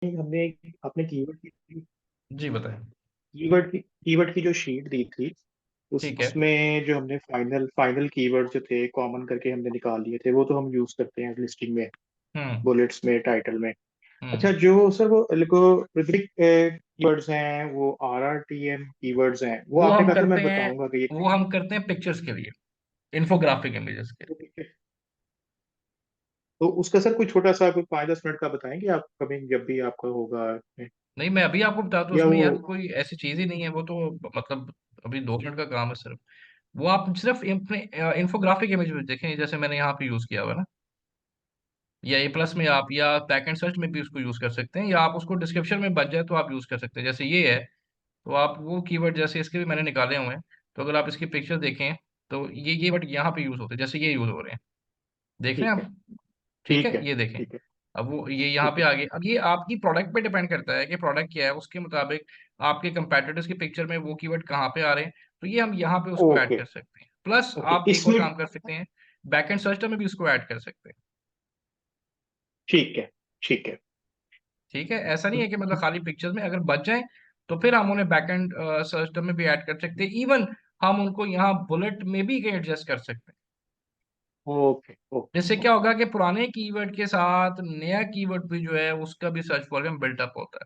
हमने अपने जी बताएं। कीवर्ड की जो शीट दी थी, उस ठीक है। उसमें जो हमने फाइनल फाइनल कीवर्ड जो थे कॉमन करके हमने निकाल लिए थे, वो तो हम यूज करते हैं लिस्टिंग में, हम्म। बुलेट्स में, टाइटल में। हम्म। अच्छा, जो सर वो लिक्विड कीवर्ड्स हैं, वो RRTM कीवर्ड्स हैं, वो वो आपने हम कहा था करते मैं हैं बताऊंगा कि वो हम करते हैं पिक्चर्स के लिए, इन्फोग्राफिक इमेजेस के लिए। ये। तो उसका सर कोई छोटा सा कोई 5-10 मिनट का बताएंगे आप, कभी जब भी आपका होगा, नहीं, मैं अभी आपको बता दूं, या उसमें वो। यार कोई ऐसी चीज ही नहीं है, वो तो मतलब अभी 2 मिनट का काम है सिर्फ। वो आप सिर्फ अपने इन्फोग्राफिक इमेज में देखें, जैसे मैंने यहाँ पे यूज किया हुआ है ना, या ए प्लस में आप, या बैक एंड सर्च में भी उसको यूज कर सकते हैं, या आप उसको डिस्क्रिप्शन में बच जाए तो आप यूज कर सकते हैं, जैसे ये है। तो आप वो कीवर्ड, जैसे इसके भी मैंने निकाले हुए हैं, तो अगर आप इसकी पिक्चर देखें तो ये वर्ड यहाँ पे यूज होते हैं, जैसे ये यूज हो रहे हैं, देख रहे हैं ठीक है, आप? ठीक ठीक है, है, ये देखें। ठीक है, अब वो ये यहाँ ठीक पे है। आ गए। अब ये आपकी प्रोडक्ट पे डिपेंड करता है कि प्रोडक्ट क्या है, उसके मुताबिक आपके कंपेटिटर्स की पिक्चर में वो कीवर्ड कहाँ पे आ रहे हैं, तो ये हम यहाँ पे उसको ऐड ओके, कर सकते हैं। प्लस ओके, आप एक और इसमें। काम कर सकते हैं, बैक एंड सर्च में भी उसको ऐड कर सकते हैं। ठीक है, ठीक है। ठीक है, ऐसा नहीं है कि मतलब खाली पिक्चर्स में अगर बच जाए तो फिर हम उन्हें बैक एंड सर्च में भी ऐड कर सकते हैं। इवन हम उनको यहाँ बुलेट में भी एडजस्ट कर सकते हैं। ओके, ओके, जिससे क्या ओके। होगा कि पुराने कीवर्ड के साथ नया कीवर्ड भी जो है उसका भी सर्च वॉल्यूम बिल्टअप होता है।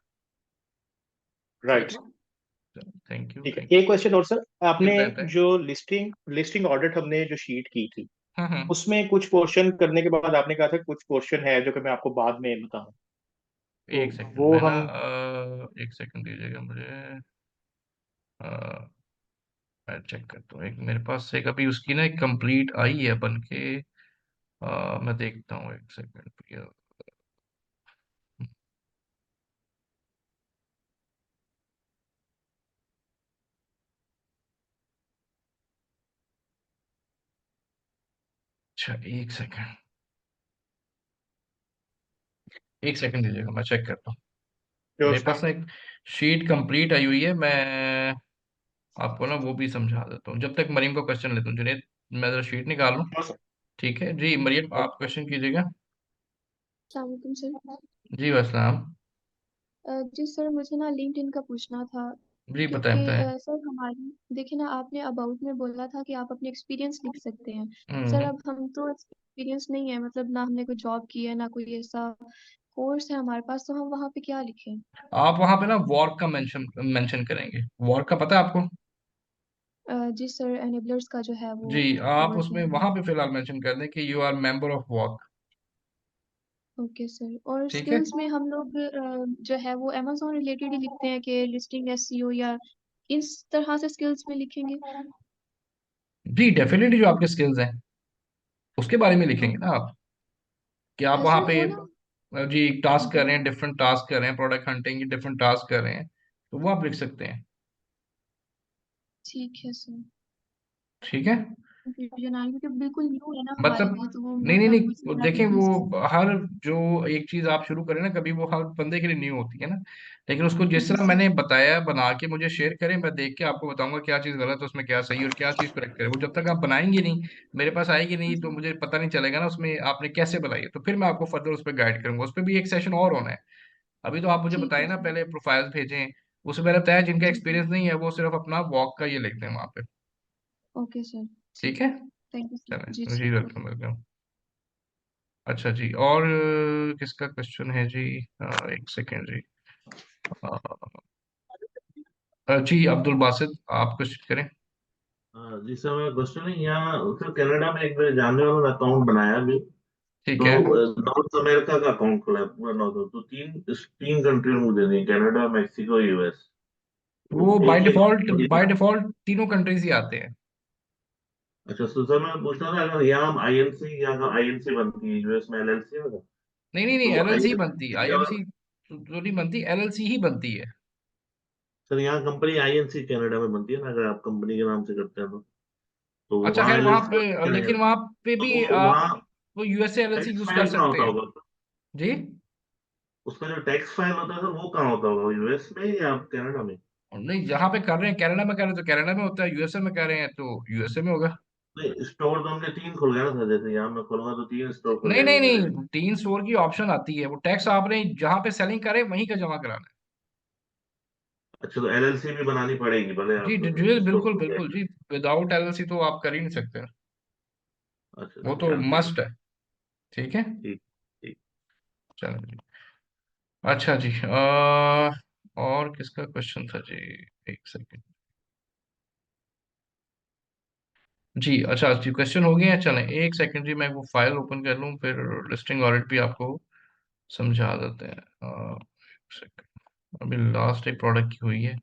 ठीक राइट। है। थैंक यू, ठीक है, थैंक एक क्वेश्चन और सर, यू। आपने बताएं बताएं। जो लिस्टिंग लिस्टिंग ऑडिट हमने जो शीट की थी, हम्म। उसमें कुछ पोर्शन करने के बाद आपने कहा था कुछ पोर्शन है जो कि मैं आपको बाद में बताऊं, तो एक सेकंड, वो मैं ना हम। एक सेकंड दीजिएगा मुझे। अ, मैं चेक करता हूँ, एक मेरे पास एक अभी उसकी ना एक कंप्लीट आई है बन के। मैं देखता हूँ, एक सेकंड। अच्छा, एक सेकंड दीजिएगा, मैं चेक करता हूँ। जो मेरे पास सर। ना एक शीट कंप्लीट आई हुई है, मैं आपको ना वो भी समझा देता हूँ जब तक मरीम को क्वेश्चन लेता हूँ। जुनेद, मैं जरा शीट निकाल लूँ। हाँ सर। ठीक है जी, मरियम आप क्वेश्चन कीजिएगा। अस्सलामुअलैकुम सर। जी वसलाम। जी सर, मुझे ना लिंक्डइन का पूछना था। जी बताएं क्योंकि बताएं। सर हमारी देखिए ना, आपने अबाउट में बोला था कि आप अपने एक्सपीरियंस लिख सकते हैं। सर हम्म। अब हम तो एक्सपीरियंस नहीं है, मतलब ना हमने कोई जॉब की है ना कोई ऐसा कोर्स है हमारे पास, तो हम वहाँ पे क्या लिखें? आप वहां पे ना वॉर्क का मेंशन मेंशन करेंगे। वॉर्क का पता है आपको? जी सर, एनेबलर्स का जो है वो जी, आप वर्ड उसमें है। वहां पे फिलहाल मेंशन कर दें कि you are member of work. Okay sir, और ठीक है। स्किल्स में हम लोग जो है वो अमेजोन रिलेटेड ही लिखते हैं कि लिस्टिंग एसईओ, या इस तरह से स्किल्स में लिखेंगे? जी डेफिनेटली, जो आपके स्किल्स हैं उसके बारे में लिखेंगे ना आप, कि आप वहां सर पे वो ना। जी टास्क कर जी, रहे हैं, डिफरेंट टास्क कर रहे हैं, प्रोडक्ट हंटिंग की डिफरेंट टास्क कर रहे हैं, तो वो आप लिख सकते हैं। ठीक है सर। ठीक है। कंफ्यूजन आ रही है क्योंकि बिल्कुल न्यू है ना हमारे मतलब लिए, तो वो नहीं नहीं मतलब नहीं, उसी वो तरह देखें, कंफ्यूज कर वो सकते हर जो एक चीज आप शुरू करें ना, कभी वो हर बंदे के लिए न्यू होती है ना। लेकिन उसको हैं। जिस जी तरह सर। मैंने बताया बना के मुझे शेयर करें, मैं देख के आपको बताऊंगा क्या चीज गलत है उसमें, क्या सही है और क्या चीज करेक्ट करें। वो जब तक आप बनाएंगे नहीं, मेरे पास आएगी नहीं, तो जी मुझे पता नहीं चलेगा ना उसमें आपने कैसे बनाई है, तो फिर मैं आपको फर्दर उस पर गाइड करूंगा। उस पर भी एक सेशन और होना है। अभी तो आप मुझे ठीक बताए है ना, सर। पहले प्रोफाइल्स भेजें। उसमें मैंने बताया जिनका जी सर। एक्सपीरियंस नहीं है वो सिर्फ अपना वॉक का ये लिख दें वहां पे। Okay sir. ठीक ठीक है। है। Thank you sir. जी चलें जी, सर, वेलकम ओके। वेलकम। अच्छा जी, और किसका क्वेश्चन है जी? एक सेकेंड जी। जी अब्दुल बासित, आप क्वेश्चन करें। हाँ जी सर, मैं क्वेश्चन है यहाँ सर, कनाडा में एक मेरे जानने वालों ने अकाउंट बनाया अभी। ठीक तो है। नॉर्थ अमेरिका का अकाउंट खुला है पूरा, नॉर्थ, तो तीन कंट्री मुझे नहीं, कनाडा, मैक्सिको, यूएस। तो वो एक ही अकाउंट खुली बाय है। डिफॉल्ट तीनों कंट्रीज ही आते हैं। अच्छा, तो सर मैं पूछ रहा था, अगर यहाँ आईएनसी, यहाँ आईएनसी बनती है, यूएस में एलएलसी होगा, नहीं नहीं नहीं, तो एलएलसी बनती, आईएनसी और आईएनसी तो नहीं बनती, एलएलसी ही बनती है। सर यहाँ कंपनी आईएनसी कनाडा में बनती है ना, अगर आप कंपनी के नाम से करते हैं तो अच्छा वहाँ खैर, वहां एलएलसी पे बनती है लेकिन नहीं। वहां पे भी तो आप वहाँ वो यूएसए एलएलसी टैक्स यूज कर फाइल कहाँ सकते होता हैं। होगा? जी। उसका जो टैक्स फाइल होता है वो कहाँ होता होगा, यूएस में या कनाडा में? और नहीं, जहाँ पे कर रहे हैं कनाडा में कर रहे हैं तो कनाडा में होता है, यूएसए में कर रहे हैं तो यूएसए में होगा। नहीं, स्टोर तो हमने 3 खुल गया ना सर, जैसे यहाँ मैं खोलूंगा तो 3 स्टोर खुल नहीं नहीं जाएंगे मेरे। नहीं, 3 स्टोर की ऑप्शन आती है, वो टैक्स आपने जहाँ पे सेलिंग करे वहीं का जमा कराना है। अच्छा, तो एलएलसी भी बनानी पड़ेगी भले जी आप जी स्टोर बिल्कुल खुल जाए। बिल्कुल जी। विदाउट एलएलसी तो आप कर ही नहीं सकते, अच्छा, वो तो तो ध्यान देंगे। मस्ट है। ठीक है। ठीक। ठीक। चलो जी। अच्छा जी, और किसका क्वेश्चन था जी? एक सेकंड। जी अच्छा जी, क्वेश्चन हो गए हैं। चलें एक सेकंड जी, मैं वो फाइल ओपन कर लूँ, फिर लिस्टिंग ऑडिट भी आपको समझा देते हैं। एक सेकंड, अभी लास्ट एक प्रोडक्ट की हुई है।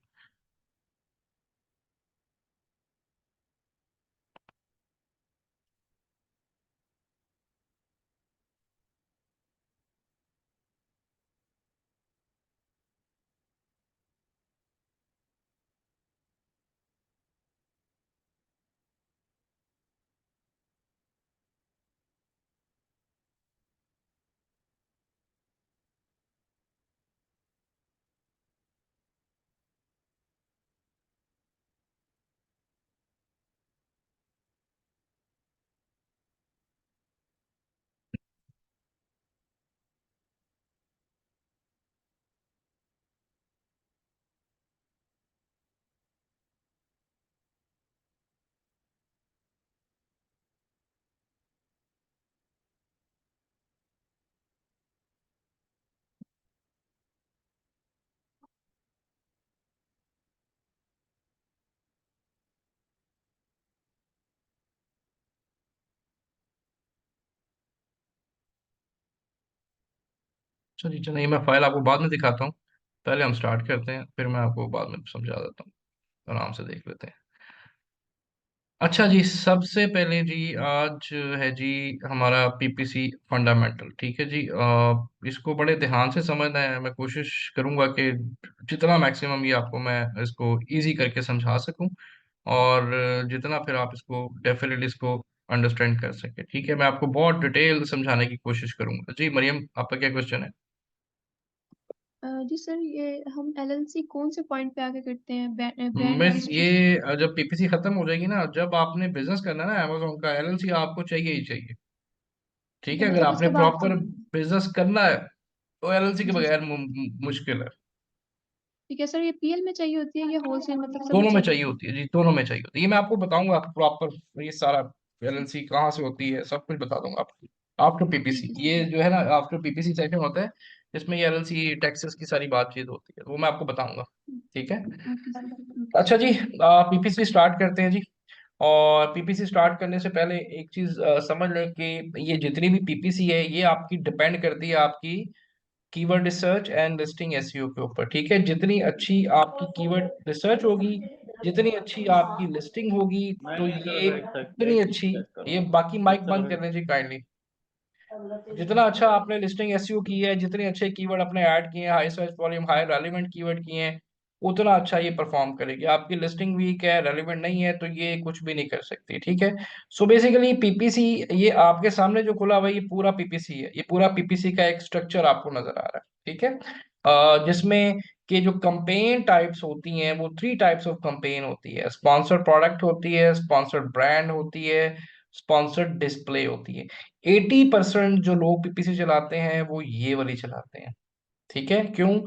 चलिए चलिए, मैं फाइल आपको बाद में दिखाता हूँ, पहले हम स्टार्ट करते हैं, फिर मैं आपको बाद में समझा देता हूँ। आराम से देख लेते हैं। अच्छा जी, सबसे पहले जी आज है जी हमारा पीपीसी फंडामेंटल। ठीक है जी, इसको बड़े ध्यान से समझना है। मैं कोशिश करूंगा कि जितना मैक्सिमम ये आपको मैं इसको इजी करके समझा सकूं, और जितना फिर आप इसको डेफिनेटली इसको अंडरस्टैंड कर सके। ठीक है, मैं आपको बहुत डिटेल समझाने की कोशिश करूंगा। जी मरियम, आपका क्या क्वेश्चन है? जी सर, ये हम एलएलसी कौन से पॉइंट पे आके करते हैं, ब्रांड मिस रजिस्ट्रेशन? ये जब पीपीसी खत्म हो जाएगी ना, जब आपने बिजनेस करना है ना अमेजोन का, एलएलसी आपको चाहिए ही चाहिए। ठीक ठीक है, है, अगर मतलब आपने उसके बाद प्रॉपर बिजनेस करना है तो एलएलसी के जी बगैर सर। मुश्किल है। ठीक है सर, ये पीएल में चाहिए होती है या होलसेल, मतलब सब में दोनों में चाहिए चाहिए होती है? होती है जी, दोनों में चाहिए होती है। ये मैं आपको बताऊंगा प्रॉपर, ये सारा एलएलसी कहाँ से होती है सब कुछ बता दूंगा आपको। आफ्टर पीपीसी ठीक है ये सर। जो है ना, आफ्टर पीपीसी सेशन होता है, इसमें ये एलएलसी टैक्सेस की सारी बातचीत होती है, वो मैं आपको बताऊंगा। ठीक है। Okay sir. ओके अच्छा सर। जी, पीपीसी स्टार्ट करते हैं जी। और पीपीसी स्टार्ट करने से पहले एक चीज समझ लें कि ये जितनी भी पीपीसी है, ये आपकी डिपेंड करती है आपकी keyword research and listing SEO के ऊपर। ठीक है, जितनी अच्छी आपकी कीवर्ड रिसर्च होगी, जितनी अच्छी आपकी लिस्टिंग होगी, तो ये उतनी अच्छी। ये बाकी माइक बंद कर लीजिए काइंडली। जितना अच्छा आपने लिस्टिंग एसईओ की है, जितने अच्छे कीवर्ड अपने ऐड किए हैं, high search volume, high relevant keyword किए हैं, उतना अच्छा ये परफॉर्म करेगी। आपकी लिस्टिंग वीक है, रेलिवेंट नहीं है, तो ये कुछ भी नहीं कर सकती। ठीक है। सो बेसिकली पीपीसी, ये आपके सामने जो खुला हुआ है, ये पूरा पीपीसी है। ये पूरा पीपीसी का एक स्ट्रक्चर आपको नजर आ रहा है। ठीक है। जिसमें कि जो कंपेन टाइप्स होती हैं, वो 3 टाइप्स ऑफ कंपेन होती है। स्पॉन्सर्ड प्रोडक्ट होती है, स्पॉन्सर्ड ब्रांड होती है, स्पॉन्सर्ड डिस्प्ले होती है। 80% जो लोग पीपीसी चलाते हैं वो ये वाली चलाते हैं। ठीक है। क्यों?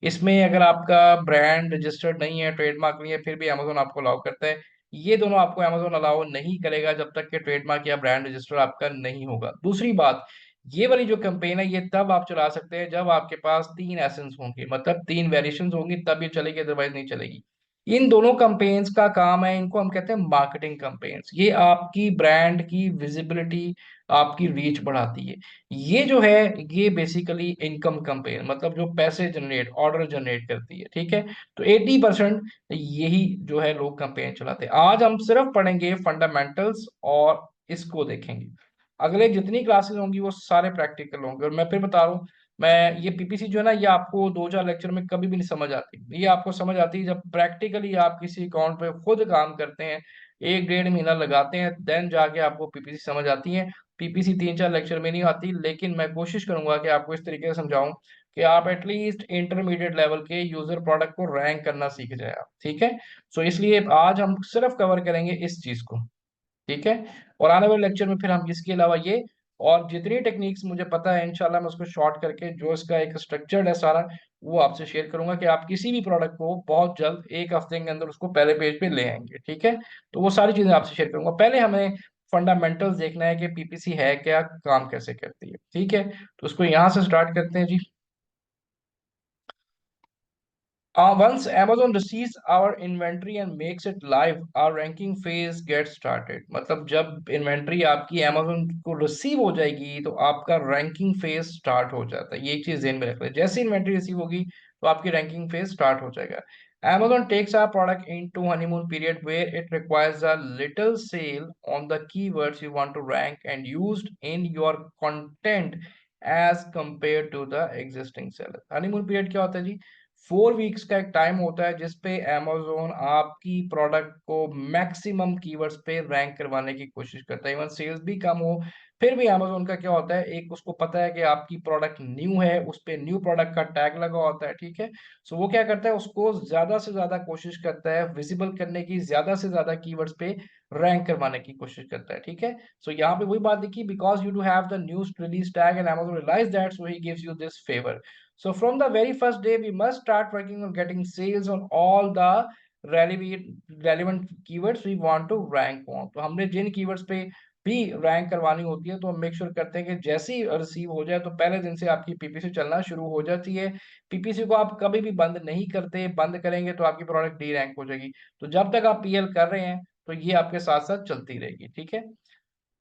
इसमें अगर आपका ब्रांड रजिस्टर्ड नहीं है, ट्रेडमार्क नहीं है, फिर भी अमेजोन आपको अलाउ करता है। ये दोनों आपको अमेजोन अलाउ नहीं करेगा जब तक कि ट्रेडमार्क या ब्रांड रजिस्टर आपका नहीं होगा। दूसरी बात, ये वाली जो कैंपेन है, ये तब आप चला सकते हैं जब आपके पास 3 एसेंस होंगे, मतलब 3 वेरिएशंस होंगी, तब ये चलेगी, अदरवाइज नहीं चलेगी। इन दोनों कैंपेन्स का काम है, इनको हम कहते हैं मार्केटिंग कैंपेन्स। ये आपकी ब्रांड की विजिबिलिटी, आपकी रीच बढ़ाती है। ये जो है, ये बेसिकली इनकम कैंपेन, मतलब जो पैसे जनरेट, ऑर्डर जनरेट करती है। ठीक है। तो 80% यही जो है लोग कैंपेन चलाते हैं। आज हम सिर्फ पढ़ेंगे फंडामेंटल्स और इसको देखेंगे। अगले जितनी क्लासेस होंगी वो सारे प्रैक्टिकल होंगे। और मैं फिर बता रहा हूँ, मैं ये पीपीसी जो है ना, ये आपको 2-4 लेक्चर में कभी भी नहीं समझ आती। ये आपको समझ आती है जब प्रैक्टिकली आप किसी अकाउंट पे खुद काम करते हैं, 1-1.5 महीना लगाते हैं, देन जाके आपको पीपीसी समझ आती है। पीपीसी 3-4 लेक्चर में नहीं आती, लेकिन मैं कोशिश करूंगा कि आपको इस तरीके से समझाऊं कि आप एटलीस्ट इंटरमीडिएट लेवल के यूजर प्रोडक्ट को रैंक करना सीख जाए आप। ठीक है। सो इसलिए आज हम सिर्फ कवर करेंगे इस चीज को। ठीक है। और आने वाले लेक्चर में फिर हम इसके अलावा ये और जितनी टेक्निक्स मुझे पता है इंशाल्लाह मैं उसको शॉर्ट करके जो इसका एक स्ट्रक्चर्ड है सारा वो आपसे शेयर करूंगा कि आप किसी भी प्रोडक्ट को बहुत जल्द एक हफ्ते के अंदर उसको पहले पेज पे ले आएंगे। ठीक है, तो वो सारी चीजें आपसे शेयर करूंगा। पहले हमें फंडामेंटल्स देखना है कि पीपीसी है क्या, काम कैसे करती है। ठीक है, तो उसको यहाँ से स्टार्ट करते हैं जी। Once Amazon receives our inventory and makes it live, our ranking phase gets started. मतलब जब इन्वेंट्री आपकी Amazon को रिसीव हो जाएगी तो आपका रैंकिंग फेज स्टार्ट हो जाता है। ये चीज ध्यान में रख लें, जैसे इन्वेंट्री रिसीव होगी तो आपकी रैंकिंग फेज स्टार्ट हो जाएगा। Amazon takes our product into honeymoon period where it requires a little sale on the keywords you want to rank and used in your content as compared to the existing seller. Honeymoon period क्या होता है जी? 4 weeks का एक time होता है जिसपे Amazon आपकी product को मैक्सिमम कीवर्ड्स पे रैंक करवाने की कोशिश करता है। इवन सेल्स भी कम हो फिर भी Amazon का क्या होता है, एक उसको पता है कि आपकी प्रोडक्ट न्यू है, उस पे न्यू प्रोडक्ट का टैग लगा होता है। ठीक है, सो वो क्या करता है, उसको ज्यादा से ज्यादा कोशिश करता है विजिबल करने की, ज्यादा से ज्यादा कीवर्ड्स पे रैंक करवाने की कोशिश करता है। ठीक है, सो यहाँ पे वही बात देखिए, because you do have the new release tag and Amazon realize that, so he gives you this favour. So from the very first day, we must start working on getting sales on all the relevant keywords we want to rank on. तो हमने जिन keywords पे भी rank करवानी होती है तो हम make sure करते हैं कि जैसे ही रिसीव हो जाए तो पहले दिन से आपकी पीपीसी चलना शुरू हो जाती है। पीपीसी को आप कभी भी बंद नहीं करते, बंद करेंगे तो आपकी प्रोडक्ट डी रैंक हो जाएगी। तो जब तक आप पीएल कर रहे हैं तो ये आपके साथ साथ चलती रहेगी। ठीक है,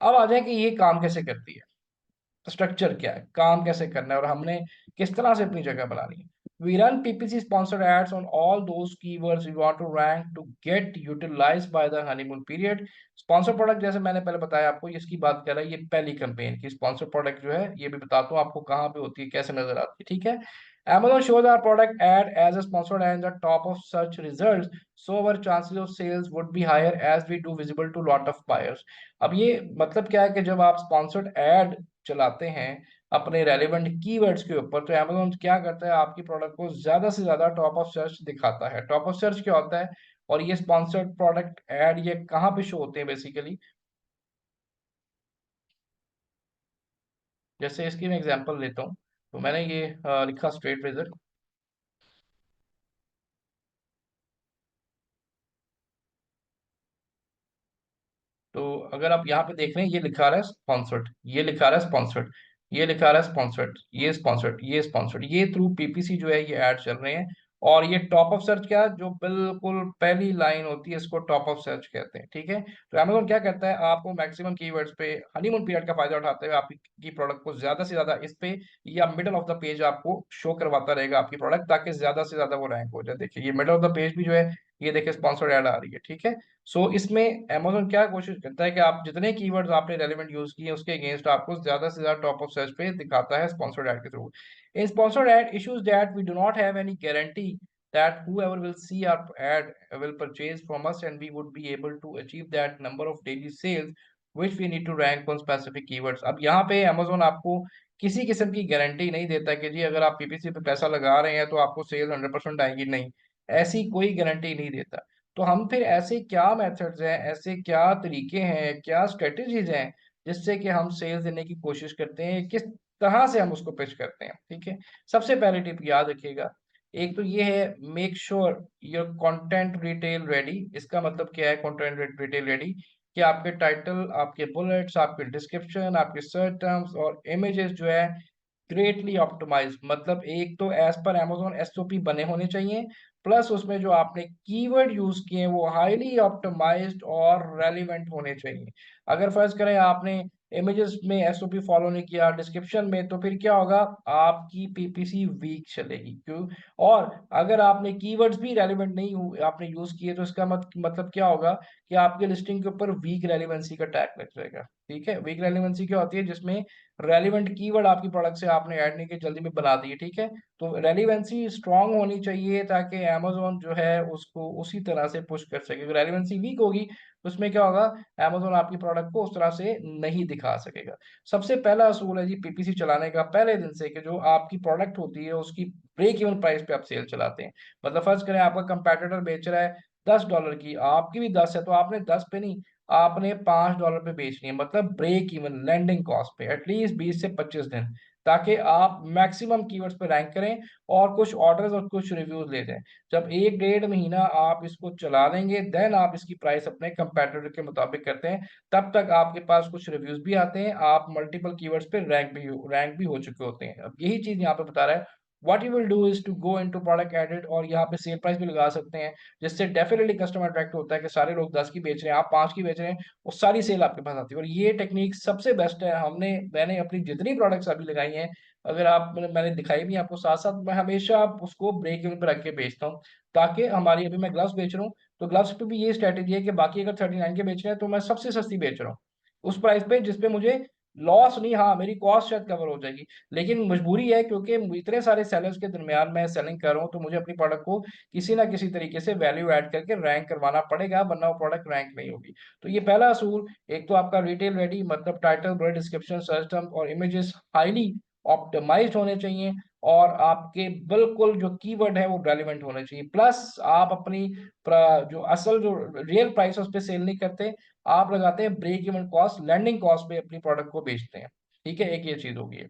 अब आ जाए कि ये काम कैसे करती है, स्ट्रक्चर क्या है, काम कैसे करना है और हमने किस तरह से अपनी जगह बनानी है। We run PPC sponsored ads on all those keywords we want to rank to get utilized by the honeymoon period. Sponsor product जैसे मैंने पहले बताया आपको, इसकी बात कर रहा है ये पहली कैंपेन की। स्पॉन्सर प्रोडक्ट जो है ये भी बताता हूँ आपको कहाँ पे होती है, कैसे नजर आती है। ठीक है, Amazon shows our product ad as a sponsored ad in the top of search results, so our chances of sales would be higher as we do visible to lot of buyers. अब ये मतलब क्या है कि जब आप sponsored add चलाते हैं अपने रेलेवेंट कीवर्ड्स के ऊपर तो Amazon क्या करता है, आपकी प्रोडक्ट को ज्यादा से ज्यादा टॉप ऑफ सर्च दिखाता है। टॉप ऑफ सर्च क्या होता है और ये स्पॉन्सर्ड प्रोडक्ट ऐड ये कहाँ पे शो होते हैं बेसिकली, जैसे इसकी मैं एग्जांपल लेता हूँ। तो मैंने ये लिखा स्ट्रेट रेजर, तो अगर आप यहाँ पे देख रहे हैं ये लिखा रहा है स्पॉन्सर्ड, ये लिखा रहा है स्पॉन्सर्ड, ये लिखा रहा है स्पॉन्सर्ड, ये स्पॉन्सर्ड, ये स्पॉन्सर्ड, ये थ्रू पीपीसी जो है ये ऐड चल रहे हैं। और ये टॉप ऑफ सर्च क्या है, जो बिल्कुल पहली लाइन होती है इसको टॉप ऑफ सर्च कहते हैं। ठीक है, तो Amazon क्या करता है, आपको मैक्सिमम कीवर्ड्स पे हनीमून पीरियड का फायदा उठाते हुए आपकी प्रोडक्ट को ज्यादा से ज्यादा इस पे या मिडल ऑफ द पेज आपको शो करवाता रहेगा आपकी प्रोडक्ट, ताकि ज्यादा से ज्यादा वो रैंक हो जाए। देखिए ये मिडल ऑफ द पेज भी जो है ये देखिए स्पॉन्सर्ड ऐड आ रही है। ठीक है, सो इसमें Amazon क्या कोशिश करता है कि आप जितने कीवर्ड्स आपने रेलेवेंट यूज किए उसके अगेंस्ट आपको ज्यादा से ज्यादा टॉप ऑफ सर्च पे दिखाता है स्पॉन्सर्ड ऐड के थ्रू। In sponsored ad issues that we do not have any guarantee that whoever will see our ad will purchase from us and we would be able to achieve that number of daily sales which we need to rank on specific keywords. अब यहाँ पे Amazon आपको किसी किस्म की guarantee नहीं देता कि जी अगर आप पीपीसी पे पैसा लगा रहे हैं तो आपको सेल 100% आएगी, नहीं, ऐसी कोई गारंटी नहीं देता। तो हम फिर ऐसे क्या मेथड्स हैं, ऐसे क्या तरीके हैं, क्या स्ट्रेटेजीज हैं जिससे कि हम सेल्स देने की कोशिश करते हैं, किस तरह से हम उसको पिच करते हैं। ठीक है, सबसे पहली टिप याद रखिएगा, एक तो ये है make sure your content retail ready. इसका मतलब क्या है कंटेंट रिटेल रेडी, कि आपके टाइटल, आपके बुलेट्स, आपके डिस्क्रिप्शन, आपके सर्च टर्म्स और इमेजेस जो है ग्रेटली ऑप्टिमाइज, मतलब एक तो एज पर Amazon एसओपी बने होने चाहिए, प्लस उसमें जो आपने कीवर्ड यूज किए हैं वो हाईली ऑप्टिमाइज्ड और रेलिवेंट होने चाहिए। अगर फर्ज करें आपने इमेजेस में एसओपी फॉलो नहीं किया, डिस्क्रिप्शन में, तो फिर क्या होगा, आपकी पीपीसी वीक चलेगी। क्यों? और अगर आपने कीवर्ड्स भी रेलिवेंट नहीं आपने यूज किए तो इसका मतलब क्या होगा कि आपके लिस्टिंग के ऊपर वीक रेलिवेंसी का टैग लग जाएगा। ठीक है, वीक रेलिवेंसी क्या होती है, जिसमें रेलिवेंट कीवर्ड आपकी प्रोडक्ट से आपने ऐड नहीं किया, जल्दी में बना दिए। ठीक है, तो रेलिवेंसी स्ट्रांग होनी चाहिए ताकि Amazon जो है उसको उसी तरह से पुश कर सके। अगर रेलिवेंसी वीक होगी तो उसमें क्या होगा, Amazon आपकी प्रोडक्ट को उस तरह से नहीं दिखा सकेगा। सबसे पहला असूल है जी पीपीसी चलाने का पहले दिन से, कि जो आपकी प्रोडक्ट होती है उसकी ब्रेक इवन प्राइस पे आप सेल चलाते हैं। मतलब फर्ज करें आपका कंपेटिटर बेच रहा है $10 की, आपकी भी 10 है, तो आपने 10 पे नहीं, आपने $5 पे बेचनी है, मतलब ब्रेक इवन लैंडिंग कॉस्ट पे एटलीस्ट 20 से 25 दिन, ताकि आप मैक्सिमम कीवर्ड्स पे रैंक करें और कुछ ऑर्डर्स और कुछ रिव्यूज ले जाएं। जब 1 डेढ़ महीना आप इसको चला लेंगे, देन आप इसकी प्राइस अपने कंपेटिटर के मुताबिक करते हैं। तब तक आपके पास कुछ रिव्यूज भी आते हैं, आप मल्टीपल कीवर्ड्स पे रैंक भी हो चुके होते हैं। अब यही चीज यहाँ पे बता रहा है, what you will do is to go into product edit, और यहाँ पे सेल प्राइस भी लगा सकते हैं, जिससे डेफिनेटली कस्टमर अट्रैक्ट होता है कि सारे लोग 10 की बेच रहे हैं, आप 5 की बेच रहे हैं, वो सारी सेल आपके पास आती है। और ये टेक्निक सबसे बेस्ट है। मैंने अपनी जितनी प्रोडक्ट्स अभी लगाई हैं, अगर आप मैंने दिखाई भी आपको साथ साथ, मैं हमेशा उसको ब्रेक इवन पे रख के बेचता हूँ, ताकि हमारी, अभी मैं ग्लव्स बेच रहा हूँ तो ग्लव्स पे भी ये स्ट्रेटेजी है कि बाकी अगर 39 के बेच रहे हैं तो मैं सबसे सस्ती बेच रहा हूँ उस प्राइस पे जिसपे मुझे लॉस नहीं, हाँ मेरी कॉस्ट शायद कवर हो जाएगी, लेकिन मजबूरी है क्योंकि इतने सारे सेलर्स के दरमियान मैं सेलिंग कर रहा हूँ, तो मुझे अपनी प्रोडक्ट को किसी ना किसी तरीके से वैल्यू ऐड करके रैंक करवाना पड़ेगा, वरना वो प्रोडक्ट रैंक नहीं होगी। तो ये पहला असूल, एक तो आपका रिटेल रेडी, मतलब टाइटल, बॉडी डिस्क्रिप्शन, सिस्टम और इमेजेस हाईली ऑप्टिमाइज्ड होने चाहिए, और आपके बिल्कुल जो कीवर्ड है वो रेलिवेंट होने चाहिए। प्लस आप अपनी जो असल जो रियल प्राइस है उस पर सेल नहीं करते, आप लगाते हैं break even cost, landing cost पे अपनी प्रोडक्ट को बेचते हैं। ठीक है, एक ये चीज होगी।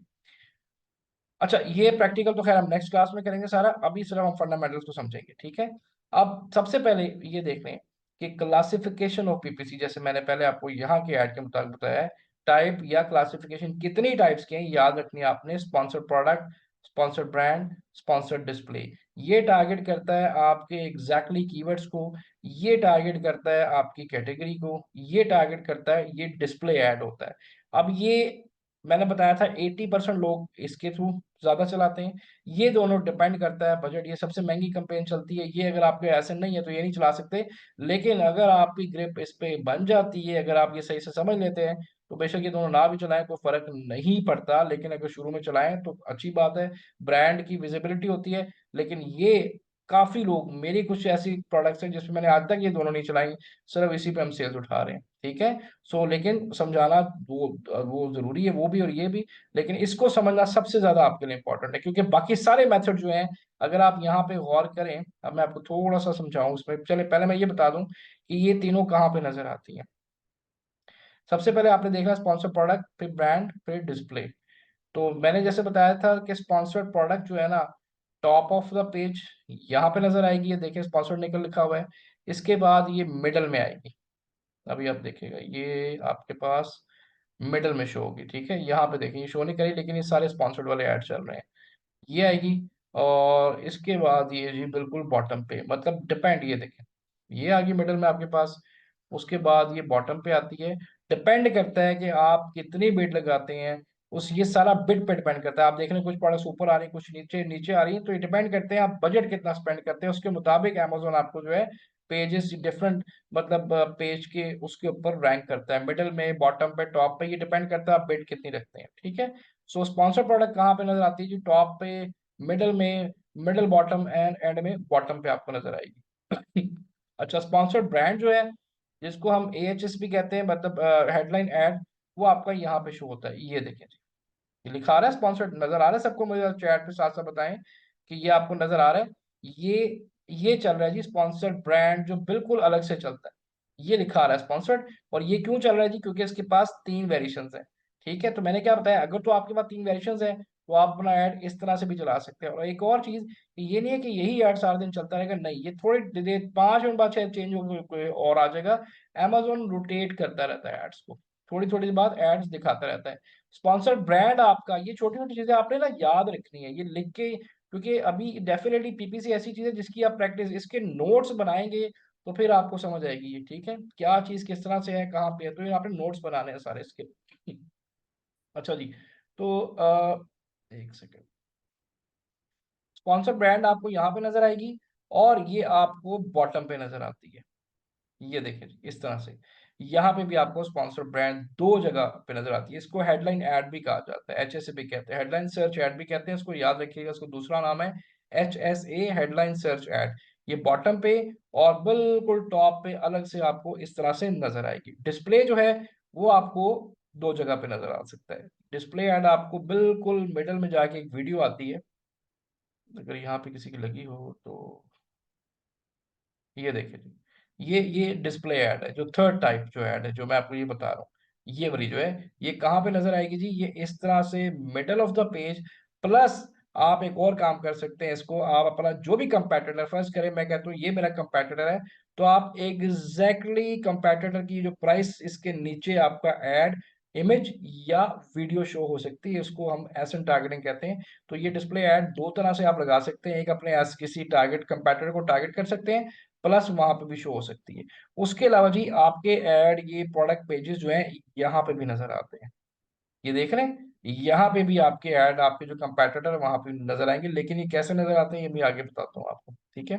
अच्छा, ये प्रैक्टिकल तो खैर हम नेक्स्ट क्लास में करेंगे सारा, अभी सिर्फ हम फंडामेंटल्स को समझेंगे। ठीक है, अब सबसे पहले ये देख लें कि क्लासिफिकेशन ऑफ पीपीसी, जैसे मैंने पहले आपको यहाँ के ऐड के मुताबिक बताया है, टाइप या क्लासिफिकेशन कितनी टाइप्स के हैं याद रखनी है आपने। Sponsored product, sponsored brand, sponsored display. ये टारगेट करता है आपके एग्जैक्टली कीवर्ड्स को, ये टारगेट करता है आपकी कैटेगरी को, ये टारगेट करता है, ये डिस्प्ले ऐड होता है। अब ये मैंने बताया था 80% लोग इसके थ्रू ज्यादा चलाते हैं। ये दोनों डिपेंड करता है बजट, ये सबसे महंगी कंपेन चलती है, ये अगर आपके ऐसे नहीं है तो ये नहीं चला सकते। लेकिन अगर आपकी ग्रिप इस पे बन जाती है, अगर आप ये सही से समझ लेते हैं, तो बेशक ये दोनों ना भी चलाएं कोई फर्क नहीं पड़ता, लेकिन अगर शुरू में चलाएं तो अच्छी बात है, ब्रांड की विजिबिलिटी होती है। लेकिन ये काफी लोग, मेरी कुछ ऐसी प्रोडक्ट्स हैं जिसमें मैंने आज तक ये दोनों नहीं चलाई, सिर्फ इसी पे हम सेल्स उठा रहे हैं। ठीक है, सो लेकिन समझाना वो जरूरी है, वो भी और ये भी, लेकिन इसको समझना सबसे ज्यादा आपके लिए इंपॉर्टेंट है, क्योंकि बाकी सारे मेथड जो हैं, अगर आप यहाँ पे गौर करें, अब मैं आपको थोड़ा सा समझाऊं उसमें, चले पहले मैं ये बता दूं कि ये तीनों कहाँ पे नजर आती हैं। सबसे पहले आपने देखा स्पॉन्सर प्रोडक्ट, फिर ब्रांड, फिर डिस्प्ले। तो मैंने जैसे बताया था कि स्पॉन्सर्ड प्रोडक्ट जो है ना, टॉप ऑफ द पेज यहाँ पे नजर आएगी, ये देखिए स्पॉन्सर्ड निकल लिखा हुआ है। इसके बाद ये मिडल में आएगी, अभी आप देखिएगा ये आपके पास मिडल में शो होगी। ठीक है, यहाँ पे देखिए ये शो नहीं करी, लेकिन ये सारे स्पॉन्सर्ड वाले ऐड चल रहे हैं, ये आएगी। और इसके बाद ये जी बिल्कुल बॉटम पे, मतलब डिपेंड, ये देखें ये आ गई मिडल में आपके पास। उसके बाद ये बॉटम पे आती है। डिपेंड करता है कि आप कितनी बिड लगाते हैं, उस ये सारा बिड पे डिपेंड करता है। आप देख रहे हैं कुछ प्रोडक्ट्स ऊपर आ रही है, कुछ नीचे नीचे आ रही है, तो ये डिपेंड करते हैं आप बजट कितना स्पेंड करते हैं, उसके मुताबिक अमेजोन आपको जो है पेजेस डिफरेंट, मतलब पेज के उसके ऊपर रैंक करता है, मिडल में, बॉटम पे, टॉप पे, ये डिपेंड करता है आप बिड कितनी रखते हैं। ठीक है, सो स्पॉन्सर प्रोडक्ट कहाँ पे नजर आती है जी, टॉप पे, मिडल में, मिडल बॉटम एंड एंड में बॉटम पे आपको नजर आएगी। अच्छा, स्पॉन्सर्ड ब्रांड जो है, जिसको हम AHS भी कहते हैं, मतलब हेडलाइन ऐड, वो आपका यहाँ पे शो होता है, ये देखें जी, ये लिखा आ रहा है स्पॉन्सर्ड, नजर आ रहा है सबको? मुझे चैट पे साथ साथ बताएं कि ये आपको नजर आ रहा है। ये चल रहा है जी स्पॉन्सर्ड ब्रांड, जो बिल्कुल अलग से चलता है, ये लिखा आ रहा है स्पॉन्सर्ड। और ये क्यों चल रहा है जी, क्योंकि इसके पास 3 वेरिएशन है। ठीक है, तो मैंने क्या बताया, अगर तो आपके पास 3 वेरिएशन है तो आप अपना ऐड इस तरह से भी चला सकते हैं। और एक और चीज, ये नहीं है कि यही ऐड सारा दिन चलता रहेगा, नहीं, ये थोड़ी देर 5 मिनट बाद शायद चेंज हो कोई और आ जाएगा। Amazon रोटेट करता रहता है एड्स को, थोड़ी थोड़ी देर बाद एड्स दिखाता रहता है। स्पॉन्सर्ड ब्रांड आपका, ये छोटी छोटी चीजें आपने ना याद रखनी है, ये लिख के, क्योंकि अभी डेफिनेटली पीपीसी ऐसी चीज है जिसकी आप प्रैक्टिस, इसके नोट्स बनाएंगे तो फिर आपको समझ आएगी ये। ठीक है, क्या चीज किस तरह से है, कहाँ पे है, तो ये आपने नोट्स बनाने हैं सारे इसके। अच्छा जी, तो एक सेकेंड, स्पॉन्सर ब्रांड आपको यहाँ पे नजर आएगी, और ये आपको बॉटम पे नजर आती है, ये देखिए जी, इस तरह से यहाँ पे भी आपको स्पॉन्सर ब्रांड 2 जगह पे नजर आती है। इसको हेडलाइन ऐड भी कहा जाता है, HSA भी कहते हैं, हेडलाइन सर्च ऐड भी कहते हैं, इसको याद रखिएगा, इसको दूसरा नाम है HSA, हेडलाइन सर्च ऐड। ये बॉटम पे और बिल्कुल टॉप पे अलग से आपको इस तरह से नजर आएगी। डिस्प्ले जो है वो आपको 2 जगह पे नजर आ सकता है। डिस्प्ले ऐड आपको बिल्कुल मिडल में जाके एक वीडियो आती है, अगर यहाँ पे किसी की लगी हो तो ये देखिए जी, ये डिस्प्ले ऐड है, जो थर्ड टाइप जो ऐड है जो मैं आपको ये बता रहा हूँ, ये वाली जो है ये कहाँ पे नजर आएगी जी, ये इस तरह से middle of the page. Plus आप एक और काम कर सकते हैं, इसको आप अपना जो भी कंपेटिटर, फर्स्ट करें मैं कहता हूँ ये मेरा कंपेटिटर है, तो आप एग्जैक्टली कंपेटिटर की जो प्राइस इसके नीचे आपका ऐड इमेज या वीडियो शो हो सकती है, इसको हम एसन टारगेटिंग कहते हैं। तो ये डिस्प्ले ऐड दो तरह से आप लगा सकते हैं, एक अपने किसी टारगेट कंपेटिटर को टारगेट कर सकते हैं, प्लस वहां पे भी शो हो सकती है। उसके अलावा जी आपके ऐड ये प्रोडक्ट पेजेस जो है यहाँ पे भी नजर आते हैं, ये देख रहे हैं, यहाँ पे भी आपके ऐड आपके जो कंपेटिटर वहां पे नजर आएंगे, लेकिन ये कैसे नजर आते हैं ये भी आगे बताता हूँ आपको, ठीक है।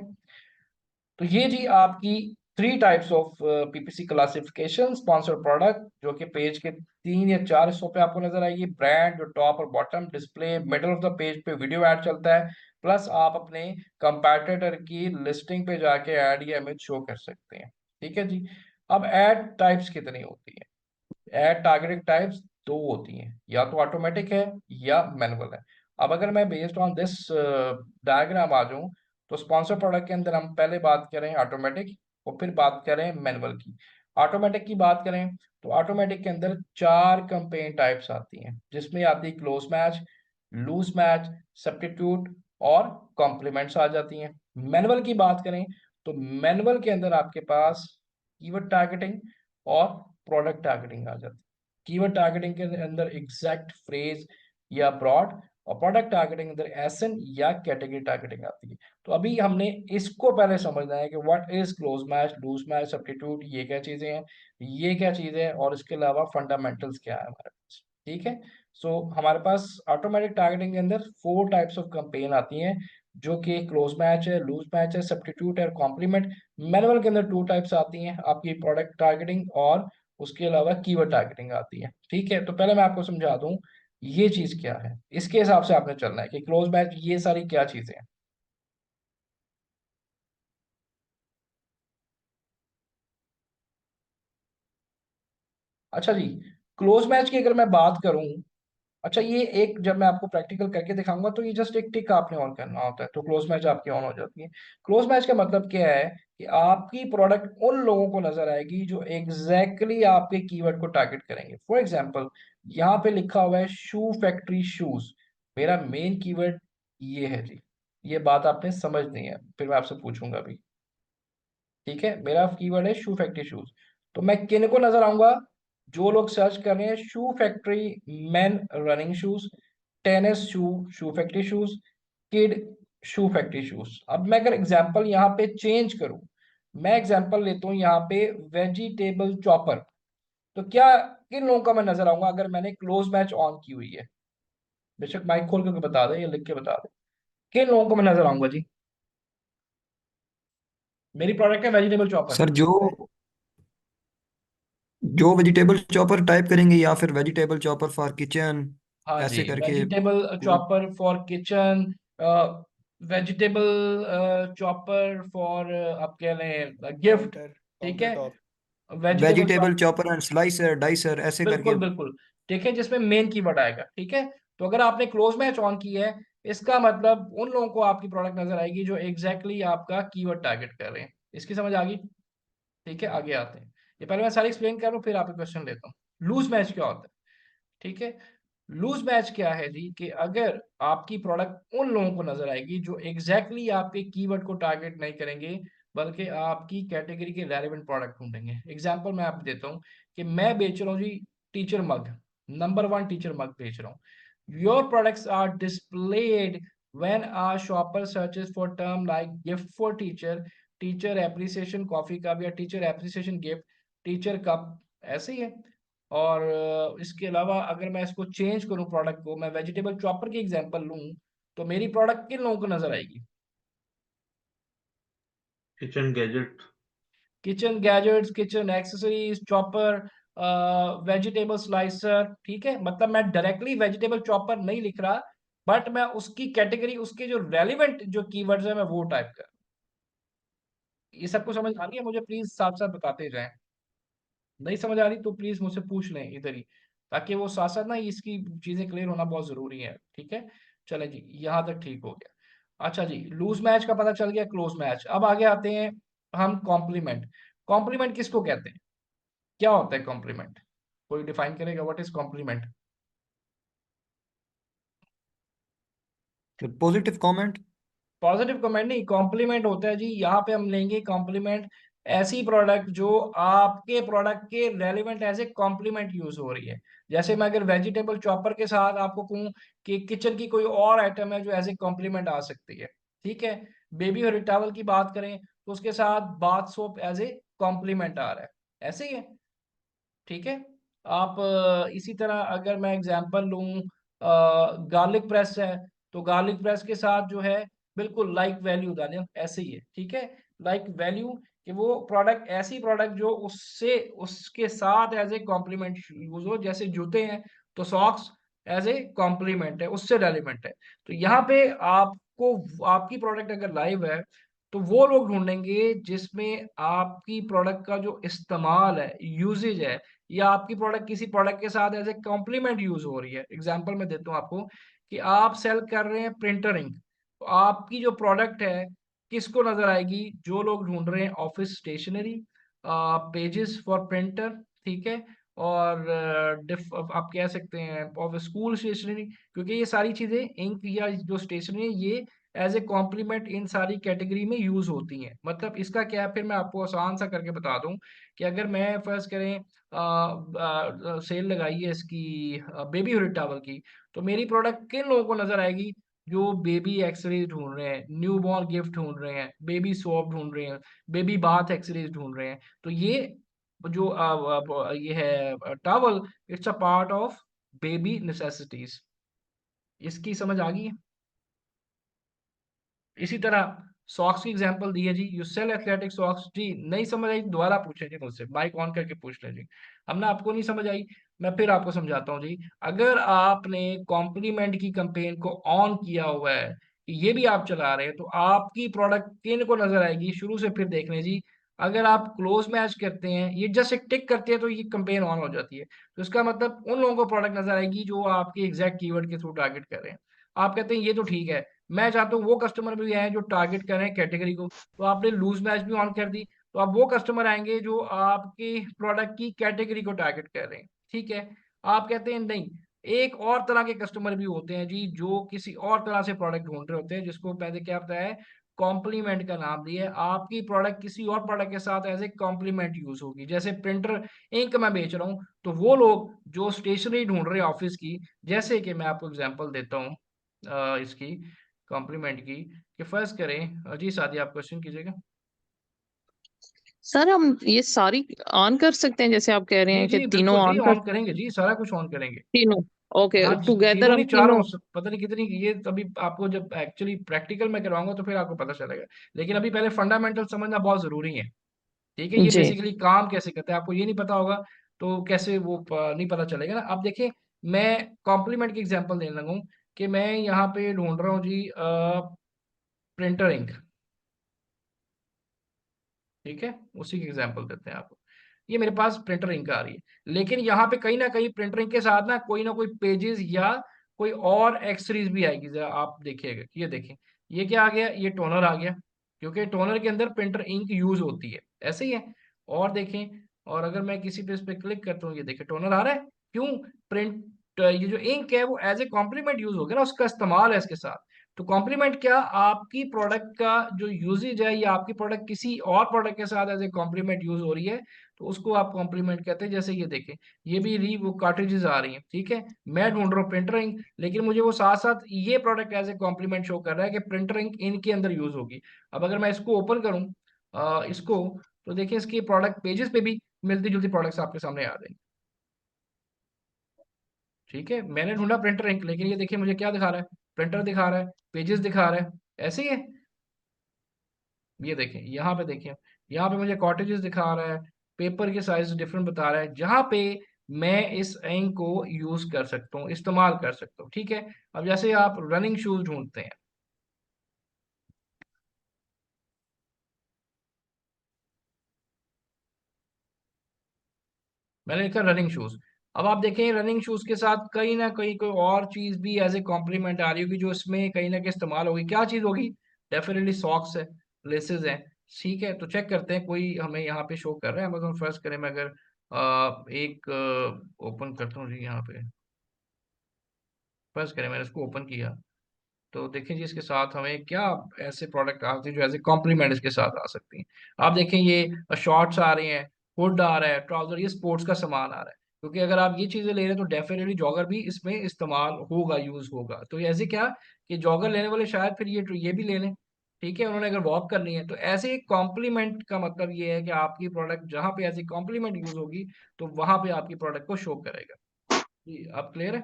तो ये जी आपकी three types of PPC classification, sponsor product जो कि पेज के 3 या 4 हिस्सों पे आपको नजर आएगी, ब्रांड जो टॉप और bottom, display middle of the page पे वीडियो ऐड चलता है, प्लस आप अपने कंपैटिटर की लिस्टिंग पे जाके ऐड या इमेज शो कर सकते हैं, ठीक है जी। अब ऐड टाइप्स कितनी होती है, एड टारगेटिंग टाइप्स दो होती हैं, या तो ऑटोमेटिक है या मैनुअल है। अब अगर मैं बेस्ड ऑन दिस डायग्राम आ जाऊं, तो स्पॉन्सर प्रोडक्ट के अंदर हम पहले बात करें ऑटोमेटिक और फिर बात करें मैनुअल की। ऑटोमेटिक की बात करें तो ऑटोमेटिक के अंदर 4 कैंपेन टाइप्स आती हैं, जिसमें आती है close match, loose match, substitute और कॉम्प्लीमेंट्स आ जाती हैं। मैनुअल की बात करें तो मैनुअल के अंदर आपके पास कीवर्ड टारगेटिंग और प्रोडक्ट टारगेटिंग आ जाती है। कीवर्ड टारगेटिंग के अंदर एग्जैक्ट फ्रेज या ब्रॉड, और प्रोडक्ट टारगेटिंग के अंदर एसन या कैटेगरी टारगेटिंग आती है। तो अभी हमने इसको पहले समझना है कि what is close match, loose match, substitute, ये क्या चीजें हैं, ये क्या चीज है, और इसके अलावा फंडामेंटल्स क्या है हमारे पास, ठीक है। सो हमारे पास ऑटोमेटिक टारगेटिंग के अंदर 4 टाइप्स ऑफ कैंपेन आती हैं, जो कि क्लोज मैच है, लूज मैच है, सब्स्टिट्यूट है और कॉम्प्लीमेंट। मैनुअल के अंदर 2 टाइप्स आती हैं आपकी, प्रोडक्ट टारगेटिंग और उसके अलावा कीवर्ड टारगेटिंग आती है, ठीक है। तो पहले मैं आपको समझा दूं ये चीज क्या है, इसके हिसाब से आपने चलना है कि क्लोज मैच ये सारी क्या चीजें हैं। अच्छा जी, क्लोज मैच की अगर मैं बात करूं, अच्छा ये एक जब मैं आपको प्रैक्टिकल करके दिखाऊंगा तो ये जस्ट एक टिक आपने ऑन करना होता है, तो क्लोज मैच आपकी ऑन हो जाती है। क्लोज मैच का मतलब क्या है कि आपकी प्रोडक्ट उन लोगों को नजर आएगी जो एग्जैक्टली exactly आपके कीवर्ड को टारगेट करेंगे। फॉर एग्जांपल यहाँ पे लिखा हुआ है शू फैक्ट्री शूज, मेरा मेन कीवर्ड ये है जी, ये बात आपने समझनी है, फिर मैं आपसे पूछूंगा भी, ठीक है। मेरा कीवर्ड है शू फैक्ट्री शूज, तो मैं किन को नजर आऊंगा, जो लोग सर्च कर रहे हैं shoe factory man running shoes, tennis shoe, shoe factory shoes, kid shoe factory shoes. अब मैं अगर एग्जांपल यहाँ पे चेंज करूं, मैं एग्जांपल लेता हूँ यहाँ पे वेजिटेबल चॉपर, तो क्या किन लोगों का मैं नजर आऊंगा अगर मैंने क्लोज मैच ऑन की हुई है, बेशक माइक खोल के बता दे या लिख के बता दे, किन लोगों को मैं नजर आऊंगा जी। मेरी प्रोडक्ट है वेजिटेबल चॉपर। सर जो वेजिटेबल चॉपर टाइप करेंगे या फिर वेजिटेबल चॉपर फॉर किचन हाँ जी, ऐसे करके वेजिटेबल जो chopper for kitchen, vegetable chopper for आप कह रहे हैं गिफ्ट, काउंटर ठीक काउंटर है। Top. Vegetable vegetable chop, chopper and slicer dicer ऐसे बिल्कुल करके। बिल्कुल, ठीक है, जिसमें मेन कीवर्ड आएगा, ठीक है। तो अगर आपने क्लोज मैच ऑन की है, इसका मतलब उन लोगों को आपकी प्रोडक्ट नजर आएगी जो एग्जैक्टली exactly आपका कीवर्ड टारगेट कर रहे हैं। इसकी समझ आ गई, ठीक है। आगे आते हैं, ये पहले मैं सारी एक्सप्लेन कर रहा हूँ फिर आपके क्वेश्चन लेता हूँ। लूज मैच क्या होता है, ठीक है। लूज मैच क्या है जी, कि अगर आपकी प्रोडक्ट उन लोगों को नजर आएगी जो एग्जैक्टली exactly आपके कीवर्ड को टारगेट नहीं करेंगे, बल्कि आपकी कैटेगरी के रेलेवेंट प्रोडक्ट ढूंढेंगे। एग्जांपल मैं आपको देता हूँ कि मैं बेच रहा हूँ जी teacher mug, number 1 teacher mug बेच रहा हूँ। Your products are displayed when a shopper searches for term like gift for teacher, teacher appreciation coffee cup या teacher appreciation gift, teacher cup, ऐसे ही है। और इसके अलावा अगर मैं इसको चेंज करूं, प्रोडक्ट को मैं वेजिटेबल चॉपर की एग्जांपल लूं, तो मेरी प्रोडक्ट किन लोगों को नजर आएगी, kitchen gadget. Kitchen gadgets, kitchen accessories, chopper, vegetable slicer, ठीक है। मतलब मैं डायरेक्टली वेजिटेबल चॉपर नहीं लिख रहा, बट मैं उसकी कैटेगरी, उसके जो रेलिवेंट जो कीवर्ड्स है मैं वो टाइप कर, ये सबको समझ आ रही है मुझे, प्लीज साथ साथ बताते जाएं। नहीं समझ आ रही तो प्लीज मुझसे पूछ लें इधर ही, ताकि वो साथ साथ ना इसकी चीजें क्लियर होना बहुत जरूरी है, ठीक है। चले जी, यहाँ तक ठीक हो गया। अच्छा जी, लूज मैच का पता चल गया, क्लोज मैच। अब आगे आते हैं हम कॉम्प्लीमेंट। कॉम्प्लीमेंट किसको कहते हैं? क्या होता है कॉम्प्लीमेंट? कोई डिफाइन करेगा what is complement? Positive comment. Positive comment नहीं, कॉम्प्लीमेंट होता है जी, यहाँ पे हम लेंगे कॉम्प्लीमेंट ऐसी प्रोडक्ट जो आपके प्रोडक्ट के relevant as a complement use हो रही है। जैसे मैं अगर वेजिटेबल चॉपर के साथ आपको कहूँ कि किचन की कोई और आइटम है जो एज ए कॉम्प्लीमेंट आ सकती है, ठीक है। बेबी हेयर टॉवल की बात करें तो उसके साथ bath soap as a complement आ रहा है, ऐसे ही है, ठीक है। आप इसी तरह अगर मैं एग्जांपल लूं, गार्लिक प्रेस है, तो गार्लिक प्रेस के साथ जो है बिल्कुल लाइक वैल्यू डालें, ऐसे ही है, ठीक है। लाइक वैल्यू कि वो प्रोडक्ट, ऐसी प्रोडक्ट जो उससे उसके साथ एज ए कॉम्प्लीमेंट यूज हो, जैसे जूते हैं तो सॉक्स एज ए कॉम्प्लीमेंट है, उससे रेलिवेंट है। तो यहाँ पे आपको आपकी प्रोडक्ट अगर लाइव है तो वो लोग ढूंढेंगे जिसमें आपकी प्रोडक्ट का जो इस्तेमाल है, यूजेज है, या आपकी प्रोडक्ट किसी प्रोडक्ट के साथ एज ए कॉम्प्लीमेंट यूज हो रही है। एग्जांपल मैं देता हूँ आपको कि आप सेल कर रहे हैं प्रिंटर इंक, तो आपकी जो प्रोडक्ट है किसको नजर आएगी? जो लोग ढूंढ रहे हैं office stationery, pages for printer, ठीक है, और आप कह सकते हैं ऑफ स्कूल स्टेशनरी, क्योंकि ये सारी चीजें इंक या जो स्टेशनरी है ये एज ए कॉम्प्लीमेंट इन सारी कैटेगरी में यूज होती हैं। मतलब इसका क्या है, फिर मैं आपको आसान सा करके बता दूं कि अगर मैं फर्ज करें सेल लगाई है इसकी बेबी हेयर टॉवल की, तो मेरी प्रोडक्ट किन लोगों को नजर आएगी? जो बेबी एक्सरीज ढूंढ रहे हैं, न्यू बॉर्न गिफ्ट ढूंढ रहे हैं, बेबी सोप ढूंढ रहे हैं, बेबी बाथ एक्सरीज ढूंढ रहे हैं। तो ये जो ये है towel, it's a part of baby necessities. इसकी समझ आ गई है? इसी तरह सॉक्स की एग्जांपल दी है जी, यू सेल एथलेटिक सॉक्स। जी नहीं समझ आई दोबारा पूछे जी मुझसे, माइक ऑन करके पूछ लें जी। अब ना आपको नहीं समझ आई, मैं फिर आपको समझाता हूँ जी। अगर आपने कॉम्प्लीमेंट की कैंपेन को ऑन किया हुआ है, कि ये भी आप चला रहे हैं, तो आपकी प्रोडक्ट किन को नजर आएगी? शुरू से फिर देख लें जी। अगर आप क्लोज मैच करते हैं, ये जस्ट एक टिक करते हैं तो ये कैंपेन ऑन हो जाती है, तो इसका मतलब उन लोगों को प्रोडक्ट नजर आएगी जो आपके एग्जैक्ट कीवर्ड के थ्रू टारगेट कर रहे हैं। आप कहते हैं ये तो ठीक है, मैं चाहता हूँ वो कस्टमर भी आए जो टारगेट कर रहे हैं कैटेगरी को, तो आपने लूज मैच भी ऑन कर दी, तो अब वो कस्टमर आएंगे जो आपके प्रोडक्ट की कैटेगरी को टारगेट कर रहे हैं, ठीक है। आप कहते हैं नहीं, एक और तरह के कस्टमर भी होते हैं जी जो किसी और तरह से प्रोडक्ट ढूंढ रहे होते हैं, जिसको मैंने क्या बताया है, कॉम्प्लीमेंट का नाम दिया है। आपकी प्रोडक्ट किसी और प्रोडक्ट के साथ एज ए कॉम्प्लीमेंट यूज होगी। जैसे प्रिंटर इंक मैं बेच रहा हूँ, तो वो लोग जो स्टेशनरी ढूंढ रहे हैं ऑफिस की, जैसे कि मैं आपको एग्जांपल देता हूँ इसकी कॉम्प्लीमेंट की, कि फर्ज करें जी सादी आप क्वेश्चन कीजिएगा। सर हम ये सारी ऑन कर सकते हैं जैसे आप कह रहे जी हैं कि जी तीनों बिल्कुल जी, ऑन कर ऑन करेंगे जी, सारा कुछ ऑन करेंगे। तीनों? ओके, हाँ जी, टुगेदर तीनों हम नहीं चारों, तीनों। पता नहीं कितनी, ये तभी आपको जब एक्चुअली प्रैक्टिकल में करवाऊंगा तो फिर आपको पता चलेगा। लेकिन अभी पहले फंडामेंटल समझना बहुत जरूरी है, ठीक है। ये जी बेसिकली काम कैसे करता है आपको ये नहीं पता होगा तो कैसे वो नहीं पता चलेगा ना। अब देखिए, मैं कॉम्प्लीमेंट की एग्जांपल देने लगा हूँ कि मैं यहाँ पे ढूंढ रहा हूँ जी प्रिंटर इंक, ठीक है, उसी की एग्जांपल देते हैं आपको। ये मेरे पास प्रिंटर इंक आ रही है, लेकिन यहाँ पे कहीं ना कहीं प्रिंटर इंक के साथ ना कोई पेजेस या कोई और एक्सरीज भी आएगी। जरा आप देखिएगा, ये देखें, ये क्या आ गया, ये टोनर आ गया, क्योंकि टोनर के अंदर प्रिंटर इंक यूज होती है, ऐसे ही है। और देखें, और अगर मैं किसी पे इस पे क्लिक करता हूँ, ये देखें टोनर आ रहा है, क्यों? प्रिंट, ये जो इंक है वो एज ए कॉम्प्लीमेंट यूज हो गया ना, उसका इस्तेमाल है इसके साथ। तो कॉम्प्लीमेंट क्या, आपकी प्रोडक्ट का जो यूजेज है या आपकी प्रोडक्ट किसी और प्रोडक्ट के साथ एज ए कॉम्प्लीमेंट यूज हो रही है, तो उसको आप कॉम्प्लीमेंट कहते हैं। जैसे ये देखें, ये भी री वो कार्ट्रिजेस आ रही हैं, ठीक है, मैं ढूंढ रहा हूँ प्रिंटर इंक, लेकिन मुझे वो साथ साथ ये product as a complement show कर रहा है कि प्रिंटर इंक इनके अंदर यूज होगी। अब अगर मैं इसको ओपन करूँ इसको, तो देखिए इसकी प्रोडक्ट पेजेस पे भी मिलती जुलती प्रोडक्ट्स आपके सामने आ जाएंगी, ठीक है। मैंने ढूंढा प्रिंटर इंक, लेकिन ये देखिए मुझे क्या दिखा रहा है, प्रिंटर दिखा रहा है, पेजेस दिखा रहा है, ऐसे ही है। ये देखें, यहाँ पे देखिए, यहाँ पे मुझे कॉटेजेस दिखा रहा है, पेपर के साइज डिफरेंट बता रहा है, जहाँ पे मैं इस इंक को यूज कर सकता हूँ, इस्तेमाल कर सकता हूँ, ठीक है। अब जैसे आप रनिंग शूज ढूंढते हैं, मैंने लिखा रनिंग शूज। अब आप देखें रनिंग शूज के साथ कहीं ना कहीं कोई और चीज भी एज ए कॉम्प्लीमेंट आ रही होगी, जो इसमें कहीं ना कहीं इस्तेमाल होगी। क्या चीज होगी? डेफिनेटली सॉक्स है, लेसेस हैं, ठीक है, तो चेक करते हैं कोई हमें यहाँ पे शो कर रहा है अमेजोन। फर्स्ट करें मैं अगर एक ओपन करता हूँ जी यहाँ पे। फर्स्ट करें, मैंने इसको ओपन किया तो देखें जी इसके साथ हमें क्या ऐसे प्रोडक्ट आते हैं जो एज ए कॉम्प्लीमेंट इसके साथ आ सकती हैं। आप देखें ये शॉर्ट्स आ रहे हैं, हुड आ रहा है, ट्राउजर, ये स्पोर्ट्स का सामान आ रहा है। क्योंकि अगर आप ये चीजें ले रहे हैं तो डेफिनेटली जॉगर भी इसमें इस्तेमाल होगा, यूज होगा। तो ऐसे क्या कि जॉगर लेने वाले शायद फिर ये भी ले लें। ठीक है, उन्होंने अगर वॉक करनी है तो ऐसे एक कॉम्प्लीमेंट का मतलब ये है कि आपकी प्रोडक्ट जहां पे ऐसी कॉम्प्लीमेंट यूज होगी तो वहां पे आपकी प्रोडक्ट को शो करेगा। जी आप क्लियर है?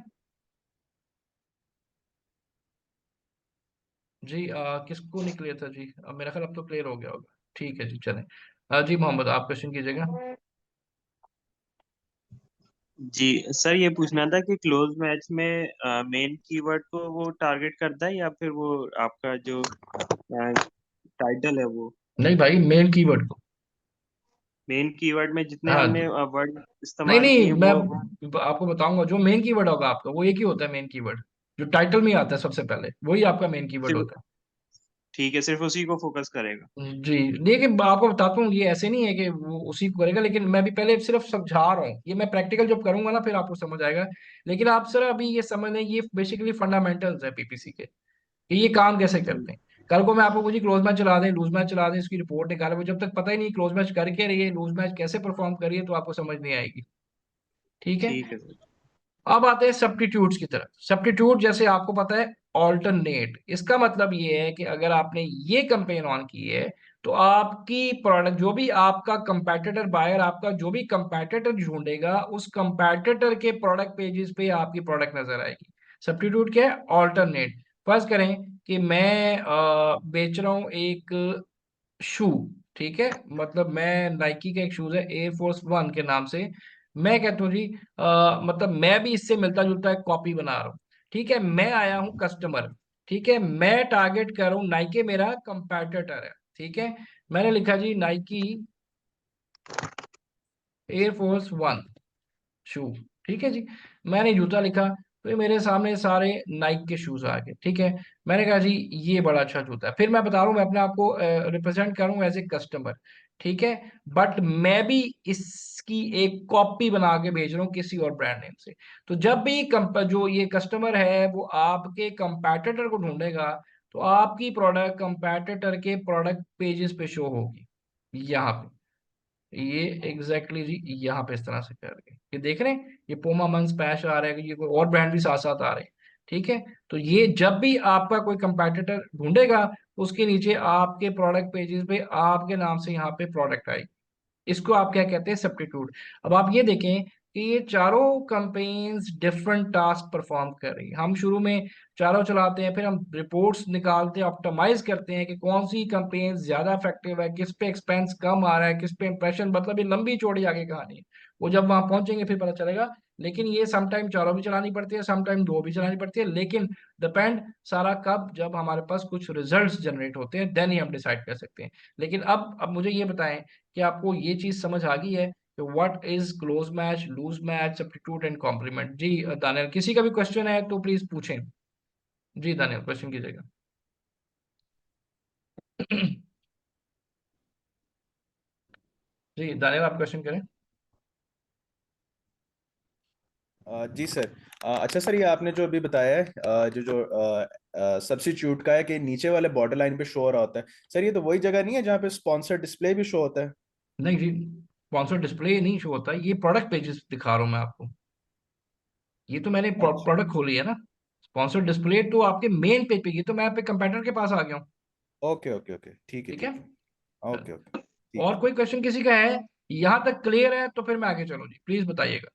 जी किसको नहीं क्लियर था जी? अब मेरा ख्याल अब तो क्लियर हो गया होगा। ठीक है जी, चलें। जी मोहम्मद, आप क्वेश्चन कीजिएगा। जी सर, ये पूछना था कि क्लोज मैच में मेन कीवर्ड को वो टारगेट करता है या फिर वो आपका जो टाइटल है वो? नहीं भाई, मेन कीवर्ड को। मेन कीवर्ड में जितने हाँ हमने जी। वर्ड नहीं इस्तेमाल नहीं, किए मैं वो? आपको बताऊंगा जो मेन कीवर्ड होगा आपका वो एक ही होता है मेन कीवर्ड। जो टाइटल में ही आता है सबसे पहले वही आपका मेन कीवर्ड सिर्फ, होता है। ठीक है, सिर्फ उसी को फोकस करेगा। जी, लेकिन आपको बताता हूँ ये ऐसे नहीं है कि वो उसी को करेगा, लेकिन मैं भी पहले सिर्फ समझा रहा हूँ। ये मैं प्रैक्टिकल जब करूंगा ना फिर आपको समझ आएगा। लेकिन आप सर अभी ये समझ लें, ये बेसिकली फंडामेंटल्स है पीपीसी के कि ये काम कैसे करते हैं। कल को मैं आपको मुझे क्लोज मैच चला दें, लूज मैच चला दें, इसकी रिपोर्ट निकाले, वो जब तक पता ही नहीं क्लोज मैच करके रही है, लूज मैच कैसे परफॉर्म करिए, तो आपको समझ नहीं आएगी। ठीक है। ठीक है सर। अब आते हैं सब्स्टिट्यूट्स की तरफ। सब्स्टिट्यूट जैसे आपको पता है ऑल्टरनेट, इसका मतलब ये है कि अगर आपने ये कैंपेन ऑन की है तो आपकी प्रोडक्ट जो भी आपका कंपैटिटर बायर, आपका जो भी कंपैटिटर ढूंढेगा उस कंपैटिटर के प्रोडक्ट पेजेस पे आपकी प्रोडक्ट नजर आएगी। सब्स्टिट्यूट क्या है? ऑल्टरनेट। फर्ज करें कि मैं बेच रहा हूं एक शू। ठीक है, मतलब मैं नाइकी का एक शूज है एयर फोर्स वन के नाम से। मैं कहता हूँ जी मतलब मैं भी इससे मिलता जुलता एक कॉपी बना रहा हूँ। ठीक है, मैं आया हूँ कस्टमर। ठीक है, मैं टारगेट कर रहा हूँ, नाइकी मेरा कंपेटिटर है। ठीक है, मैंने लिखा जी Nike air force one shoe. ठीक है जी, मैंने जूता लिखा तो ये मेरे सामने सारे नाइक के शूज आ गए। ठीक है, मैंने कहा जी ये बड़ा अच्छा जूता है। फिर मैं बता रहा हूँ मैं अपने आप को रिप्रेजेंट करूँ एज ए कस्टमर। ठीक है, बट मैं भी इसकी एक कॉपी बना के भेज रहा हूँ किसी और ब्रांड नेम से। तो जब भी जो ये कस्टमर है वो आपके कंपैटिटर को ढूंढेगा तो आपकी प्रोडक्ट कंपैटिटर के प्रोडक्ट पेजेस पे शो होगी यहाँ पे। ये एग्जैक्टली जी यहाँ पे इस तरह से करके ये देख रहे हैं, ये पोमा मंस पैश आ रहा है, ये कोई और ब्रांड भी साथ साथ आ रहे हैं। ठीक है, तो ये जब भी आपका कोई कंपैटिटर ढूंढेगा तो उसके नीचे आपके प्रोडक्ट पेजेस पे आपके नाम से यहाँ पे प्रोडक्ट आएगी। इसको आप क्या कहते हैं? सब्स्टिट्यूट। अब आप ये देखें कि ये चारों कंपेन्स डिफरेंट टास्क परफॉर्म कर रही है। हम शुरू में चारों चलाते हैं, फिर हम रिपोर्ट्स निकालते हैं, ऑप्टिमाइज करते हैं कि कौन सी कंपेन ज्यादा इफेक्टिव है, किस पे एक्सपेंस कम आ रहा है, किस पे इंप्रेशन, मतलब ये लंबी चौड़ी आगे कहानी है। वो जब वहां पहुंचेंगे फिर पता चलेगा। लेकिन ये समटाइम चारों भी चलानी पड़ती है, समटाइम दो भी चलानी पड़ती है, लेकिन डिपेंड सारा कब, जब हमारे पास कुछ रिजल्ट्स जनरेट होते हैं देन ही हम डिसाइड कर सकते हैं। लेकिन अब मुझे ये बताएं कि आपको ये चीज समझ आ गई है कि what is close match, loose match, substitute and complement. जी दानियल, किसी का भी क्वेश्चन है तो प्लीज पूछें। जी दानियल, क्वेश्चन कीजिएगा। जी दानियल, आप क्वेश्चन करें। जी सर। अच्छा सर, ये आपने जो अभी बताया है जो जो सब्स्टिट्यूट का है कि नीचे वाले बॉर्डर लाइन पे शो हो रहा होता है, सर ये तो वही जगह नहीं है जहाँ पे स्पॉन्सर डिस्प्ले भी शो होता है? नहीं जी, स्पॉन्सर डिस्प्ले नहीं शो होता है, ये प्रोडक्ट पेजेस दिखा रहा हूँ मैं आपको। ये तो मैंने अच्छा। प्रोडक्ट खोली है ना। स्पॉन्सर डिस्प्ले तो आपके मेन पेज पे, ये तो मैं आपके कंप्यूटर के पास आ गया हूँ। ओके ओके ओके, ठीक है ठीक है, ठीक है। ओके ओके, ठीक और है। कोई क्वेश्चन किसी का है? यहाँ तक क्लियर है तो फिर मैं आगे चलो जी, प्लीज बताइएगा।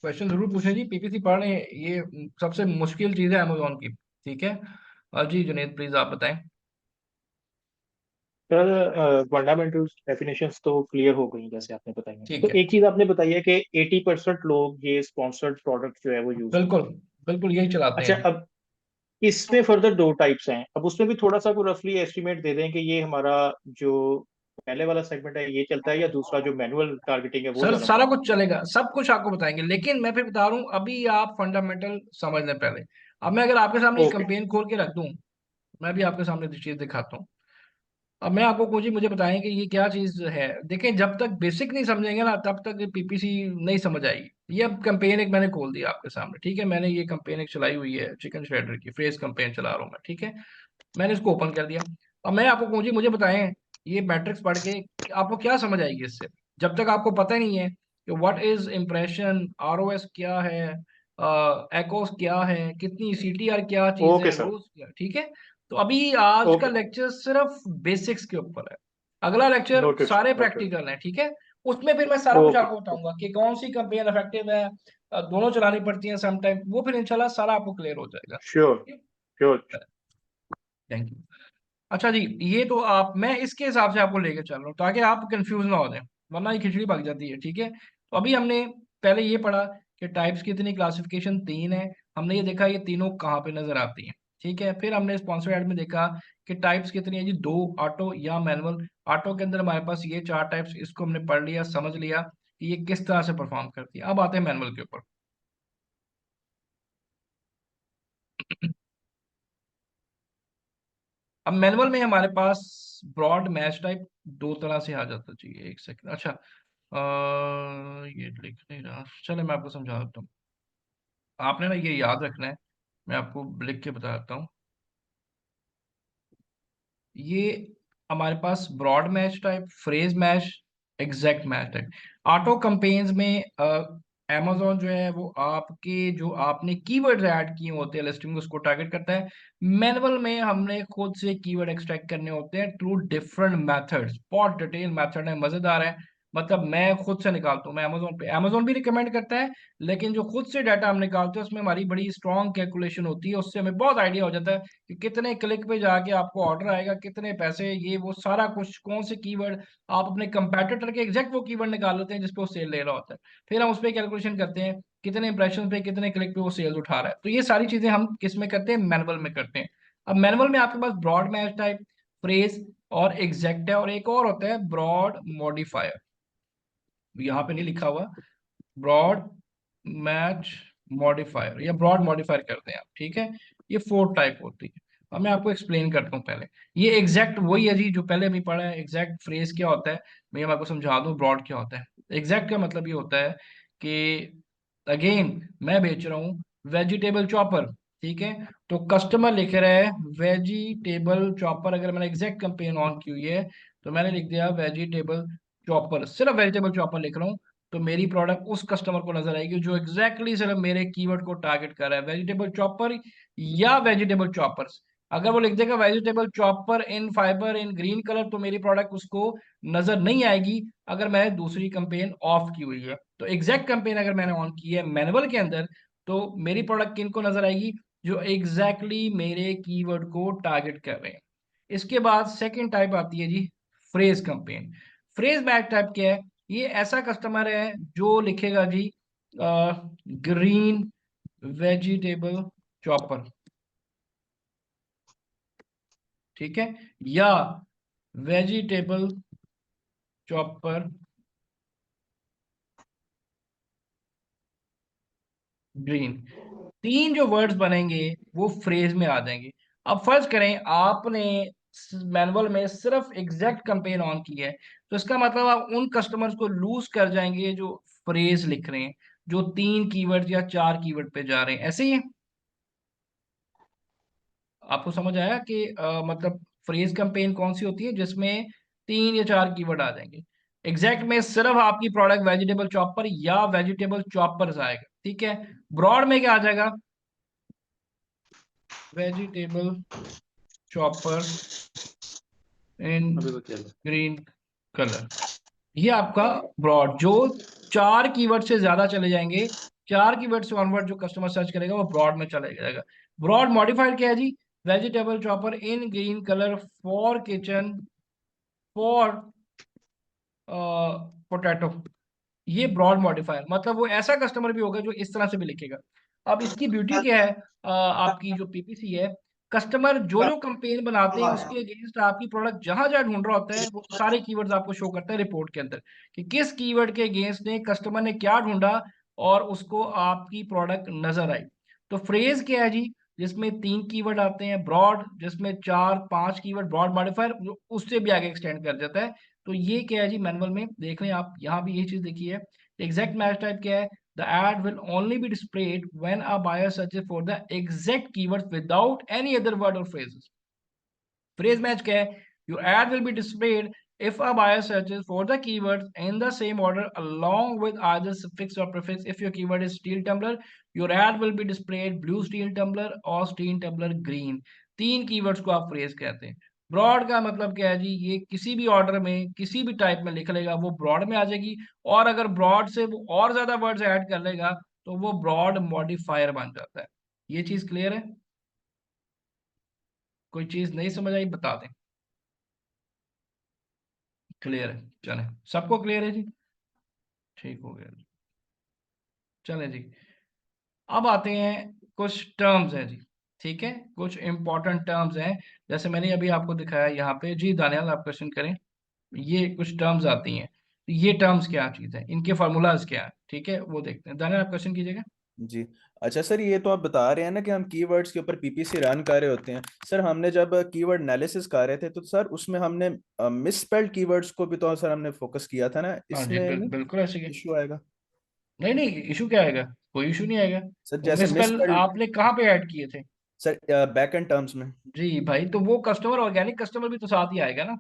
क्वेश्चन जरूर पूछें जी, पीपीसी पढ़ रहे हैं, ये सबसे मुश्किल चीज है अमेजोन की। ठीक है, जी जुनेद प्लीज आप बताएं। सर फंडामेंटल्स डेफिनेशंस तो क्लियर हो गई जैसे आपने बताई हैं। ठीक तो है, एक चीज आपने बताई है कि 80% लोग ये स्पॉन्सर्ड प्रोडक्ट जो है वो यूज बिल्कुल करते हैं। बिल्कुल यही चलाते हैं अच्छा, जी। अब इसमें फर्दर दो टाइप्स हैं। अब उसमें भी थोड़ा सा को रफली एस्टिमेट दे दें कि ये हमारा जो पहले वाला सेगमेंट है ये चलता है या दूसरा जो मैनुअल टारगेटिंग है वो सर ज्यादा सारा काम कुछ करता है। चलेगा, सब कुछ आपको बताएंगे, लेकिन मैं फिर बता रहा हूँ अभी आप फंडामेंटल समझ लें पहले। अब मैं अगर आपके सामने एक ओके कंपेन खोल के रख दूं, मैं भी आपके सामने चीज दिखाता हूँ। अब मैं आपको कुछ मुझे बताएं कि ये क्या चीज है। देखें, जब तक बेसिक नहीं समझेंगे ना तब तक पीपीसी नहीं समझ आएगी। ये अब कंपेन एक मैंने खोल दिया आपके सामने, ठीक है। मैंने ये कंपेन एक चलाई हुई है, चिकन श्रेडर की फ्रेज कंपेन चला रहा हूँ मैं, ठीक है। मैंने इसको ओपन कर दिया। अब मैं आपको मुझे मुझे बताएं, ये मैट्रिक्स पढ़ के आपको क्या समझ आएगी इससे। जब तक आपको पता नहीं है कि व्हाट इज इम्प्रेशन, आरओएस क्या है, एकोस क्या है, कितनी सीटीआर क्या चीज ओके है, सर। रोज क्या, ठीक है। तो अभी आज का ओके लेक्चर सिर्फ बेसिक्स के ऊपर है। अगला लेक्चर नोटेड सारे नोटेड। प्रैक्टिकल है, ठीक है। उसमें फिर मैं सारा कुछ ओके आपको बताऊंगा कि कौन सी कंपेन इफेक्टिव है, दोनों चलानी पड़ती हैं समटाइम, वो फिर इंशाल्लाह सारा आपको क्लियर हो जाएगा। Sure sure. Thank you. अच्छा जी, ये तो आप, मैं इसके हिसाब से आपको लेके चल रहा हूँ ताकि आप कंफ्यूज ना हो जाए, वरना ये खिचड़ी पक जाती है, ठीक है। तो अभी हमने पहले ये पढ़ा कि टाइप्स की इतनी क्लासिफिकेशन 3 है। हमने ये देखा ये तीनों कहाँ पे नजर आती हैं, ठीक है। फिर हमने स्पॉन्सर ऐड में देखा कि टाइप्स कितनी है जी, 2, ऑटो या मैनुअल। ऑटो के अंदर हमारे पास ये 4 टाइप्स, इसको हमने पढ़ लिया, समझ लिया कि ये किस तरह से परफॉर्म करती है। अब आते हैं मैनुअल के ऊपर। अब मैनुअल में हमारे पास ब्रॉड मैच टाइप दो तरह से आ जाता है। चाहिए एक सेकंड, अच्छा ये लिख नहीं रहा, चले मैं आपको समझा देता हूँ। आपने ना ये याद रखना है, मैं आपको लिख के बता देता हूँ। ये हमारे पास broad match type, phrase match, exact match type. Auto campaigns में amazon जो है वो आपके जो आपने कीवर्ड ऐड किए होते हैं लिस्टिंग में उसको टारगेट करता है। मैनुअल में हमने खुद से कीवर्ड एक्सट्रैक्ट करने होते हैं थ्रू डिफरेंट मेथड्स। बहुत डिटेल मेथड है, मजेदार है। मतलब मैं खुद से निकालता हूँ, मैं अमेजोन पे, अमेजोन भी रिकमेंड करता है, लेकिन जो खुद से डाटा हम निकालते हैं उसमें हमारी बड़ी स्ट्रॉन्ग कैलकुलेशन होती है। उससे हमें बहुत आइडिया हो जाता है कि कितने क्लिक पे जाके आपको ऑर्डर आएगा, कितने पैसे, ये वो सारा कुछ, कौन से कीवर्ड। आप अपने कंपेटिटर के एग्जैक्ट वो कीवर्ड निकाल लेते हैं जिसपे वो सेल ले रहा होता है, फिर हम उस पर कैलकुलेशन करते हैं कितने इंप्रेशन पे, कितने क्लिक पे वो सेल्स उठा रहा है। तो ये सारी चीजें हम किस में करते हैं, मैनुअल में करते हैं। अब मैनुअल में आपके पास ब्रॉड मैच टाइप, फ्रेज और एग्जैक्ट है, और एक और होता है ब्रॉड मॉडिफायर। यहाँ पे नहीं लिखा हुआ, ब्रॉड मैच मॉडिफायर या ब्रॉड मॉडिफायर करते हैं आप, ठीक है। ये 4 टाइप होती है। अब मैं आपको एक्सप्लेन करता हूँ पहले। ये एग्जैक्ट वही है जी जो पहले अभी पढ़ा है। एग्जैक्ट फ्रेज क्या होता है, मैं आपको समझा दूं। ब्रॉड क्या होता है, एग्जैक्ट का मतलब ये होता है कि अगेन मैं बेच रहा हूँ वेजिटेबल चॉपर, ठीक है। तो कस्टमर लिख रहा है वेजिटेबल चॉपर, अगर मैंने एग्जैक्ट कंपेन ऑन की हुई है तो मैंने लिख दिया वेजिटेबल चॉपर, सिर्फ वेजिटेबल चॉपर लिख रहा हूँ, तो मेरी प्रोडक्ट उस कस्टमर को नजर आएगी जो एग्जैक्टली सिर्फ मेरे कीवर्ड को टारगेट कर रहा है, वेजिटेबल चॉपर या वेजिटेबल चॉपर्स। अगर वो लिख देगा vegetable chopper in fibre in green colour, तो मेरी प्रोडक्ट उसको नजर नहीं आएगी अगर मैंने दूसरी कंपेन ऑफ की हुई है। तो एग्जैक्ट कंपेन अगर मैंने ऑन की है मैनुअल के अंदर, तो मेरी प्रोडक्ट किन को नजर आएगी, जो एग्जैक्टली मेरे कीवर्ड को टारगेट कर रहे हैं। इसके बाद सेकेंड टाइप आती है जी phrase campaign. Phrase match type क्या है, ये ऐसा कस्टमर है जो लिखेगा जी ग्रीन वेजिटेबल चॉपर, ठीक है, या वेजिटेबल चॉपर ग्रीन। 3 जो वर्ड्स बनेंगे वो फ्रेज में आ जाएंगे। अब फर्ज करें आपने मैनुअल में सिर्फ एग्जैक्ट कंपेन ऑन की है, तो इसका मतलब आप उन कस्टमर्स को लूज कर जाएंगे जो फ्रेज लिख रहे हैं, जो 3 कीवर्ड या 4 कीवर्ड पे जा रहे हैं। ऐसे ही है, आपको समझ आया कि मतलब फ्रेज कंपेन कौन सी होती है जिसमें 3 या 4 कीवर्ड आ जाएंगे। एग्जैक्ट में सिर्फ आपकी प्रोडक्ट वेजिटेबल चॉपर या वेजिटेबल चॉपर्स आएगा, ठीक है। ब्रॉड में क्या आ जाएगा, vegetable chopper in green colour. ये आपका ब्रॉड, जो 4 कीवर्ड से ज्यादा चले जाएंगे, 4 कीवर्ड से ऑनवर्ड जो कस्टमर सर्च करेगा वो ब्रॉड में चला जाएगा। ब्रॉड मॉडिफाइड क्या है जी, vegetable chopper in green colour for kitchen for potato. ये ब्रॉड मॉडिफायर, मतलब वो ऐसा कस्टमर भी होगा जो इस तरह से भी लिखेगा। अब इसकी ब्यूटी क्या है, आपकी जो पीपीसी है, कस्टमर जो जो कंपेन बनाते हैं उसके अगेंस्ट आपकी प्रोडक्ट जहां जहां ढूंढ रहा होता है वो सारे कीवर्ड्स आपको शो करता है रिपोर्ट के अंदर कि किस कीवर्ड के अगेंस्ट ने कस्टमर ने क्या ढूंढा और उसको आपकी प्रोडक्ट नजर आई। तो फ्रेज क्या है जी, जिसमें 3 कीवर्ड आते हैं, ब्रॉड जिसमें 4-5 कीवर्ड, ब्रॉड मॉडिफायर उससे भी आगे एक्सटेंड कर जाता है। तो ये क्या है जी, मैनुअल में देख लें आप, यहाँ भी यही चीज देखी है। एग्जैक्ट मैच टाइप क्या है, the ad will only be displayed when a buyer searches for the exact keyword without any other word और फ्रेजेस। फ्रेज मैच क्या है, your ad will be displayed if a buyer searches for the keywords in the same order along with either suffix or prefix. If your keyword is steel tumbler, your ad will be displayed blue steel tumbler or steel tumbler green. 3 keywords को आप phrase कहते हैं। Broad का मतलब क्या है जी, ये किसी भी ऑर्डर में किसी भी टाइप में लिख लेगा वो ब्रॉड में आ जाएगी, और अगर ब्रॉड से वो और ज्यादा वर्ड्स ऐड कर लेगा तो वो ब्रॉड मॉडिफायर बन जाता है। ये चीज क्लियर है? कोई चीज नहीं समझ आई बता दें। क्लियर है, चले सबको क्लियर है जी, ठीक हो गया जी। चले जी, अब आते हैं कुछ टर्म्स हैं जी, ठीक है, कुछ इंपॉर्टेंट टर्म्स हैं। जैसे मैंने अभी आपको दिखाया यहाँ पे जी, दानियाल आप क्वेश्चन करें। ये कुछ टर्म्स आती हैं, तो ये टर्म्स क्या चीज है, इनके फार्मूलाज क्या है, ठीक है, वो देखते हैं। दानियाल आप क्वेश्चन कीजिएगा। जी। अच्छा सर, ये तो आप बता रहे हैं ना कि हम कीवर्ड्स के ऊपर पीपीसी रन कर रहे होते हैं। सर हमने जब कीवर्ड एनालिसिस कर रहे थे तो सर उसमें हमने मिसस्पेल्ड कीवर्ड्स को भी तो सर हमने फोकस किया था ना, हाँ जी, इसमें नहीं बिल्कुल ऐसे ही। इशू आएगा? नहीं नहीं, इशू क्या आएगा, कोई इशू नहीं आएगा। सर जैसे मिसस्पेल मिसस्पेल्ड, आपने कहाँ पे ऐड किए थे? सर बैक एंड टर्म्स में। जी भाई, तो वो कस्टमर, ऑर्गेनिक कस्टमर भी तो साथ ही आएगा ना।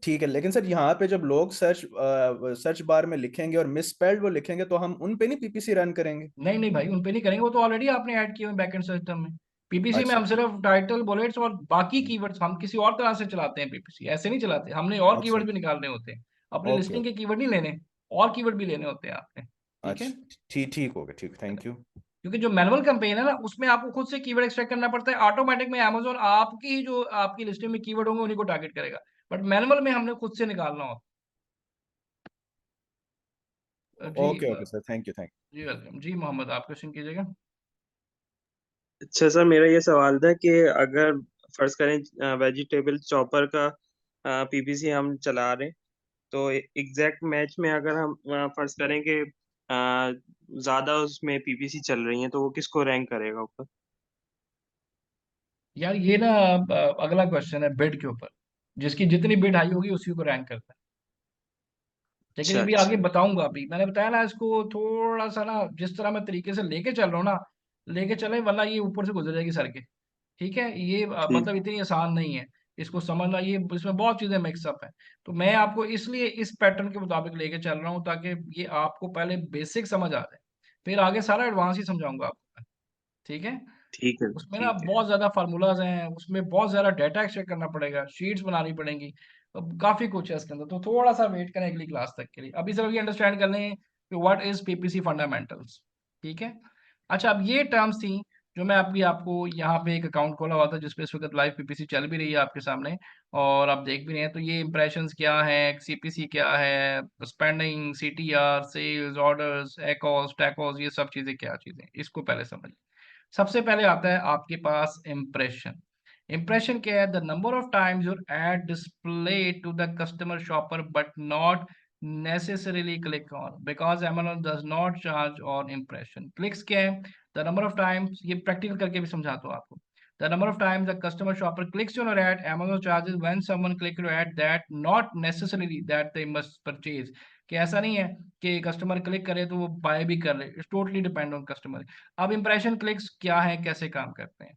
ठीक है, लेकिन सर यहाँ पे जब लोग सर्च बार में लिखेंगे और मिसस्पेल्ड वो लिखेंगे तो हम उन पे नहीं पीपीसी रन करेंगे? नहीं नहीं भाई, उन पे नहीं करेंगे, वो तो ऑलरेडी आपने ऐड किए हुए बैकएंड सिस्टम में। पीपीसी में अच्छा हम सिर्फ टाइटल, बुलेट्स और बाकी कीवर्ड्स हम किसी और तरह से चलाते हैं। पीपीसी ऐसे नहीं चलाते, हमने और अच्छा कीवर्ड भी निकालने होते हैं। अपनी ओके लिस्टिंग ओके। के कीवर्ड नहीं लेने, और कीवर्ड भी लेने होते हैं आपने, ठीक है। अच्छा ठीक ठीक हो गया, ठीक, थैंक यू। क्योंकि जो मैनुअल कैंपेन है ना, उसमें आपको खुद से कीवर्ड एक्सट्रैक्ट करना पड़ता है। ऑटोमेटिक में अमेजोन आपकी जो आपकी लिस्टिंग में कीवर्ड होंगे उन्हीं को टारगेट करेगा, बट मैनुअल में हमने खुद से निकालना होता है। जी okay okay sir, thank you thank जी वेलकम जी। मोहम्मद आप क्वेश्चन कीजिएगा। अच्छा सर, मेरा ये सवाल था कि अगर फर्ज करें वेजिटेबल चॉपर का पीपीसी हम चला रहे हैं, तो एग्जैक्ट मैच में अगर हम फर्ज करें कि ज्यादा उसमें पीपीसी चल रही हैं, तो वो किसको रैंक करेगा ऊपर? यार ये ना अगला क्वेश्चन है बिड के ऊपर, जिसकी जितनी बिड हाई होगी उसी को रैंक करता है। लेकिन अच्छा ये भी आगे अच्छा। बताऊंगा। अभी मैंने बताया ना, इसको थोड़ा सा ना जिस तरह मैं तरीके से लेके चल रहा हूँ ना, लेके चले, वरना ये ऊपर से गुजर जाएगी सर के। ठीक है, ये ठीक। मतलब इतनी आसान नहीं है इसको समझना, ये इसमें बहुत चीजें मिक्सअप है। तो मैं आपको इसलिए इस पैटर्न के मुताबिक लेके चल रहा हूँ ताकि ये आपको पहले बेसिक समझ आ जाए, फिर आगे सारा एडवांस ही समझाऊंगा आपको, ठीक है। ठीक है उसमें ना ठीक है। बहुत ज्यादा फार्मूलाज हैं, उसमें बहुत ज्यादा डाटा एक्सट्रैक्ट करना पड़ेगा, शीट्स बनानी पड़ेंगी, अब काफी कुछ है इसके अंदर। तो थोड़ा सा वेट करें अगली क्लास तक के लिए, अभी सिर्फ ये अंडरस्टैंड कर लें कि व्हाट इज पीपीसी फंडामेंटल्स, ठीक है। अच्छा, अब ये टर्म्स थी जो मैं अभी आपको, यहाँ पे एक अकाउंट खोला हुआ था जिसपे इस वक्त लाइव पीपीसी चल भी रही है आपके सामने, और आप देख भी रहे हैं। तो ये इंप्रेशंस क्या है, सीपीसी क्या है, स्पेंडिंग, सीटीआर, सेल्स, ऑर्डर्स, एकॉस, टैकॉस, ये सब चीजें क्या चीजें, इसको पहले समझ। सबसे पहले आता है आपके पास इम्प्रेशन। इम्प्रेशन क्या है, the number of times your ad display to the customer shopper but not necessarily click on because Amazon does not charge on impression। Clicks क्या है, द नंबर ऑफ टाइम्स, ये प्रैक्टिकल करके भी समझाता हूँ आपको। The number of times the customer shopper clicks on your ad, Amazon charges when someone click your ad, that not necessarily that they must purchase। कि ऐसा नहीं है कि कस्टमर क्लिक करे तो वो बाय भी कर ले, it's totally depend on customer. अब इंप्रेशन क्लिक्स क्या है, कैसे काम करते हैं,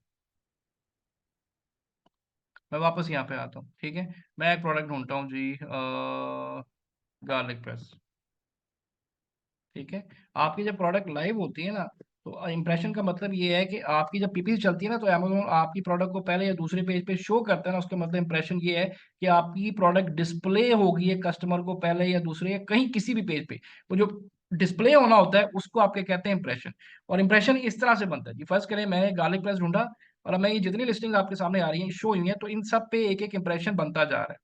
मैं वापस यहाँ पे आता हूँ, ठीक है। मैं एक प्रोडक्ट ढूंढता हूँ जी, गार्लिक प्रेस, ठीक है। आपकी जब प्रोडक्ट लाइव होती है ना, तो इंप्रेशन का मतलब ये है कि आपकी जब पीपीसी चलती है ना, तो अमेजोन आपकी प्रोडक्ट को पहले या दूसरे पेज पे शो करता है ना, उसका मतलब इंप्रेशन ये है कि आपकी प्रोडक्ट डिस्प्ले होगी है कस्टमर को पहले या दूसरे या कहीं किसी भी पेज पे। वो जो डिस्प्ले होना होता है उसको आपके कहते हैं इंप्रेशन। और इंप्रेशन इस तरह से बनता है जी, फर्स्ट करें मैंने गार्लिक प्रेस ढूंढा, और अब मैं ये जितनी लिस्टिंग आपके सामने आ रही है, शो हुई है, तो इन सब पे एक एक इंप्रेशन बनता जा रहा है।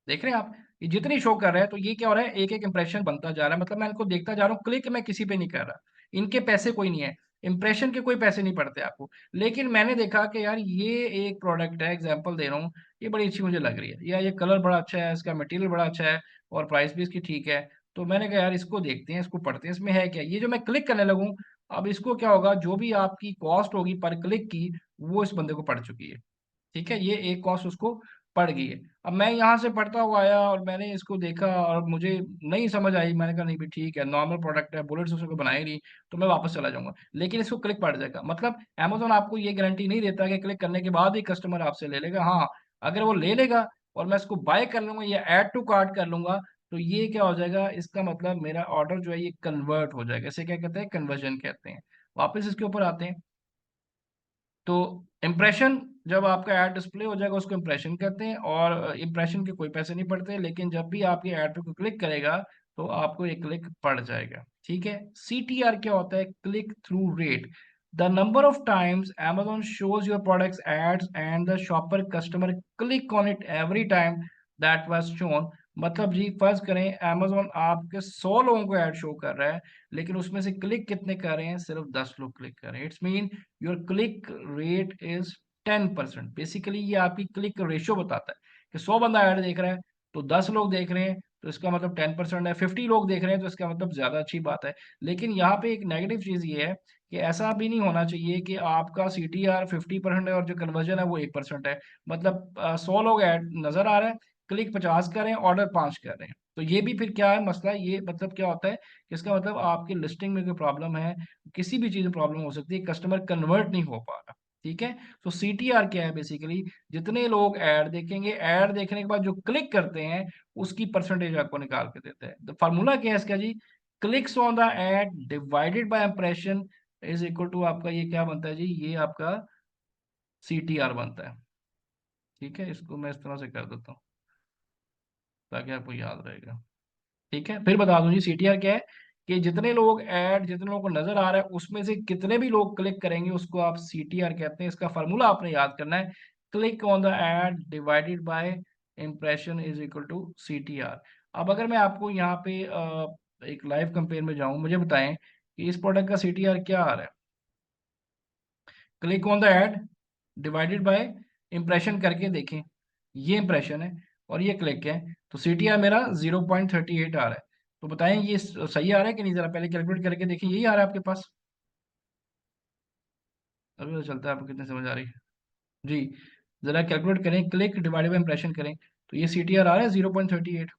देख रहे हैं आप, ये जितनी शो कर रहा है, तो ये क्या हो रहा है, एक एक इंप्रेशन बनता जा रहा है, मतलब मैं इनको देखता जा रहा हूँ, क्लिक मैं किसी पे नहीं कर रहा, इनके पैसे कोई नहीं है, इंप्रेशन के कोई पैसे नहीं पड़ते आपको। लेकिन मैंने देखा कि यार ये एक प्रोडक्ट है, एग्जांपल दे रहा हूँ, ये बड़ी अच्छी मुझे लग रही है, या ये कलर बड़ा अच्छा है, इसका मटेरियल बड़ा अच्छा है, और प्राइस भी इसकी ठीक है। तो मैंने कहा यार इसको देखते हैं, इसको पढ़ते हैं, इसमें है क्या। ये जो मैं क्लिक करने लगूँ, अब इसको क्या होगा, जो भी आपकी कॉस्ट होगी पर क्लिक की, वो इस बंदे को पड़ चुकी है। ठीक है, ये एक कॉस्ट उसको पड़ गई है। अब मैं यहाँ से पढ़ता हुआ आया और मैंने इसको देखा और मुझे नहीं समझ आई, मैंने कहा नहीं भी ठीक है, नॉर्मल प्रोडक्ट है, बुलेट्स उसने कोई बनाई नहीं, तो मैं वापस चला जाऊंगा। लेकिन इसको क्लिक पड़ जाएगा, मतलब अमेजोन आपको ये गारंटी नहीं देता कि क्लिक करने के बाद ही कस्टमर आपसे ले लेगा। हाँ, अगर वो ले लेगा और मैं इसको बाय कर लूंगा या ऐड टू कार्ट कर लूंगा, तो ये क्या हो जाएगा, इसका मतलब मेरा ऑर्डर जो है ये कन्वर्ट हो जाएगा। इसे क्या कहते हैं, कन्वर्जन कहते हैं। वापस इसके ऊपर आते हैं, तो इम्प्रेशन, जब आपका ऐड डिस्प्ले हो जाएगा उसको इम्प्रेशन कहते हैं, और इम्प्रेशन के कोई पैसे नहीं पड़ते, लेकिन जब भी आप ये ऐड पे क्लिक करेगा तो आपको एक क्लिक पड़ जाएगा। ठीक है, CTR क्या होता है, click through rate, the number of times Amazon shows your products ads and the shopper customer click on it every time that was shown। मतलब जी फर्ज करें Amazon आपके 100 लोगों को ऐड शो कर रहा है, लेकिन उसमें से क्लिक कितने कर रहे हैं, सिर्फ 10 लोग क्लिक कर रहे हैं। It's mean your click rate is 10%। Basically ये आपकी क्लिक रेशियो बताता है कि 100 बंदा ऐड देख रहा है तो 10 लोग देख रहे हैं, तो इसका मतलब 10% है। 50 लोग देख रहे हैं तो इसका मतलब ज्यादा अच्छी बात है। लेकिन यहाँ पे एक नेगेटिव चीज ये है कि ऐसा भी नहीं होना चाहिए कि आपका CTR 50% है और जो कन्वर्जन है वो 1% है। मतलब 100 लोग ऐड नजर आ रहे हैं, क्लिक 50 कर रहे हैं, ऑर्डर 5 कर रहे हैं, तो ये भी फिर क्या है मसला, ये मतलब क्या होता है, इसका मतलब आपकी लिस्टिंग में कोई प्रॉब्लम है, किसी भी चीज में प्रॉब्लम हो सकती है, कस्टमर कन्वर्ट नहीं हो पा रहा। ठीक है, तो CTR क्या है, बेसिकली जितने लोग ऐड देखेंगे, ऐड देखने के बाद जो क्लिक करते हैं उसकी परसेंटेज आपको निकाल के देते हैं। तो फार्मूला क्या है इसका जी, clicks on the ad divided by impression is equal to आपका ये क्या बनता है जी, ये आपका CTR बनता है। ठीक है, इसको मैं इस तरह से कर देता हूँ ताकि आपको याद रहेगा। ठीक है, फिर बता दूं जी, CTR क्या है, कि जितने लोग ऐड, जितने लोगों को नजर आ रहा है उसमें से कितने भी लोग क्लिक करेंगे उसको आप CTR कहते हैं। इसका फार्मूला आपने याद करना है, click on the ad divided by impression is equal to CTR। अब अगर मैं आपको यहाँ पे एक लाइव कंपेयर में जाऊं, मुझे बताएं कि इस प्रोडक्ट का CTR क्या आ रहा है। Click on the add divided by impression करके देखें, ये इंप्रेशन है और ये क्लिक है, तो CTR मेरा 0.38 आ रहा है। तो बताएं ये सही आ रहा है कि नहीं, जरा पहले कैलकुलेट करके देखें, यही आ रहा है आपके पास। अभी तो चलता है आपको कितने समझ आ रही है जी, जरा कैलकुलेट करें, क्लिक डिवाइडेड बाय इंप्रेशन करें, तो ये CTR आ रहा है 0.38,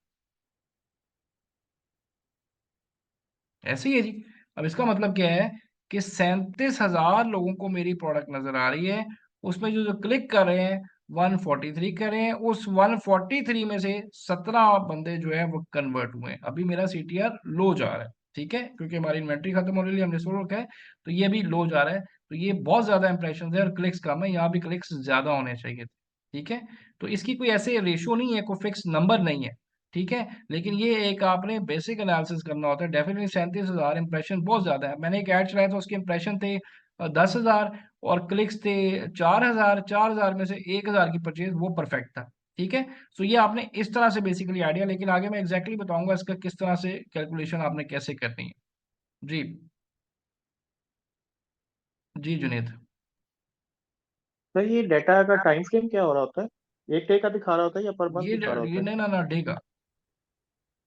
ऐसे ही है जी। अब इसका मतलब क्या है कि 37,000 लोगों को मेरी प्रोडक्ट नजर आ रही है, उसमें जो जो क्लिक कर रहे हैं 143 कर रहे हैं, उस 143 में से 17 बंदे जो है वो कन्वर्ट हुए हैं। अभी मेरा CTR लो जा रहा है, ठीक है, क्योंकि हमारी इन्वेंट्री खत्म होने लिए हमने सोच रखा है, तो ये भी लो जा रहा है। तो ये बहुत ज्यादा इंप्रेशन है और क्लिक्स कम है, यहाँ भी क्लिक्स ज्यादा होने चाहिए। ठीक है, तो इसकी कोई ऐसे रेशियो नहीं है, कोई फिक्स नंबर नहीं है। ठीक है, लेकिन ये एक आपने बेसिक एनालिसिस करना होता है। डेफिनेटली 37,000 इंप्रेशन बहुत ज्यादा है। मैंने एक ऐड चलाया था, उसके इंप्रेशन थे 10,000 और क्लिक्स थे 4,000, 4,000 में से 1,000 की परचेज, वो परफेक्ट था। ठीक है, सो ये आपने इस तरह से बेसिकली आइडिया, लेकिन आगे मैं एग्जैक्टली बताऊंगा इसका किस तरह से कैलकुलेशन आपने कैसे करनी है। जी जी जुनेद। तो ये डेटा का टाइम फ्रेम क्या हो रहा होता है, एक डे का दिखा रहा होता है या पर मंथ ये दिखा रहा ये होता नहीं ना ना देगा, है,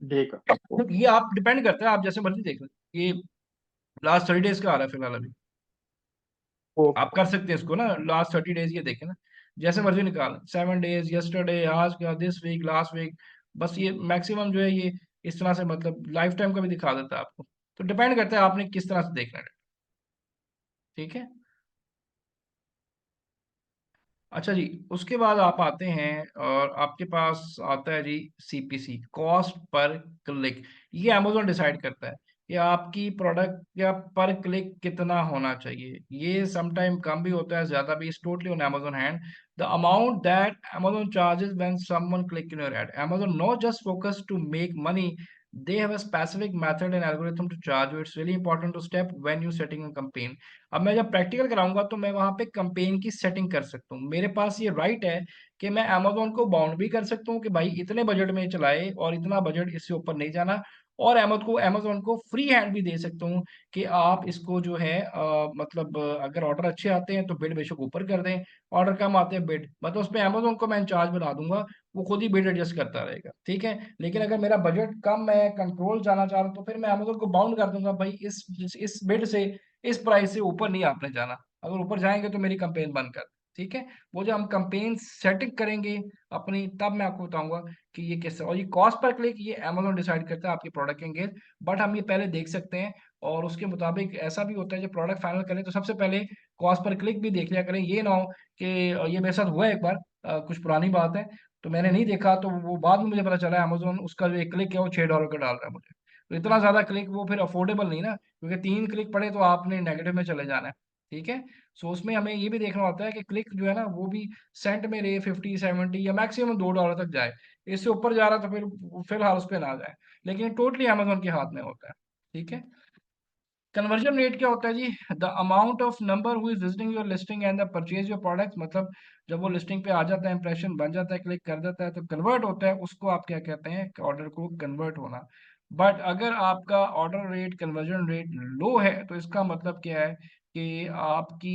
डे का। ये आप डिपेंड करता है, आप जैसे मर्जी देख लें। ये लास्ट 30 डेज का आ रहा है फिलहाल अभी। ओके। आप कर सकते हैं इसको ना, लास्ट 30 डेज ये देखें ना, जैसे मर्जी निकाल, 7 डेज, यस्टरडे, आज का, दिस वीक, लास्ट वीक, बस ये मैक्सिमम जो है ये इस तरह से, मतलब लाइफ टाइम का भी दिखा देता है आपको। तो डिपेंड करता है आपने किस तरह से देखना है। ठीक है, अच्छा जी, उसके बाद आप आते हैं और आपके पास आता है जी CPC, कॉस्ट पर क्लिक। ये Amazon डिसाइड करता है कि आपकी प्रोडक्ट का पर क्लिक कितना होना चाहिए। ये समटाइम कम भी होता है, ज्यादा भी, is totally on Amazon hand. The amount that Amazon charges when someone click in your ad, Amazon not just focus to make money, they have a specific method and algorithm to charge you। It's really important to step when you setting a campaign। अब मैं जब practical कराऊंगा तो मैं वहां पे campaign की setting कर सकता हूँ। मेरे पास ये राइट है कि मैं अमेजोन को बाउंड भी कर सकता हूँ कि भाई इतने बजट में चलाए और इतना बजट इससे ऊपर नहीं जाना, और अमेजोन को फ्री हैंड भी दे सकता हूँ कि आप इसको जो है मतलब अगर ऑर्डर अच्छे आते हैं तो बिड बेशक ऊपर कर दें, ऑर्डर कम आते हैं बिड, मतलब उसमें अमेजोन को मैं इंचार्ज बना दूंगा, वो खुद ही बिड एडजस्ट करता रहेगा। ठीक है, लेकिन अगर मेरा बजट कम, मैं कंट्रोल जाना चाह रहा हूँ, तो फिर मैं अमेजोन को बाउंड कर दूंगा, भाई इस बिड से इस प्राइस से ऊपर नहीं आपने जाना, अगर ऊपर जाएंगे तो मेरी कंपेन बंद कर। ठीक है, वो जो हम कंपेन सेटिंग करेंगे अपनी, तब मैं आपको बताऊंगा कि ये कैसे। और ये कॉस्ट पर क्लिक ये Amazon डिसाइड करता है आपकी प्रोडक्ट के एंगेज, बट हम ये पहले देख सकते हैं। और उसके मुताबिक ऐसा भी होता है, जब प्रोडक्ट फाइनल करें तो सबसे पहले कॉस्ट पर क्लिक भी देख लिया करें। ये ना हो कि ये मेरे साथ हुआ है एक बार, कुछ पुरानी बात है, तो मैंने नहीं देखा, तो वो बाद में मुझे पता चला अमेजोन उसका जो एक क्लिक है वो $6 का डाल रहा है मुझे। तो इतना ज्यादा क्लिक वो फिर अफोर्डेबल नहीं ना, क्योंकि 3 क्लिक पड़े तो आपने नेगेटिव में चले जाना है। ठीक है, सो उसमें हमें ये भी देखना होता है कि क्लिक जो है ना वो भी सेंट में रहे, 50 70 या मैक्सिमम $2 तक जाए। इससे ऊपर जा रहा तो फिर फिलहाल उस पर ना जाए, लेकिन टोटली अमेजोन के हाथ में होता है। ठीक है, कन्वर्जन रेट क्या होता है जी? The amount of number who is visiting your listing and the purchase your product, मतलब जब वो लिस्टिंग पे आ जाता है, इंप्रेशन बन जाता है, क्लिक कर देता है, तो कन्वर्ट होता है, उसको आप क्या कहते हैं? ऑर्डर को कन्वर्ट होना। बट अगर आपका ऑर्डर रेट, कन्वर्जन रेट लो है, तो इसका मतलब क्या है कि आपकी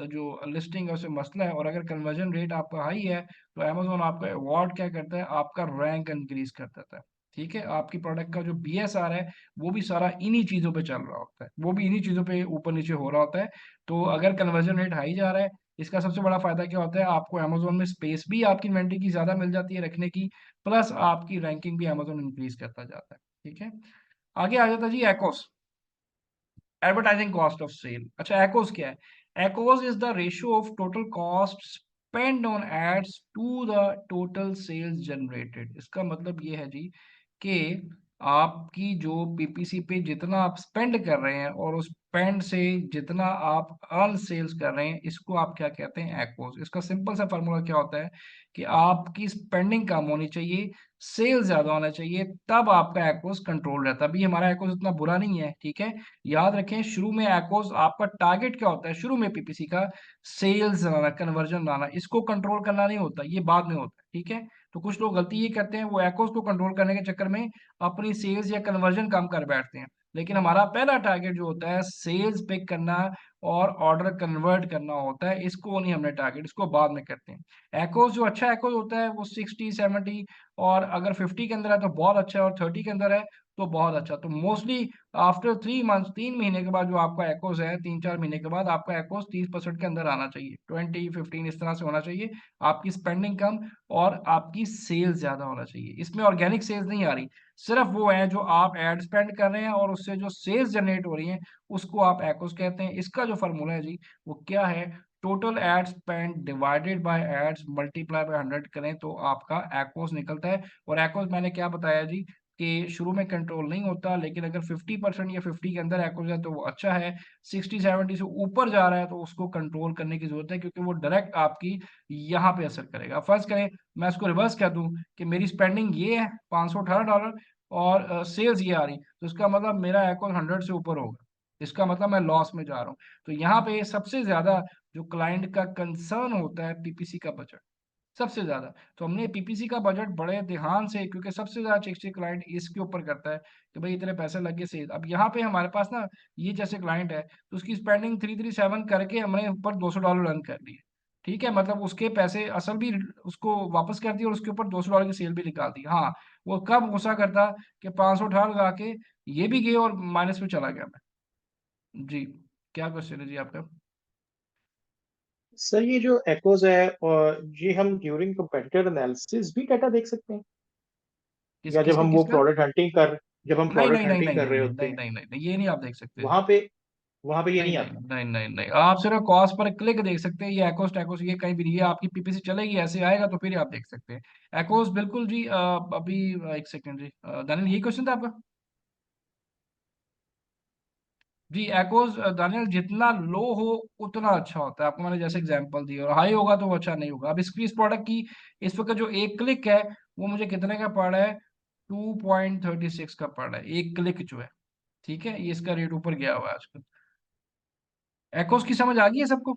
जो लिस्टिंग है उसमें मसला है। और अगर कन्वर्जन रेट आपका हाई है, तो अमेजोन आपका अवार्ड क्या करता है? आपका रैंक इंक्रीज कर देता है। ठीक है, आपकी प्रोडक्ट का जो BSR है वो भी सारा इन्हीं चीजों पे चल रहा होता है, वो भी इन्हीं चीजों पे ऊपर नीचे हो रहा होता है। तो अगर कन्वर्जन रेट हाई जा रहा है, इसका सबसे बड़ा फायदा क्या होता है? आपको अमेजोन में स्पेस भी आपकी इन्वेंटरी की ज्यादा मिल जाती है रखने की, प्लस आपकी रैंकिंग भी अमेजोन इंक्रीज करता जाता है। ठीक है, आगे आ जाता है जी ACoS, advertising cost of sale. अच्छा, एकोस क्या है? ACoS is the ratio of total cost spend on ads to the total sales generated. इसका मतलब ये है जी कि आपकी जो PPC पे जितना आप स्पेंड कर रहे हैं और उस स्पेंड से जितना आप अर्न सेल्स कर रहे हैं, इसको आप क्या कहते हैं? एकोस। इसका सिंपल सा फॉर्मूला क्या होता है कि आपकी स्पेंडिंग कम होनी चाहिए, सेल ज्यादा होना चाहिए, तब आपका एकोस कंट्रोल रहता है। अभी हमारा एकोस इतना बुरा नहीं है। ठीक है, याद रखें, शुरू में एकोस आपका टारगेट क्या होता है? शुरू में PPC का सेल्स लाना, कन्वर्जन लाना, इसको कंट्रोल करना नहीं होता, ये बाद में होता है। ठीक है, तो कुछ लोग गलती ये करते हैं, वो एकोस को कंट्रोल करने के चक्कर में अपनी सेल्स या कन्वर्जन कम कर बैठते हैं। लेकिन हमारा पहला टारगेट जो होता है सेल्स पिक करना और ऑर्डर कन्वर्ट करना होता है, इसको नहीं हमने टारगेट, इसको बाद में करते हैं। एकोस जो अच्छा एकोस होता है वो 60 70, और अगर 50 के अंदर है तो बहुत अच्छा है, और 30 के अंदर है तो बहुत अच्छा। तो मोस्टली आफ्टर 3 मंथ्स, 3 महीने के बाद जो आपका एकोस है, 3 4 महीने के बाद आपका एकोस 30% के अंदर आना चाहिए, 20 15 इस तरह से होना चाहिए। आपकी स्पेंडिंग कम और आपकी सेल्स ज्यादा होना चाहिए। इसमें ऑर्गेनिक सेल्स नहीं आ रही, सिर्फ वो है जो आप एड स्पेंड कर रहे हैं और उससे जो सेल्स जनरेट हो रही हैं, उसको आप एकोस कहते हैं। इसका जो फार्मूला है जी वो क्या है? Total ad spend divided by ads multiply by 100 करें तो आपका एकोस निकलता है। और एकोस मैंने क्या बताया जी कि शुरू में कंट्रोल नहीं होता, लेकिन अगर 50% या 50 के अंदर एकोस है तो वो अच्छा है। 60 70 से ऊपर जा रहा है तो उसको कंट्रोल करने की जरूरत है, क्योंकि वो डायरेक्ट आपकी यहाँ पे असर करेगा। फर्ज करें मैं इसको रिवर्स कर दूं कि मेरी स्पेंडिंग ये है $518 और सेल्स ये आ रही, तो इसका मतलब मेरा एकोस 100 से ऊपर होगा, इसका मतलब मैं लॉस में जा रहा हूँ। तो यहाँ पे सबसे ज्यादा जो क्लाइंट का कंसर्न होता है PPC का बजट, सबसे ज्यादा। तो हमने PPC का बजट बड़े ध्यान से, क्योंकि सबसे ज्यादा चेक क्लाइंट इसके ऊपर करता है कि भाई इतने पैसे लगे से। अब यहाँ पे हमारे पास ना ये जैसे क्लाइंट है, तो उसकी स्पेंडिंग 337 करके हमने ऊपर $200 रन कर दिए। ठीक है, मतलब उसके पैसे असल भी उसको वापस कर दिए और उसके ऊपर $200 की सेल भी निकाल दी। हाँ, वो कब गुस्सा करता कि 518 लगा के ये भी गए और माइनस में चला गया मैं। जी, क्या क्वेश्चन है जी आपका? सर ये जो एकोज है, और ये हम ड्यूरिंग कंपेटिटर एनालिसिस भी डाटा देख सकते हैं, या जब किसका हम वो किसका? प्रोडक्ट हंटिंग कर जब हम नहीं नहीं प्रोडक्ट नहीं हंटिंग नहीं कर नहीं रहे नहीं होते नहीं हैं, नहीं नहीं नहीं, ये नहीं आप देख सकते। वहां पे वहां पे ये नहीं नहीं नहीं आता? नहीं नहीं नहीं, आप सिर्फ कॉस्ट पर क्लिक देख सकते हैं। ये एकोस टैकोस ये कहीं भी नहीं है, आपकी PPC चलेगी ऐसे आएगा तो फिर आप देख सकते हैं एकोस। बिल्कुल जी। अभी एक सेकंड जी, दानियल यही क्वेश्चन था आपका? जी, एकोस दानियल जितना लो हो उतना अच्छा होता है, आपको मैंने जैसे एग्जांपल दी, और हाई होगा तो वो अच्छा नहीं होगा। अब इसकी इस प्रोडक्ट की इस वक्त जो एक क्लिक है वो मुझे कितने का पड़ रहा है? 2.36 का पड़ रहा है एक क्लिक जो है। ठीक है, ये इसका रेट ऊपर गया हुआ है आजकल। एकोस की समझ आ गई है सबको?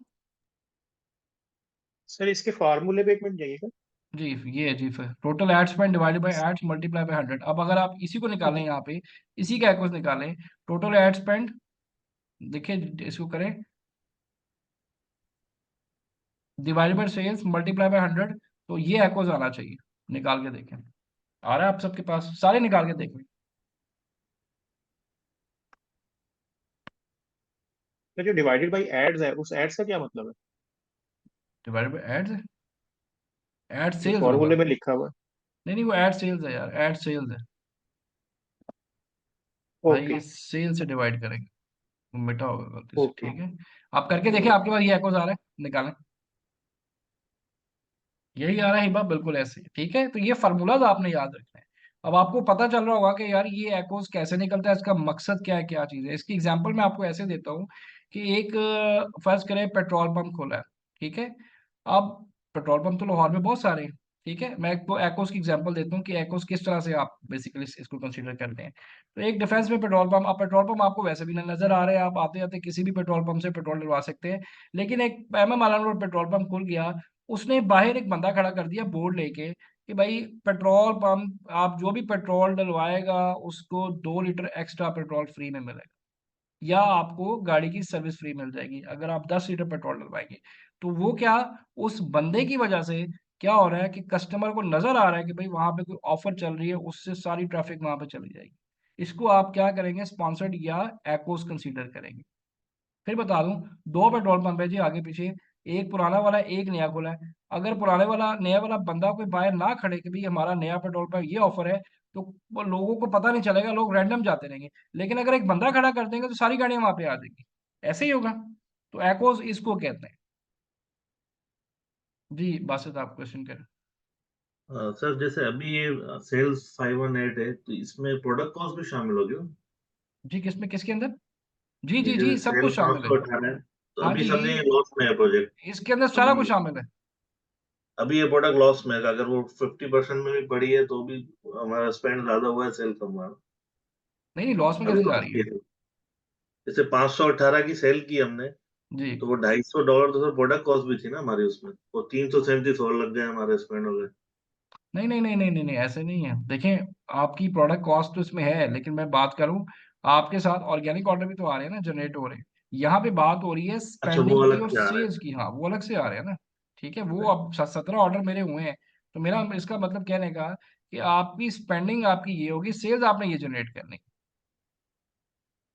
सर इसके फार्मूले पे एक मिनट जाइएगा। जी, ये है जी, फिर total ad spend divided by ads multiply by 100। अब अगर आप इसी को निकालें यहाँ पे, इसी का एकोस निकालें, टोटल एड स्पेंड, देखिए इसको करें divided by sales multiply by 100, तो ये एकोस आना चाहिए। निकाल के देखें, आ रहा है आप सबके पास? सारे निकाल के देखें। तो जो डिवाइडेड बाई एड्स है, उस एड्स का क्या मतलब है? डिवाइडेड बाय एड्स है, एड जो सेल्स होगा। फॉर्मूले में लिखा हुआ है। नहीं नहीं, वो एड सेल्स है यार, एड सेल्स है भाई, ओके ये सेल से डिवाइड करेंगे, वो मिटा होगा गलती से, ओके ठीक है। आप करके देखिए, आपके पास ये एकोज आ रहा है, निकालें। यही आ रहा है हिबा, बिल्कुल ऐसे ही, ठीक है। तो ये फार्मूलाज आपने याद रखना है। अब आपको पता चल रहा होगा कि यार ये एकोज कैसे निकलता है, इसका मकसद क्या है, क्या चीज़ है। इसकी एग्जांपल मैं आपको ऐसे देता हूँ कि एक फर्ज करें पेट्रोल पंप खोला है, ठीक है। अब पेट्रोल पंप तो लाहौर में बहुत सारे हैं, ठीक है। मैं आपको एकोज की एग्जांपल देता हूँ कि एकोज किस तरह से आप बेसिकली इसको कंसीडर करते हैं। तो एक डिफेंस में पेट्रोल पंप, अब पेट्रोल पंप आपको वैसे भी नजर आ रहे हैं, आप आते आते किसी भी पेट्रोल पंप से पेट्रोल डलवा सकते हैं। लेकिन एक एमएम आलम रोड पेट्रोल पंप खुल गया, उसने बाहर एक बंदा खड़ा कर दिया बोर्ड लेके कि भाई पेट्रोल पंप, आप जो भी पेट्रोल डलवाएगा उसको 2 लीटर एक्स्ट्रा पेट्रोल फ्री में मिलेगा, या आपको गाड़ी की सर्विस फ्री मिल जाएगी अगर आप 10 लीटर पेट्रोल डलवाएंगे। तो वो क्या, उस बंदे की वजह से क्या हो रहा है कि कस्टमर को नजर आ रहा है कि भाई वहां पे कोई ऑफर चल रही है, उससे सारी ट्रैफिक वहां पे चली जाएगी। इसको आप क्या करेंगे, स्पॉन्सर्ड या एकोस कंसीडर करेंगे। फिर बता दूं, 2 पेट्रोल पंप है जी आगे पीछे, एक पुराना वाला है, एक नया खुला है। अगर पुराने वाला नया वाला बंदा कोई बाहर ना खड़े कि भाई हमारा नया पेट्रोल पंप ये ऑफर है, तो वो लोगों को पता नहीं चलेगा, लोग रैंडम जाते रहेंगे। लेकिन अगर एक बंदा खड़ा कर देंगे तो सारी गाड़ियां वहां पे आ जाएंगी, ऐसे ही होगा। तो एकोज इसको कहते हैं। जी बासित, आप क्वेश्चन करें। सर जैसे अभी ये सेल्स 518 है, तो इसमें प्रोडक्ट कॉस्ट भी शामिल होगी? जी किसमें, किसके अंदर? जी ये जी जैसे जी, सब सेल कुछ शामिल है। 518 है, तो हाँ अभी जी, समझे ये लॉस में है प्रोजेक्ट। इसके अंदर सारा अभी कुछ शामिल है। अभी ये प्रोडक्ट लॉस में है, अगर वो 50% में भी बढ़ी है तो भी हमारा स्पेंड ज्यादा हुआ है, सेल कम हुआ है। नहीं नहीं, लॉस में अभी कैसे जा लॉस रही की है? है। जैसे 518 की सेल की हमने, जी तो वो $250 तो सर प्रोडक्ट कॉस्ट भी थी ना हमारी उसमें, वो 337 और लग गए, हमारे स्पेंड हो गए। नहीं नहीं नहीं नहीं नहीं नहीं, ऐसे नहीं है। देखें, आपकी प्रोडक्ट कॉस्ट तो इसमें है, लेकिन मैं बात करूं, आपके साथ ऑर्गेनिक ऑर्डर भी तो आ रहे हैं ना, जनरेट हो रहे हैं। यहाँ पे बात हो रही है अच्छा, वो स्पेंडिंग की अलग और से आ रहा सेल्स की, हाँ वो अलग से आ रहे हैं ना। ठीक है, वो अब 17 ऑर्डर मेरे हुए हैं, तो मेरा इसका मतलब कहने का कि आपकी स्पेंडिंग आपकी ये होगी, सेल्स आपने ये जनरेट करनी। है।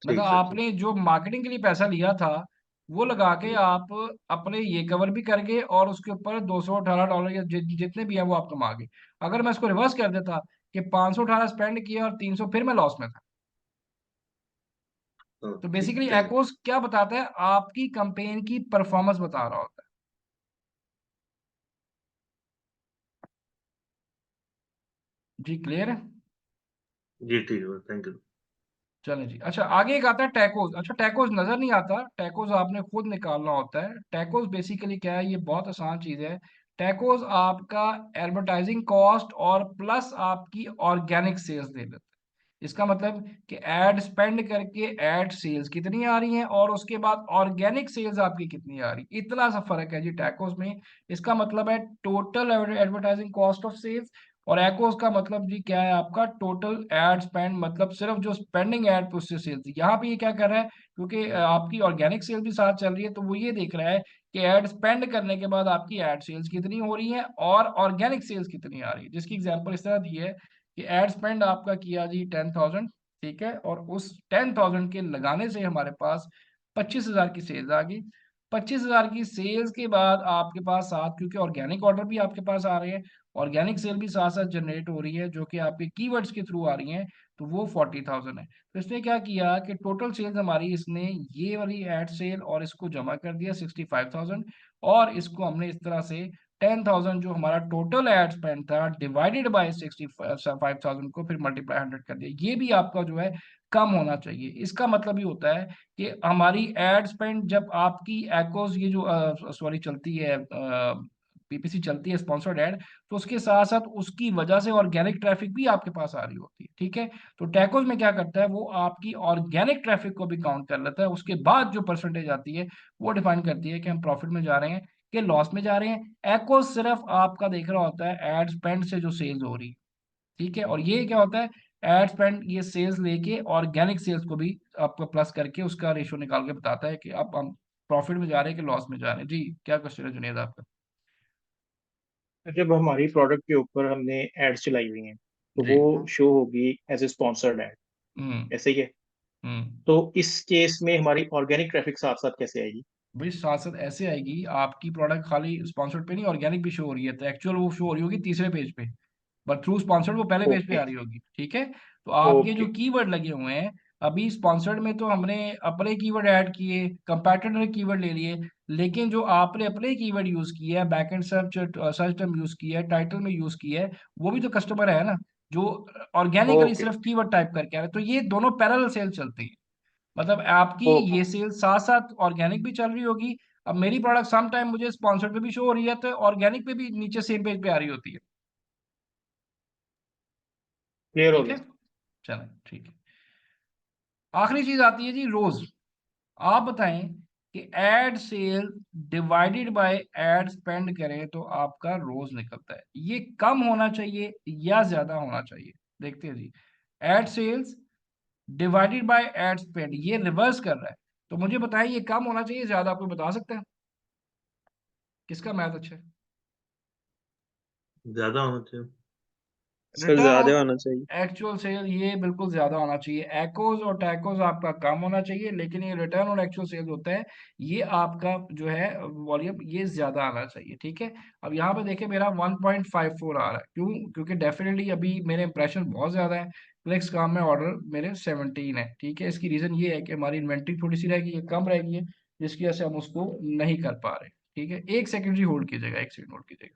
मतलब ठीक सर, ठीक। आपने जो मार्केटिंग के लिए पैसा लिया था, वो लगा के आप अपने ये कवर भी कर गए, और उसके ऊपर $218 या जितने भी है वो आप कमा गए। अगर मैं इसको रिवर्स कर देता कि 518 स्पेंड किया और 300, फिर मैं लॉस में था। हाँ, तो ठीक, बेसिकली थैंक एकोस क्या बताता है, आपकी कंपेन की परफॉर्मेंस बता रहा होता है। जी क्लियर है? जी, ठीक है, थैंक यू। चलें जी। अच्छा, आगे एक आता है टैकोस। अच्छा, टैकोस नजर नहीं आता, टैकोस आपने खुद निकालना होता है। टैकोस बेसिकली क्या है, ये बहुत आसान चीज है। टैकोस आपका एडवर्टाइजिंग कॉस्ट और प्लस आपकी ऑर्गेनिक सेल्स दे देता है। इसका मतलब कि एड स्पेंड करके एड सेल्स कितनी आ रही हैं, और उसके बाद ऑर्गेनिक सेल्स आपकी कितनी आ रही, इतना सा फर्क है जी टैकोस में। इसका मतलब है total advertising cost of sales, और एकोस का मतलब जी क्या है, आपका टोटल एड स्पेंड, मतलब सिर्फ जो स्पेंडिंग एड पे उससे सेल्स। यहाँ पे ये क्या कर रहा है, क्योंकि आपकी ऑर्गेनिक सेल भी साथ चल रही है, तो वो ये देख रहा है कि एड स्पेंड करने के बाद आपकी एड सेल्स कितनी हो रही है और ऑर्गेनिक सेल्स कितनी आ रही है। जिसकी एग्जांपल इस तरह दी है कि एड स्पेंड आपका किया जी 10,000, ठीक है, और उस 10,000 के लगाने से हमारे पास 25,000 की सेल्स आ गई। 25,000 की सेल्स के बाद आपके पास साथ, क्योंकि ऑर्गेनिक ऑर्डर भी आपके पास आ रहे हैं, ऑर्गेनिक सेल भी साथ साथ जनरेट हो रही है, जो कि आपके कीवर्ड्स के थ्रू आ रही हैं, तो वो 40,000 है। तो इसने क्या किया कि टोटल सेल्स हमारी, इसने ये वाली एड सेल और इसको जमा कर दिया 65,000, और इसको हमने इस तरह से 10,000 जो हमारा टोटल एड स्पेंड था डिवाइडेड बाय 65,000 को फिर मल्टीप्लाई 100 कर दिया। ये भी आपका जो है कम होना चाहिए। इसका मतलब ये होता है कि हमारी एड स्पेंड, जब आपकी एकोस ये जो सॉरी चलती है, पीपीसी चलती है स्पॉन्सर्ड एड, तो उसके साथ साथ उसकी वजह से ऑर्गेनिक ट्रैफिक भी आपके पास आ रही होती है, ठीक है। तो टैकोस में क्या करता है, वो आपकी ऑर्गेनिक ट्रैफिक को भी काउंट कर लेता है, उसके बाद जो परसेंटेज आती है वो डिफाइन करती है कि हम प्रॉफिट में जा रहे हैं कि लॉस में जा रहे हैं। एको सिर्फ आपका देख रहा होता है एड स्पेंड से जो सेल्स हो रही है, ठीक है। और ये क्या होता है, एड स्पेंड ये सेल्स लेके ऑर्गेनिक सेल्स को भी आपका प्लस करके उसका रेशियो निकाल के बताता है कि आप हम प्रॉफिट में जा रहे हैं कि लॉस में जा रहे हैं। जी क्या क्वेश्चन है जुनेद आपका? जब हमारी प्रोडक्ट के ऊपर हमने एड्स चलाई हुई हैं, तो जी। वो शो होगी एज ए स्पॉन्सर्ड एड, हम्म ऐसे ही है? तो इस केस में हमारी ऑर्गेनिक ट्रैफिक साथ साथ कैसे आएगी? भाई साथ साथ ऐसे आएगी, आपकी प्रोडक्ट खाली स्पॉन्सर्ड पे नहीं ऑर्गेनिक भी शो हो रही है, तो एक्चुअल वो शो हो रही होगी तीसरे पेज पे, बट थ्रू स्पॉन्सर्ड वो पहले पेज पे ओके आ रही होगी। ठीक है, तो आपके जो ओके कीवर्ड लगे हुए हैं, अभी स्पॉन्सर्ड में तो हमने अपने कीवर्ड ऐड किए, कंपैटिटर कीवर्ड ले लिए, लेकिन जो आपने अपने कीवर्ड यूज किया है, backend search search term use किया है, टाइटल में यूज किया है, वो भी तो कस्टमर है ना, जो ऑर्गेनिकली ओके सिर्फ कीवर्ड टाइप करके आ रहे हैं। तो ये दोनों पैरेलल सेल चलती है, मतलब आपकी ओके ये सेल साथ साथ ऑर्गेनिक भी चल रही होगी। अब मेरी प्रोडक्ट सम टाइम मुझे स्पॉन्सर्ड पे भी शो हो रही है, तो ऑर्गेनिक पे भी नीचे सेम पेज पे आ रही होती है। क्लियर हो ठीक है, गया। चलें ठीक है। आखिरी चीज आती है जी रोज। आप बताएं कि ad sale divided by ad spend करें तो आपका रोज निकलता है, ये कम होना चाहिए या ज्यादा होना चाहिए? देखते हैं जी, ad sales divided by ad spend, ये रिवर्स कर रहा है, तो मुझे बताएं ये कम होना चाहिए ज्यादा? आपको बता सकते हैं किसका मैथ अच्छा है? ज्यादा होना चाहिए। सर रिटर्न ज्यादा ऑन होना चाहिए। एक्चुअल सेल ये बिल्कुल ज्यादा होना चाहिए, एकोज और टैकोज आपका कम होना चाहिए, लेकिन ये रिटर्न ऑन एक्चुअल सेल होता है, ये आपका जो है वॉल्यूम ये ज्यादा आना चाहिए। ठीक है, अब यहाँ पे देखें मेरा 1.54 आ रहा है, क्यों? क्योंकि डेफिनेटली अभी मेरे इंप्रेशन बहुत ज्यादा है, क्लिक्स काम में ऑर्डर मेरे 17 है। ठीक है, इसकी रीजन ये है कि हमारी इन्वेंट्री थोड़ी सी रहेगी, ये कम रहेगी है, जिसकी वजह से हम उसको नहीं कर पा रहे। ठीक है, एक सेकंड जी होल्ड कीजिएगा, एक सेकंड होल्ड कीजिएगा।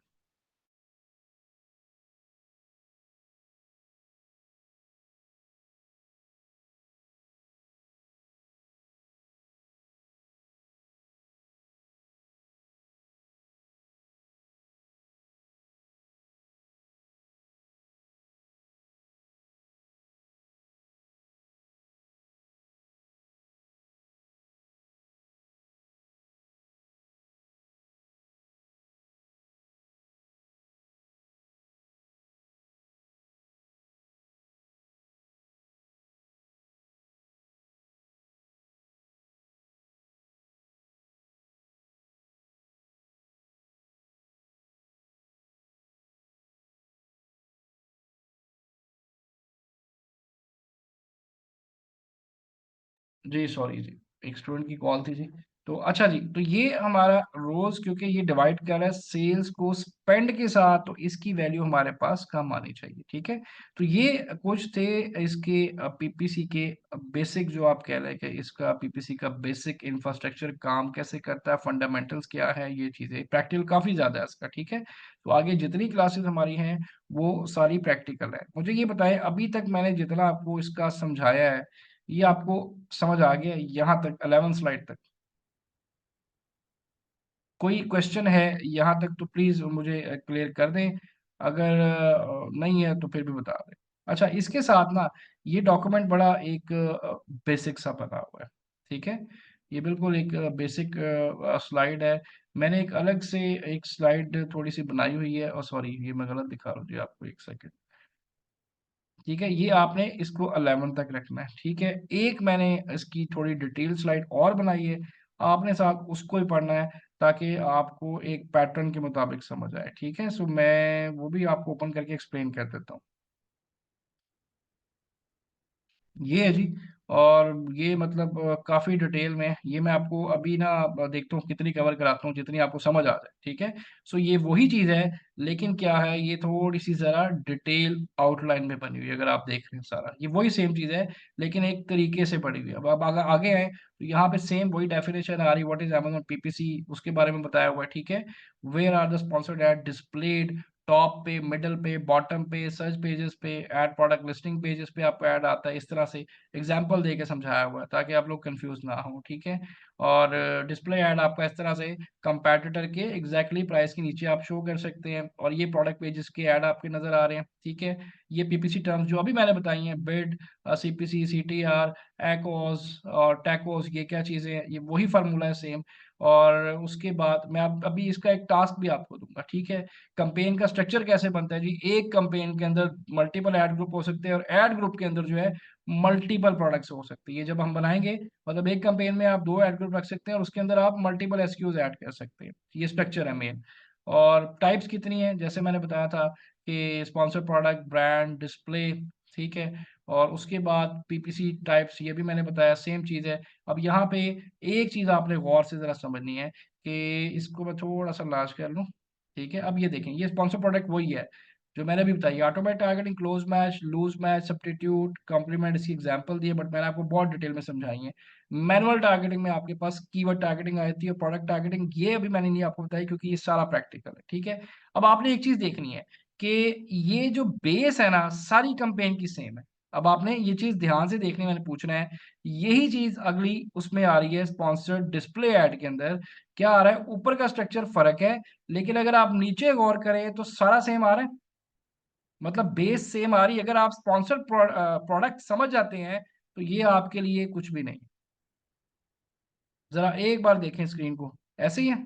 जी सॉरी जी, एक स्टूडेंट की कॉल थी जी। तो अच्छा जी, तो ये हमारा रोज, क्योंकि ये डिवाइड कर रहा है सेल्स को स्पेंड के साथ, तो इसकी वैल्यू हमारे पास कम आनी चाहिए। ठीक है, तो ये कुछ थे इसके पीपीसी के बेसिक, जो आप कह रहे हैं कि इसका पीपीसी का बेसिक इंफ्रास्ट्रक्चर काम कैसे करता है, फंडामेंटल्स क्या है, ये चीजें प्रैक्टिकल काफी ज्यादा है इसका। ठीक है, तो आगे जितनी क्लासेस हमारी हैं वो सारी प्रैक्टिकल है। मुझे ये बताएं, अभी तक मैंने जितना आपको इसका समझाया है, ये आपको समझ आ गया यहाँ तक, 11 स्लाइड तक? कोई क्वेश्चन है यहाँ तक तो प्लीज मुझे क्लियर कर दें, अगर नहीं है तो फिर भी बता दें। अच्छा, इसके साथ ना ये डॉक्यूमेंट बड़ा एक बेसिक सा बना हुआ है। ठीक है, ये बिल्कुल एक बेसिक स्लाइड है, मैंने एक अलग से एक स्लाइड थोड़ी सी बनाई हुई है, और सॉरी ये मैं गलत दिखा रहा हूँ जी आपको, एक सेकंड। ठीक है, ये आपने इसको 11 तक रखना है। ठीक है, एक मैंने इसकी थोड़ी डिटेल स्लाइड और बनाई है, आपने साथ उसको ही पढ़ना है, ताकि आपको एक पैटर्न के मुताबिक समझ आए। ठीक है, सो मैं वो भी आपको ओपन करके एक्सप्लेन कर देता हूँ। ये है जी, और ये मतलब काफी डिटेल में है। ये मैं आपको अभी ना देखता हूँ कितनी कवर कराता हूँ, जितनी आपको समझ आ जाए। ठीक है, सो ये वही चीज है, लेकिन क्या है, ये थोड़ी सी जरा डिटेल आउटलाइन में बनी हुई है। अगर आप देख रहे हैं सारा, ये वही सेम चीज है, लेकिन एक तरीके से पड़ी हुई है। अब आप आगे आए तो यहाँ पे सेम वही डेफिनेशन आ रही, व्हाट इज Amazon पीपीसी, उसके बारे में बताया हुआ है। ठीक है, where are the sponsored ad displayed, top पे, मिडल पे, बॉटम पे, सर्च पेजेस पे, एड प्रोडक्ट लिस्टिंग पेजेस पे आपको ऐड आता है। इस तरह से एग्जाम्पल दे के समझाया हुआ है, ताकि आप लोग कंफ्यूज ना हो। ठीक है, और डिस्प्ले ऐड आपका इस तरह से कंपैटिटर के एग्जैक्टली प्राइस के नीचे आप शो कर सकते हैं, और ये प्रोडक्ट पेजेस के ऐड आपके नजर आ रहे हैं। ठीक है, ये पीपीसी टर्म्स जो अभी मैंने बताई हैं, बिड, सीपीसी, सीटीआर, एक्ओस और टैकोस, ये क्या चीजें हैं, ये वही फार्मूला है सेम। और उसके बाद मैं अभी इसका एक टास्क भी आपको दूंगा। ठीक है, कंपेन का स्ट्रक्चर कैसे बनता है जी, एक कंपेन के अंदर मल्टीपल ऐड ग्रुप हो सकते हैं, और ऐड ग्रुप के अंदर जो है मल्टीपल प्रोडक्ट्स हो सकती है। जब हम बनाएंगे, मतलब एक कंपेन में आप 2 ऐड ग्रुप रख सकते हैं, और उसके अंदर आप मल्टीपल एसक्यूज ऐड कर सकते हैं। ये स्ट्रक्चर है मेन। और टाइप्स कितनी है, जैसे मैंने बताया था कि स्पॉन्सर प्रोडक्ट, ब्रांड, डिस्प्ले। ठीक है, और उसके बाद पीपीसी टाइप्स ये भी मैंने बताया, सेम चीज़ है। अब यहाँ पे एक चीज़ आपने गौर से ज़रा समझनी है कि इसको मैं थोड़ा सा लार्ज कर लूँ, ठीक है। अब ये देखें, ये स्पॉन्सर प्रोडक्ट वही है जो मैंने अभी बताई, automatic targeting, close match, loose match, substitute, complement, इसकी एग्जांपल दिए, बट मैंने आपको बहुत डिटेल में समझाई है। मैनुअल टारगेटिंग में आपके पास कीवर्ड टारगेटिंग आती है, प्रोडक्ट टारगेटिंग ये अभी मैंने नहीं आपको बताई क्योंकि ये सारा प्रैक्टिकल है, ठीक है। अब आपने एक चीज देखनी है कि ये जो बेस है ना सारी कंपेन की सेम है। अब आपने ये चीज ध्यान से देखनी, मैंने पूछना है, यही चीज अगली उसमें आ रही है स्पॉन्सर्ड डिस्प्ले ऐड के अंदर। क्या आ रहा है, ऊपर का स्ट्रक्चर फर्क है, लेकिन अगर आप नीचे गौर करें तो सारा सेम आ रहा है, मतलब बेस सेम आ रही है। अगर आप स्पॉन्सर्ड प्रोडक्ट समझ जाते हैं तो ये आपके लिए कुछ भी नहीं। जरा एक बार देखें स्क्रीन को, ऐसे ही है।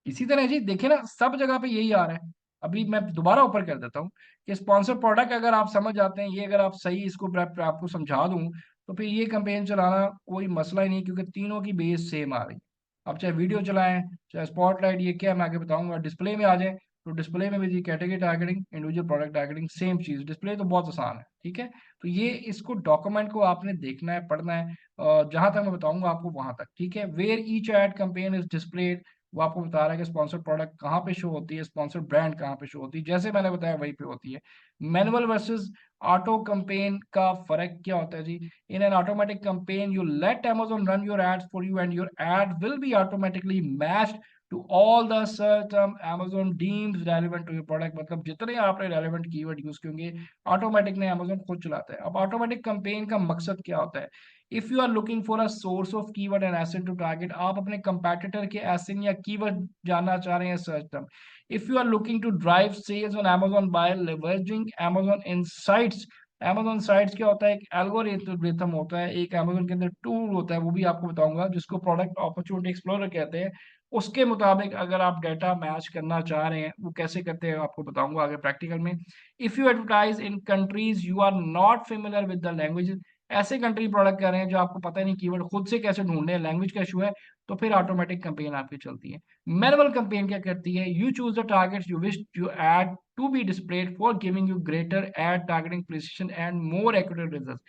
इसी तरह जी देखिए ना, सब जगह पे यही आ रहा है। अभी मैं दोबारा ऊपर कर देता हूँ कि स्पॉन्सर प्रोडक्ट अगर आप समझ जाते हैं, ये अगर आप सही इसको आपको समझा दूं तो फिर ये कैंपेन चलाना कोई मसला ही नहीं, क्योंकि तीनों की बेस सेम आ रही है। आप चाहे वीडियो चलाएं, चाहे स्पॉटलाइट, ये क्या मैं आगे बताऊंगा, डिस्प्ले में आ जाए तो डिस्प्ले में भी जी category targeting, individual product targeting, same चीज। डिस्प्ले तो बहुत आसान है, ठीक है। तो ये इसको डॉक्यूमेंट को आपने देखना है, पढ़ना है, जहां तक मैं बताऊंगा आपको वहां तक, ठीक है। Where each ad campaign is displayed, वो आपको बता रहा है कि स्पॉन्सर प्रोडक्ट कहाँ पे शो होती है, स्पॉन्सर ब्रांड कहाँ पे शो होती है, जैसे मैंने बताया वहीं पे होती है। मैनुअल वर्सेस ऑटो कैंपेन का फर्क क्या होता है जी? In an automatic campaign you let Amazon run your ads for you and your ad will be automatically matched to all the search term Amazon deems relevant to your product. मतलब जितने आपने relevant keyword use किए automatic ने Amazon खुद चलाता है। अब automatic campaign का मकसद क्या होता है? If you are looking for a source of keyword and ASIN to target, आप अपने कंपैटिटर के एसिन या कीवर्ड जानना चाह रहे हैं, search term. If you are looking to drive sales on Amazon by leveraging Amazon insights, Amazon sites क्या होता है? एक एल्गोरिथम होता है, एक Amazon के अंदर टूल होता है, वो भी आपको बताऊंगा, जिसको प्रोडक्ट अपॉर्चुनिटी एक्सप्लोरर कहते हैं। उसके मुताबिक अगर आप डाटा मैच करना चाह रहे हैं, वो कैसे करते हैं आपको बताऊंगा आगे प्रैक्टिकल में। If you advertise in countries you are not familiar with the language, ऐसे कंट्री प्रोडक्ट कर रहे हैं जो आपको पता नहीं कीवर्ड खुद से कैसे ढूंढने हैं, लैंग्वेज का इशू है, तो फिर ऑटोमेटिक कैंपेन आपकी चलती है। मैनुअल कैंपेन क्या करती है? You choose the targets you wish to add to be displayed for giving you greater ad targeting precision and more accurate result.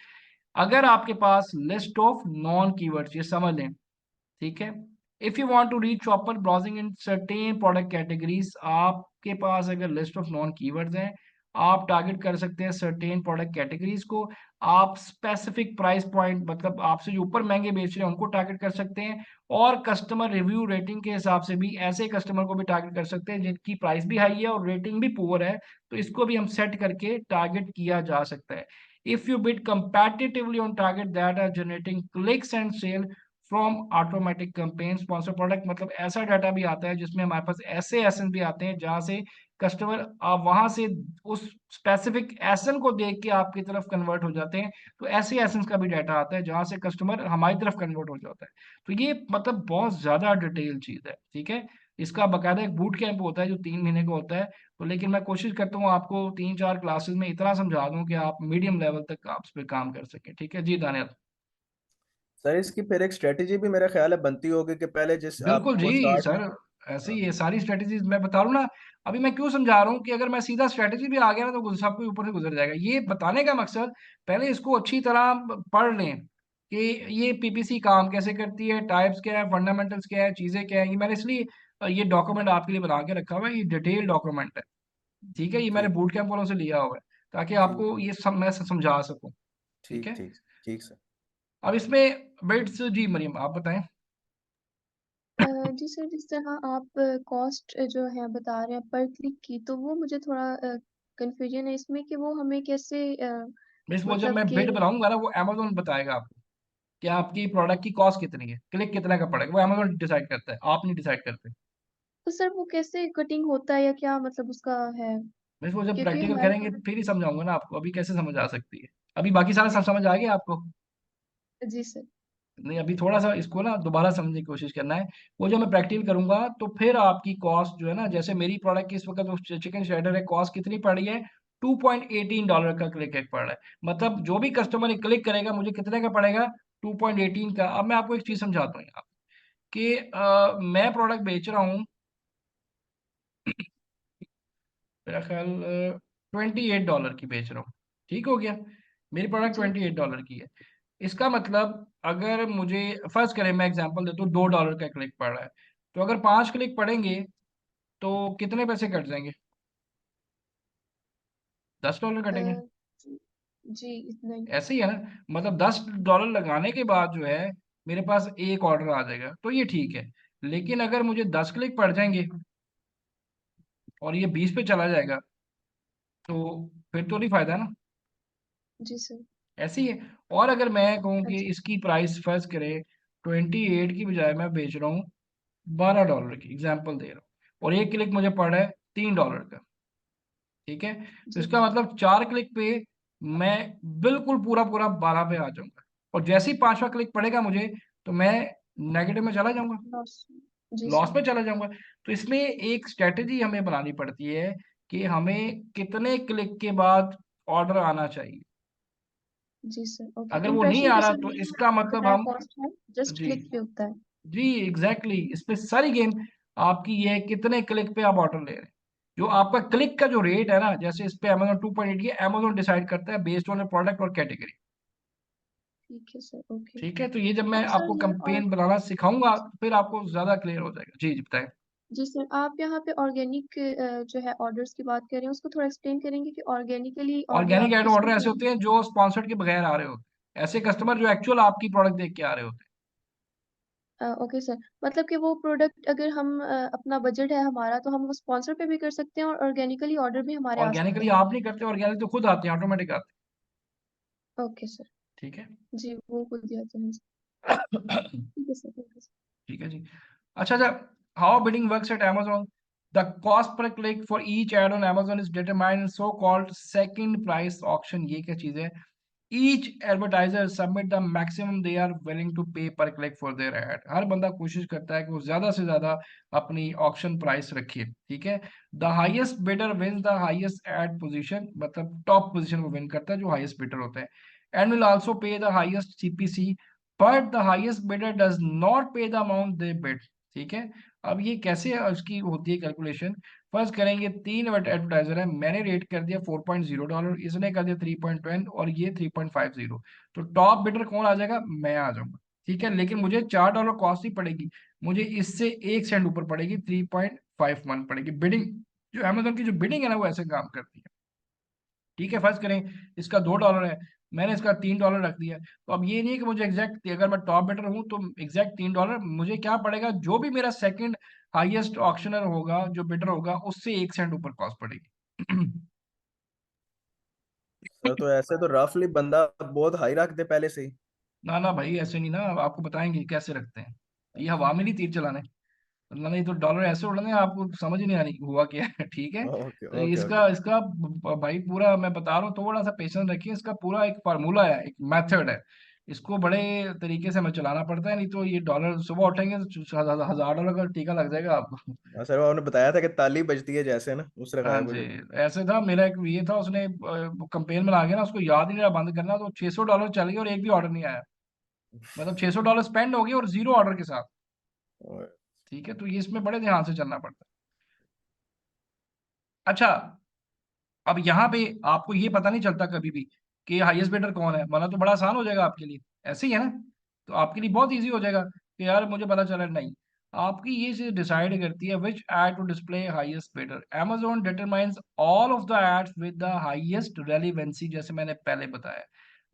अगर आपके पास लिस्ट ऑफ नॉन कीवर्ड्स, ये समझ लें, ठीक है। If you want to reach shopper browsing in certain product categories, आपके पास अगर लिस्ट ऑफ नॉन कीवर्ड्स हैं, आप टारगेट कर सकते हैं सर्टेन प्रोडक्ट कैटेगरीज को। आप स्पेसिफिक प्राइस पॉइंट, मतलब आपसे जो ऊपर महंगे बेच रहे हैं उनको टारगेट कर सकते हैं, और कस्टमर रिव्यू रेटिंग के हिसाब से भी ऐसे कस्टमर को भी टारगेट कर सकते हैं जिनकी प्राइस भी हाई है और रेटिंग भी पुअर है, तो इसको भी हम सेट करके टारगेट किया जा सकता है। If you bid competitively on target that are generating clicks and sale from automatic campaign, sponsor product मतलब ऐसा डाटा भी आता है जिसमें हमारे पास ऐसे एसन भी आते हैं जहां से कस्टमर वहां से उस स्पेसिफिक एसन को देख के आपकी तरफ कन्वर्ट हो जाते हैं। तो ऐसे एसन का भी डाटा आता है जहां से कस्टमर हमारी तरफ कन्वर्ट हो जाता है। तो ये मतलब बहुत ज्यादा डिटेल चीज है, ठीक है। इसका बकायदा एक बूट कैंप होता है जो 3 महीने का होता है। तो लेकिन मैं कोशिश करता हूँ आपको 3-4 क्लासेस में इतना समझा दूं कि आप मीडियम लेवल तक आप इस पर काम कर सकें, ठीक है जी दानियल। सर इसकी फिर एक स्ट्रेटेजी भी मेरा ख्याल है बनती होगी कि पहले जिस बिल्कुल आपको जी स्टार्ट। सर, ऐसे ही है सारी स्ट्रेटेजीज मैं बता रहा हूँ ना। अभी मैं क्यों समझा रहा हूँ कि अगर मैं सीधा स्ट्रेटेजी भी आ गया ना तो सबके ऊपर से गुजर जाएगा। ये बताने का मकसद, पहले इसको अच्छी तरह पढ़ लें कि ये पीपीसी काम कैसे करती है, टाइप्स क्या है, फंडामेंटल्स क्या है, चीजें क्या है। ये मैंने इसलिए ये डॉक्यूमेंट आपके लिए बना के रखा हुआ है, ये डिटेल डॉक्यूमेंट है, ठीक है। ये मैंने ठीक बूट कैंप वालों से लिया हुआ है ताकि ठीक आपको ये सब मैं समझा सकूं, ठीक ठीक है। ठीक ठीक सर। अब इसमें बिट्स जी मरियम आप बताएं। जी सर, जिस तरह आप कॉस्ट जो है बता रहे हैं पर क्लिक की, तो वो मुझे थोड़ा कंफ्यूजन है इसमें कि वो हमें कैसे मिस वो जब मतलब मैं कि बिड बनाऊंगा ना वो अमेजोन बताएगा आपको कि आपकी प्रोडक्ट की कॉस्ट कितनी है, क्लिक कितना का पड़ेगा, वो अमेजोन डिसाइड करता है, आप नहीं डिसाइड करते। तो सर वो कैसे कटिंग होता है या क्या मतलब उसका है? मिस वो जब क्योंकि प्रैक्टिकल हमारे करेंगे पास। फिर ही समझाऊंगा ना आपको, अभी कैसे समझ आ सकती है? अभी बाकी सारा सब समझ आ गया आपको? जी सर। नहीं, अभी थोड़ा सा इसको ना दोबारा समझने की कोशिश करना है। वो जो मैं प्रैक्टिकल करूंगा तो फिर आपकी कॉस्ट जो है ना, जैसे मेरी प्रोडक्ट की इस वक्त चिकन श्रेडर है, कॉस्ट कितनी पड़ रही है? $2.18 का क्लिक एक पड़ रहा है। मतलब जो भी कस्टमर क्लिक करेगा मुझे कितने का पड़ेगा? 2.18 का। अब मैं आपको एक चीज समझाता हूँ यहाँ कि मैं प्रोडक्ट बेच रहा हूँ, मेरा ख्याल $28 की बेच रहा हूँ, ठीक हो गया, मेरी प्रोडक्ट जी $28 की है। इसका मतलब अगर मुझे फर्स्ट करें, मैं एग्जांपल देता हूँ, $2 का क्लिक पड़ रहा है, तो अगर 5 क्लिक पड़ेंगे तो कितने पैसे कट जाएंगे? $10 अ, कटेंगे। जी जी, इतना ही। ऐसे ही है ना, मतलब $10 लगाने के बाद जो है मेरे पास एक ऑर्डर आ जाएगा, तो ये ठीक है। लेकिन अगर मुझे 10 क्लिक पड़ जाएंगे और ये 20 पे चला जाएगा, तो फिर तो नहीं फायदा ना। जी सर। ऐसे ही है। और अगर मैं कहूँ हाँ कि जी। इसकी प्राइस फर्ज करें 28 की बजाय मैं बेच रहा हूँ $12 की, एग्जाम्पल दे रहा हूँ, और एक क्लिक मुझे पड़ रहा है $3 का, ठीक है, तो जी इसका मतलब 4 क्लिक पे मैं बिल्कुल पूरा पूरा 12 पे आ जाऊंगा, और जैसे ही 5वां क्लिक पड़ेगा मुझे, तो मैं नेगेटिव में चला जाऊंगा, लॉस। जी लॉस सर। में चला जाऊंगा। तो इसमें एक स्ट्रेटेजी हमें बनानी पड़ती है कि हमें कितने क्लिक के बाद ऑर्डर आना चाहिए। जी सर। ओके, अगर वो नहीं इम्प्रेशन आ तो रहा सर तो मैंने इसका आपको मतलब बताया हम, कॉस्ट है, जस्ट जी क्लिक पे होता है। जी एग्जैक्टली exactly, इस पे सारी गेम आपकी ये है कितने क्लिक पे आप ऑर्डर ले रहे हैं। जो आपका क्लिक का जो रेट है ना, जैसे इस पे Amazon 2.8 ये Amazon डिसाइड करता है बेस्ड ऑन प्रोडक्ट और कैटेगरी, ठीक है सर। ओके। ठीक है। तो ये जब मैं अब सर आपको ये और कंपेन बनाना सिखाऊंगा फिर आपको ज्यादा क्लियर हो जाएगा। जी जी बताएं। जी सर, आप यहाँ पे ऑर्गेनिक जो है ऑर्डर्स की बात कर रहे हैं, उसको थोड़ा एक्सप्लेन करेंगे कि ऑर्गेनिकली ऑर्डर ऑर्गेनिक आप एड ऑर्डर किसको ऐसे करेंगे। होते हैं जो स्पॉन्सर्ड के बगैर आ रहे होते हैं, ऐसे कस्टमर जो एक्चुअल आपकी प्रोडक्ट देख के आ रहे होते ओके सर, मतलब कि वो प्रोडक्ट अगर हम अपना बजट है हमारा तो हम वो स्पॉन्सर पे भी कर सकते हैं और ऑर्गेनिकली ऑर्डर भी हमारे हैं। आ सकते ऑर्गेनिकली हैं। आप नहीं करते, ऑर्गेनिक तो खुद आते हैं, ऑटोमेटिक आते ओके सर। हैं, ठीक है। जी, वो खुद दिया था। ठीक है सर। ठीक है सर। ठीक है जी। अच्छा अच्छा, how bidding works at Amazon? The cost per click for each ad on Amazon is determined in so called second price auction. ये क्या चीज है? Each advertiser submit the maximum they are willing to pay per click for their ad. हर बंदा कोशिश करता है कि वो ज्यादा से ज्यादा अपनी ऑक्शन प्राइस रखे, ठीक है। The highest bidder wins the highest ad position, मतलब टॉप पोजीशन को विन करता है जो हाईएस्ट बिडर होता है, and will also pay the highest CPC, but the highest bidder does not pay the amount they bid, ठीक है। अब ये कैसे उसकी होती है कैलकुलेशन? फर्स्ट करेंगे, 3 एडवर्टाइजर है, मैंने रेट कर दिया $4.0, इसने कर दिया 3.10 और ये 3.50, तो टॉप बिडर कौन आ जाएगा? मैं आ जाऊंगा, ठीक है। लेकिन मुझे $4 कॉस्ट ही पड़ेगी, मुझे इससे 1 सेंट ऊपर पड़ेगी, 3.51 पड़ेगी बिडिंग। जो अमेजोन की जो बिडिंग है ना वो ऐसे काम करती है, ठीक है। फर्स्ट करें, इसका $2 है, मैंने इसका $3 रख दिया, तो अब ये नहीं है कि मुझे एग्जैक्ट, अगर मैं टॉप बेटर हूं तो एग्जैक्ट $3, मुझे क्या पड़ेगा, जो भी मेरा सेकंड हाईएस्ट ऑक्शनर होगा, जो बिटर होगा, उससे 1 सेंट ऊपर कॉस्ट पड़ेगी। सर तो ऐसे तो रफली बंदा बहुत हाई रख दे पहले से ही। ना ना भाई, ऐसे नहीं ना, आपको बताएंगे कैसे रखते हैं। ये हवा में नहीं तीर चलाने, वरना नहीं तो डॉलर ऐसे उड़ने आपको समझ ही नहीं आनी हुआ क्या है, ठीक है। ओके तो ओके ओके। इसका इसका भाई पूरा मैं बता रहा हूँ, थोड़ा सा पेशेंस रखिए, इसका पूरा एक फार्मूला है, एक मेथड है, इसको बड़े तरीके से हमें चलाना पड़ता है, नहीं तो ये डॉलर सुबह उठेंगे तो $1000 का टीका लग जाएगा आपको। सर वो आपने बताया था कि ताली बजती है जैसे ना, उस तरह हाँ गायब हो जी, जाती ऐसे था मेरा एक ये था, उसने कंपेन में आ गया ना, उसको याद ही नहीं रहा बंद करना, तो $600 चल गया और एक भी ऑर्डर नहीं आया, मतलब $600 स्पेंड हो गया और 0 ऑर्डर के साथ, है। ठीक है। तो ये इसमें बड़े ध्यान से चलना पड़ता है। अच्छा, अब यहाँ पे आपको ये पता नहीं चलता कभी भी कि हाईएस्ट बिडर कौन है, वरना तो बड़ा आसान हो जाएगा आपके लिए, ऐसे ही है ना। तो आपके लिए बहुत इजी हो जाएगा कि यार मुझे पता चला नहीं। आपकी ये चीज डिसाइड करती है which ad to display highest bidder. Amazon determines all of the ads with the highest relevancy, जैसे मैंने पहले बताया।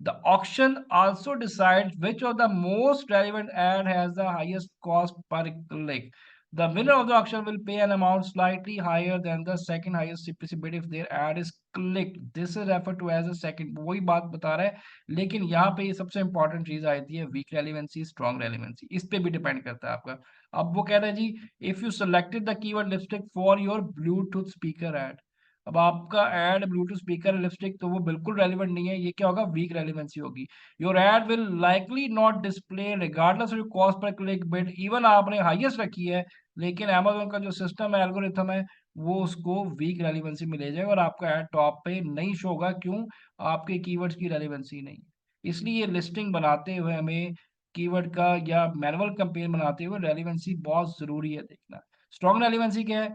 The auction also decide which of the most relevant ad has the highest cost per click. The winner of the auction will pay an amount slightly higher than the second highest CPC bid if their ad is clicked. This is referred to as a second। वही बात बता रहा है, लेकिन यहाँ पे सबसे important चीज आती है वीक रेलिवेंसी, स्ट्रॉन्ग रेलिवेंसी, इस पे भी डिपेंड करता है आपका। अब वो कह रहा है जी, if you selected the keyword lipstick for your Bluetooth speaker ad. अब आपका एड ब्लूटूथ स्पीकर लिपस्टिक, तो वो बिल्कुल रेलिवेंट नहीं है, ये क्या होगा, वीक रेलिवेंसी होगी। Your ad will likely not display regardless of cost per click bid, even आपने हाईएस्ट रखी है, लेकिन Amazon का जो सिस्टम है, एल्गोरिथम है, वो उसको वीक रेलिवेंसी में ले जाएगा और आपका ऐड टॉप पे नहीं शो होगा। क्यों? आपके कीवर्ड्स की रेलिवेंसी नहीं है। इसलिए लिस्टिंग बनाते हुए हमें कीवर्ड का या मैनुअल कैंपेन बनाते हुए रेलिवेंसी बहुत जरूरी है देखना। स्ट्रॉन्ग रेलिवेंसी क्या है?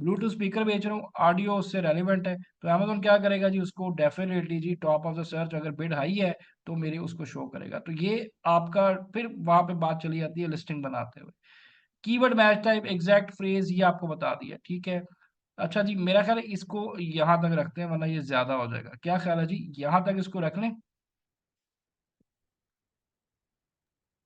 ब्लूटूथ स्पीकर बेच रहा हूँ, ऑडियो उससे रेलिवेंट है, तो अमेजोन क्या करेगा जी, उसको डेफिनेटली जी टॉप ऑफ द सर्च अगर बिड हाई है तो मेरी उसको शो करेगा। तो ये आपका फिर वहां पे बात चली जाती है लिस्टिंग बनाते हुए। Keyword match type, exact phrase, ये आपको बता दिया, ठीक है। अच्छा जी, मेरा ख्याल है इसको यहाँ तक रखते हैं वरना ये ज्यादा हो जाएगा। क्या ख्याल है जी, यहाँ तक इसको रख लें?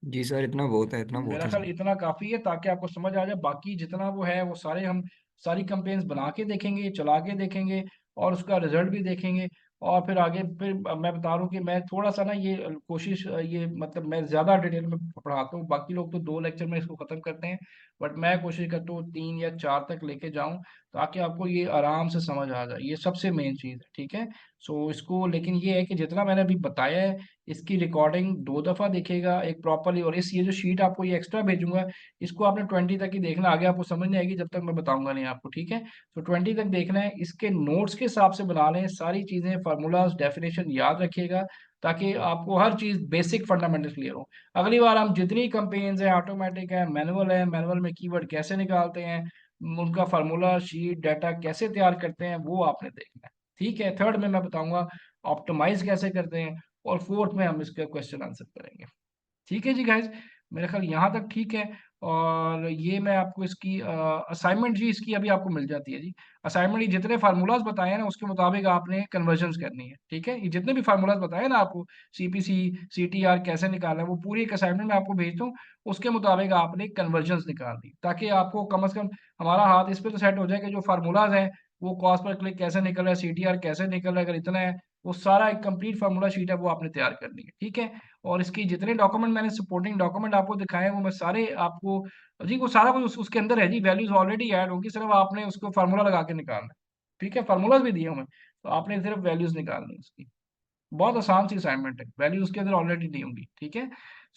जी सर, इतना बहुत है, इतना बहुत मेरा है ख्याल सर। इतना काफी है ताकि आपको समझ आ जाए। बाकी जितना वो है वो सारे हम सारी कंपेन्स बना के देखेंगे, चला के देखेंगे और उसका रिजल्ट भी देखेंगे। और फिर आगे फिर मैं बता रहा हूँ कि मैं थोड़ा सा ना ये कोशिश ये मतलब मैं ज्यादा डिटेल में पढ़ाता हूँ। बाकी लोग तो 2 लेक्चर में इसको खत्म करते हैं, बट मैं कोशिश करता हूँ 3 या 4 तक लेके जाऊँ ताकि आपको ये आराम से समझ आ जाए। ये सबसे मेन चीज है, ठीक है। सो इसको, लेकिन ये है कि जितना मैंने अभी बताया है इसकी रिकॉर्डिंग 2 दफा देखेगा एक प्रॉपरली। और इस ये जो शीट आपको ये एक्स्ट्रा भेजूंगा, इसको आपने 20 तक ही देखना, आगे आपको समझ नहीं आएगी जब तक मैं बताऊंगा नहीं आपको, ठीक है। तो 20 तक देखना है, इसके नोट्स के हिसाब से बना लें सारी चीजें, फार्मूलाज, डेफिनेशन याद रखिएगा ताकि आपको हर चीज बेसिक फंडामेंटल क्लियर हो। अगली बार हम जितनी कंपेन्स हैं, ऑटोमेटिक है, मैनुअल में कीवर्ड कैसे निकालते हैं, उनका फार्मूला शीट डाटा कैसे तैयार करते हैं, वो आपने देखना है, ठीक है। थर्ड में मैं बताऊंगा ऑप्टिमाइज कैसे करते हैं, और फोर्थ में हम इसका क्वेश्चन आंसर करेंगे, ठीक है जी गाइज। मेरे ख्याल यहाँ तक ठीक है। और ये मैं आपको इसकी असाइनमेंट जी इसकी अभी आपको मिल जाती है जी। असाइनमेंट ये जितने फार्मूलाज बताए हैं ना उसके मुताबिक आपने कन्वर्जन्स करनी है, ठीक है। ये जितने भी फार्मूलाज बताए ना आपको, सीपीसी सीटीआर कैसे निकालना है, वो पूरी एक असाइनमेंट में आपको भेजता हूँ। उसके मुताबिक आपने कन्वर्जन्स निकालनी, ताकि आपको कम से कम हमारा हाथ इस पे तो सेट हो जाए कि जो फार्मूलाज है वो कॉस्ट पर क्लिक कैसे निकल रहा है, सीटीआर कैसे निकल रहा है, अगर इतना है वो सारा एक कंप्लीट फार्मूला शीट है वो आपने तैयार करनी है, ठीक है। और इसकी जितने डॉक्यूमेंट मैंने सपोर्टिंग डॉक्यूमेंट आपको दिखाए हैं वो मैं सारे आपको जी, वो सारा कुछ उसके अंदर है जी, वैल्यूज ऑलरेडी ऐड होगी, सिर्फ आपने उसको फार्मूला लगा के निकालना है, ठीक है। फार्मूलाज भी दिए हमें, तो आपने सिर्फ वैल्यूज निकालनी है उसकी। बहुत आसान सी असाइनमेंट है, वैल्यू उसके अंदर ऑलरेडी दी होंगी, ठीक है।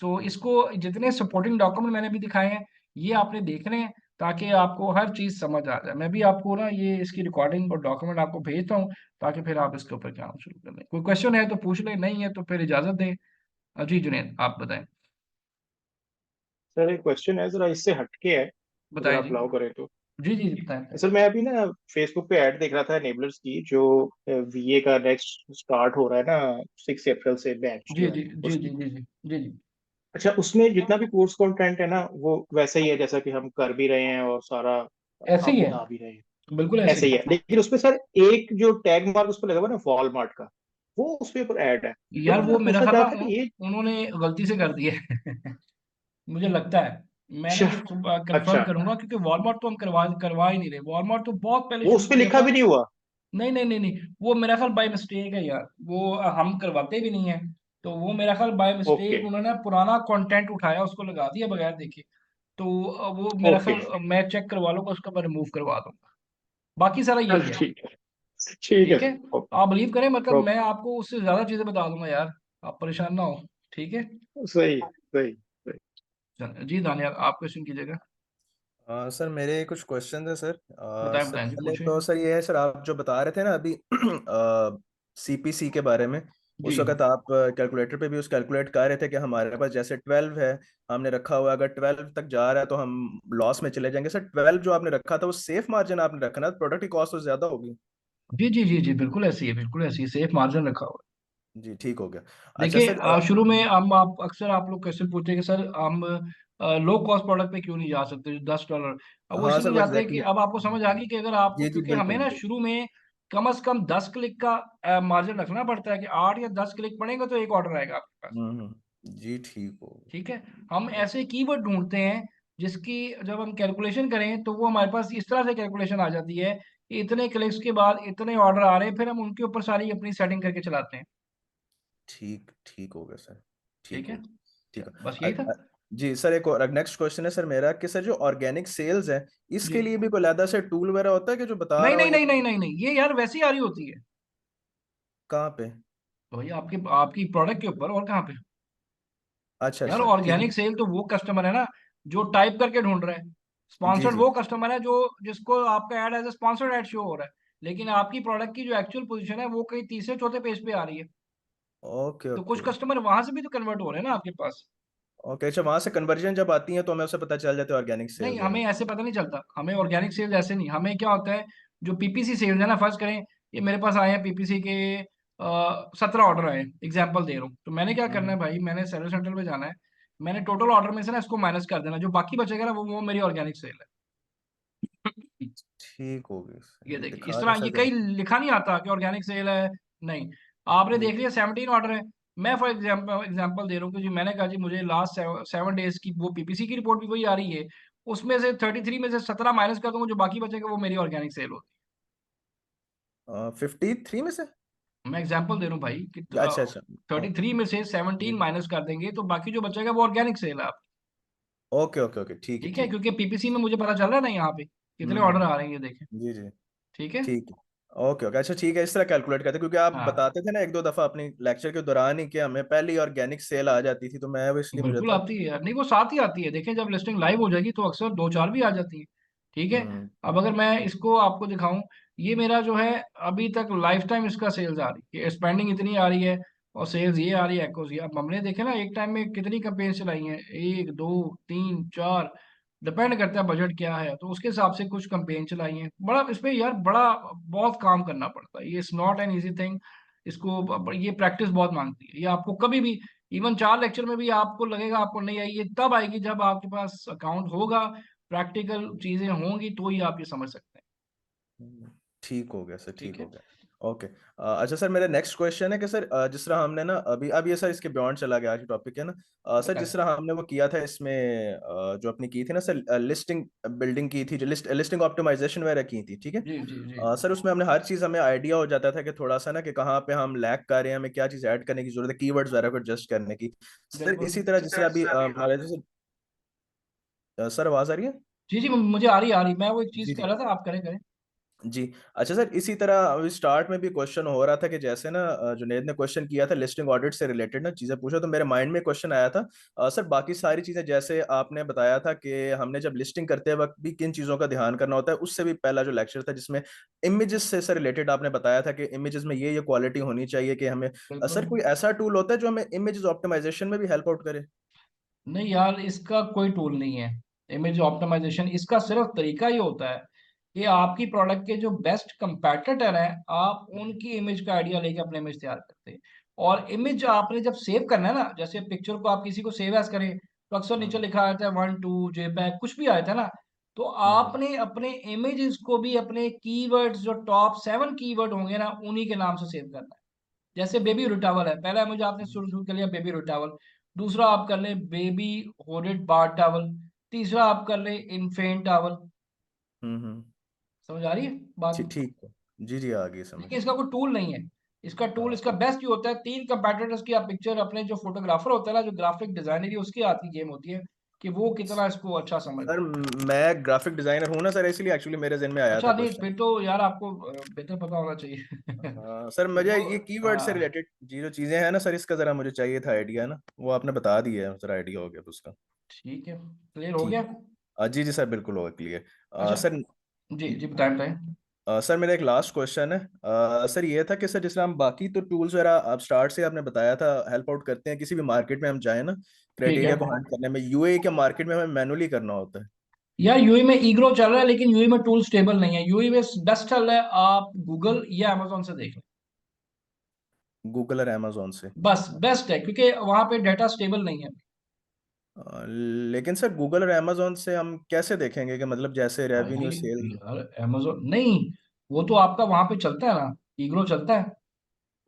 सो इसको जितने सपोर्टिंग डॉक्यूमेंट मैंने भी दिखाए हैं ये आपने देखने हैं ताकि आपको हर चीज समझ आ जाए। मैं भी आपको ना ये इसकी रिकॉर्डिंग और डॉक्यूमेंट आपको भेजता हूँ ताकि फिर आप इसके ऊपर काम शुरू कर लें। कोई क्वेश्चन है तो पूछ लें, नहीं है तो फिर इजाजत दें। जी जुनेद आप बताएं। सर एक क्वेश्चन है, जरा इससे हटके है, अगर बताएं आप जी। अलाउ करें तो। जी जी जी, बताएं बताएं। सर मैं अभी ना फेसबुक पे ऐड देख रहा था एनेबलर्स की, जो वीए का नेक्स्ट स्टार्ट हो रहा है ना 6 अप्रैल से बैच जी जो है जी जी जी उसकी। जी जी जी जी। अच्छा, उसमें जितना भी कोर्स कंटेंट है ना वो वैसा ही है जैसा कि हम कर भी रहे हैं और सारा ऐसे आप ही है, बता भी रहे हैं, बिल्कुल ऐसे ऐसे ही ही है। लेकिन उसमें सर एक जो टैग मार्क उस पर लगा हुआ है ना वॉलमार्ट का, वो उस पे ऊपर ऐड है। है तो यार। मैं वो जरा मेरा पूछना ख्याल चाह ना रहा था कि ये, उन्होंने गलती से कर दिया है मुझे लगता है। मैंने अच्छा, ये कंफर्म अच्छा, करूंगा क्योंकि वॉलमार्ट तो हम करवा ही नहीं रहे। वॉलमार्ट तो बहुत पहले वो शुरू उस पे किया लिखा था। भी नहीं हुआ। नहीं नहीं नहीं नहीं, वो मेरा ख्याल बाय मिस्टेक है यार, वो हम करवाते भी नहीं है। तो वो मेरा ख्याल बाय ओके, मिस्टेक उन्होंने पुराना कंटेंट उठाया उसको लगा दिया बगैर देखे। तो वो मेरा ओके, ख्याल मैं चेक करवा लूंगा उसका, मैं रिमूव करवा दूंगा। बाकी सारा चल यही है, ठीक है, ठीक है ठीक है। सर, ओके, आप बिलीव करें, मतलब मैं ओके, आपको उससे ज्यादा चीजें बता दूंगा यार, आप परेशान ना हो, ठीक है। सही सही सही। जी दानियाल आप क्वेश्चन कीजिएगा। सर मेरे कुछ क्वेश्चन है सर। बताएं सर बताएं जी, पहले पूछिए। तो सर ये है सर, आप जो बता रहे थे ना अभी सीपीसी के बारे में, जी उस वक्त आप कैलकुलेटर पे भी उस कैलकुलेट कर रहे थे कि हमारे पास जैसे 12 है हमने रखा हुआ है, अगर 12 तक जा रहा है तो हम लॉस में चले जाएंगे। सर 12 जो आपने रखा था वो सेफ मार्जिन आपने रखा ना, प्रोडक्ट की कॉस्ट तो ज्यादा होगी। जी जी जी जी, बिल्कुल ऐसी है, बिल्कुल ऐसी है, सेफ मार्जिन रखा हुआ है। जी ठीक हो गया। अच्छा देखिए सर शुरू में हम आप अक्सर आप लोग क्वेश्चन पूछते हैं कि सर हम लो कॉस्ट प्रोडक्ट पे क्यों नहीं जा सकते, $10। अब वो हाँ सर इसलिए वो जाते हैं कि एग्जैक्टली। अब आपको समझ आ गई कि अगर आपको, जी जी क्योंकि हमें बिल्कुल ना बिल्कुल। शुरू में कम से कम 10 क्लिक का मार्जिन रखना पड़ता है कि 8 या 10 क्लिक पड़ेंगे तो एक ऑर्डर आएगा आपके पास, जी ठीक हो ठीक है। हम ऐसे कीवर्ड ढूंढते हैं जिसकी जब हम कैलकुलेशन करें तो वो हमारे पास इस तरह से कैलकुलेशन आ जाती है कि इतने क्लिक्स के बाद इतने ऑर्डर आ रहे हैं, फिर हम उनके ऊपर सारी अपनी सेटिंग करके चलाते हैं, ठीक ठीक हो गया सर। ठीक ठीक हो है। गया। ठीक है। बस यही था। जी सर एक और नेक्स्ट क्वेश्चन है सर मेरा कि सर जो ऑर्गेनिक सेल्स है जी, इसके लिए भी कोई अलग से टूल वगैरह होता है कि जो बता नहीं रहा हो नहीं ये नहीं नहीं नहीं नहीं, ये यार वैसी आ रही होती है। कहाँ पे? तो भाई आपके आपकी प्रोडक्ट के ऊपर, और कहाँ पे। अच्छा यार अच्छा ठीक ऑर्गेनिक सेल तो वो कस्टमर है ना जो टाइप करके ढूंढ रहा है। है। जी स्पॉन्सर्ड जी वो कस्टमर है जो जिसको आपका ad as a sponsored ad show हो रहा है, लेकिन आपकी प्रोडक्ट की जो एक्चुअल पोजीशन है वो कहीं तीसरे चौथे पेज पे आ रही है। ओके तो कुछ ओके कस्टमर वहां से भी तो कन्वर्ट हो रहे हैं ना आपके पास। ओके, अच्छा, वहां से कन्वर्जन जब आती है तो हमें उससे पता चल जाता है ऑर्गेनिक नहीं, सेल्स हमें है। ऐसे पता नहीं चलता, हमें ऑर्गेनिक सेल्स ऐसे नहीं, हमें क्या होता है जो पीपीसी सेल्स है ना, फर्स्ट करें ये मेरे पास आए हैं पीपीसी के 17 ऑर्डर आए, एग्जाम्पल दे रहा हूँ, तो मैंने क्या करना है भाई, मैंने सेलर सेंटर पे जाना है, मैंने टोटल ऑर्डर में से ना इसको माइनस कर देना, जो बाकी बचेगा ना वो मेरी ऑर्गेनिक सेल है। ठीक हो गई, ये ये देखिए इस दिखा नहीं तरह, ये सकते। कहीं लिखा नहीं आता कि ऑर्गेनिक सेल है, नहीं, आपने देख लिया 17 ऑर्डर है, मैं फॉर एग्जाम्पल दे रहा हूँ कि जी मैंने कहा जी मुझे लास्ट 7 डेज की वो पीपीसी की रिपोर्ट भी वही आ रही है, उसमें से 33 में से 17 माइनस कर दूंगा, जो बाकी बचेगा वो मेरी ऑर्गेनिक सेल होती 53 में से? है। मैं एग्जाम्पल दे रहा हूँ भाई कि अच्छा अच्छा। 33 में से 17 जी। माइनस कर देंगे तो बाकी जो बचेगा वो ऑर्गेनिक सेल है आप। ओके ओके ओके, ठीक है ठीक है, ठीक। क्योंकि पीपीसी में मुझे पता चल रहा है ना यहाँ पे कितने ऑर्डर आ रहे हैं, ये देखें। जी जी। ठीक है। ठीक है। ओके ओके, अच्छा ठीक है, इस तरह कैलकुलेट करते हैं, क्योंकि आप हाँ बताते थे ना एक दो दफा अपनी लेक्चर के दौरान ही कि हमें पहले ही ऑर्गेनिक सेल आ जाती थी, तो मैं वो इसलिए मुझे बिल्कुल था। आती है यार, नहीं वो साथ ही आती है, देखें जब लिस्टिंग लाइव हो जाएगी तो अक्सर 2-4 भी आ जाती है। ठीक है। हम्म अब अगर मैं इसको आपको दिखाऊं, ये मेरा जो है अभी तक लाइफ टाइम इसका सेल्स आ रही है, स्पेंडिंग इतनी आ रही है और सेल्स ये आ रही है एक्कोस ये। अब हमने देखे ना एक टाइम में कितनी कंपेन चलाई हैं, 1 2 3 4, डिपेंड करता है बजट क्या है, तो उसके हिसाब से कुछ कंपेन चलाई हैं, बड़ा इस पे यार बड़ा बहुत काम करना पड़ता है, ये it's not an easy thing. इसको ये प्रैक्टिस बहुत मांगती है, ये आपको कभी भी इवन 4 लेक्चर में भी आपको लगेगा आपको नहीं आई, ये तब आएगी जब आपके पास अकाउंट होगा, प्रैक्टिकल चीजें होंगी तो ही आप ये समझ सकते हैं। ठीक हो गया सर, ठीक ठीक हो है। गया। ओके। अच्छा सर, मेरा नेक्स्ट क्वेश्चन है कि सर जिस तरह हमने ना अभी अब ये सर इसके बियॉन्ड चला गया, आज टॉपिक है ना। सर बताएं। जिस तरह हमने वो किया था इसमें जो अपनी की थी ना सर, लिस्टिंग बिल्डिंग की थी, जो लिस्टिंग ऑप्टिमाइजेशन वगैरह की थी, ठीक है। जी जी जी। सर उसमें हमने हर चीज़ हमें आइडिया हो जाता था कि थोड़ा सा ना कि कहाँ पे हम लैग कर रहे हैं, हमें क्या चीज़ ऐड करने की जरूरत है, कीवर्ड्स वगैरह को एडजस्ट करने की। सर बिल्कुल। इसी तरह जिस तरह अभी हमारे जैसे सर आवाज़ आ रही है? जी जी, मुझे आ रही, मैं वो एक चीज जी कर जी रहा था, आप करें करें। जी। अच्छा सर, इसी तरह अभी स्टार्ट में भी क्वेश्चन हो रहा था कि जैसे ना जुनेद ने क्वेश्चन किया था लिस्टिंग ऑडिट से रिलेटेड ना चीजें पूछा, तो मेरे माइंड में क्वेश्चन आया था। सर बाकी सारी चीजें जैसे आपने बताया था कि हमने जब लिस्टिंग करते वक्त भी किन चीजों का ध्यान करना होता है, उससे भी पहला जो लेक्चर था जिसमें इमेजेस से रिलेटेड आपने बताया था कि इमेजेस में ये क्वालिटी होनी चाहिए कि हमें बिल्कुल। सर कोई ऐसा टूल होता है जो हमें इमेजेस ऑप्टिमाइजेशन में भी हेल्प आउट करे? नहीं यार, इसका कोई टूल नहीं है इमेज ऑप्टिमाइजेशन, इसका सिर्फ तरीका ही होता है कि आपकी प्रोडक्ट के जो बेस्ट कंपैटिटर हैं आप उनकी इमेज का आइडिया लेके अपने इमेज तैयार करते हैं। और इमेज आपने जब सेव करना है ना, जैसे पिक्चर को आप किसी को सेव एज करें तो अक्सर नीचे हम्म लिखा आता है 1 2 JPEG कुछ भी आता है ना, तो हम्म आपने अपने इमेजेस को भी अपने कीवर्ड्स जो टॉप 7 कीवर्ड होंगे ना उन्हीं के नाम से सेव करना है। जैसे बेबी रिटावल है, पहला मुझे आपने शुरू शुरू कर लिया बेबी रिटावल, दूसरा आप कर ले बेबी होडेड बार टावल, तीसरा आप कर ले इन्फेंट टावल। हम्म। समझ आ रही है बात? ठीक ठीक है। जी जी, आ गई समझ। लेकिन इसका कोई टूल नहीं है, इसका टूल हाँ इसका बेस्ट ये होता है 3 कंपैटिटर्स की आप पिक्चर अपने जो फोटोग्राफर होता है ना, जो ग्राफिक डिजाइनर उसकी आती गेम होती है कि वो कितना इसको अच्छा समझ सर, ले। मैं ग्राफिक डिजाइनर हूँ ना सर, इसलिए एक्चुअली मेरे जहन में आया था अच्छा नहीं, क्वेश्चन। फिर तो यार आपको बेहतर पता होना चाहिए। हाँ सर, कि मुझे वो ये कीवर्ड से हाँ। रिलेटेड जी जो चीजें हैं ना सर, इसका जरा मुझे चाहिए था आइडिया ना, वो आपने बता दिया है, सर आइडिया हो गया तो उसका। ठीक है, क्लियर हो ठीक। गया। जी जी सर, बिल्कुल होगा क्लियर। अच्छा। सर जी जी, बताएं बताएं। सर मेरा एक लास्ट क्वेश्चन है। सर ये था कि सर जिस तरह हम बाकी तो टूल्स वगैरह आप स्टार्ट से आपने बताया था हेल्प आउट करते हैं, किसी भी मार्केट में हम जाए ना ठीक है। क्राइटेरिया को हंट करने में, यूए के मार्केट में हमें मैनुअली करना होता है। यार यूएई में ईग्रो चल रहा है, लेकिन यूएई में टूल स्टेबल नहीं है, यूएई में बेस्ट चल रहा है आप गूगल या अमेजोन से देख लें। गूगल और अमेजोन से? बस बेस्ट है क्योंकि वहां पे डाटा स्टेबल नहीं है। लेकिन सर गूगल और अमेजोन से हम कैसे देखेंगे कि मतलब जैसे भाई रेवेन्यू सेल? यार अमेजोन नहीं, वो तो आपका वहां पे चलता है ना, ईग्रो चलता है,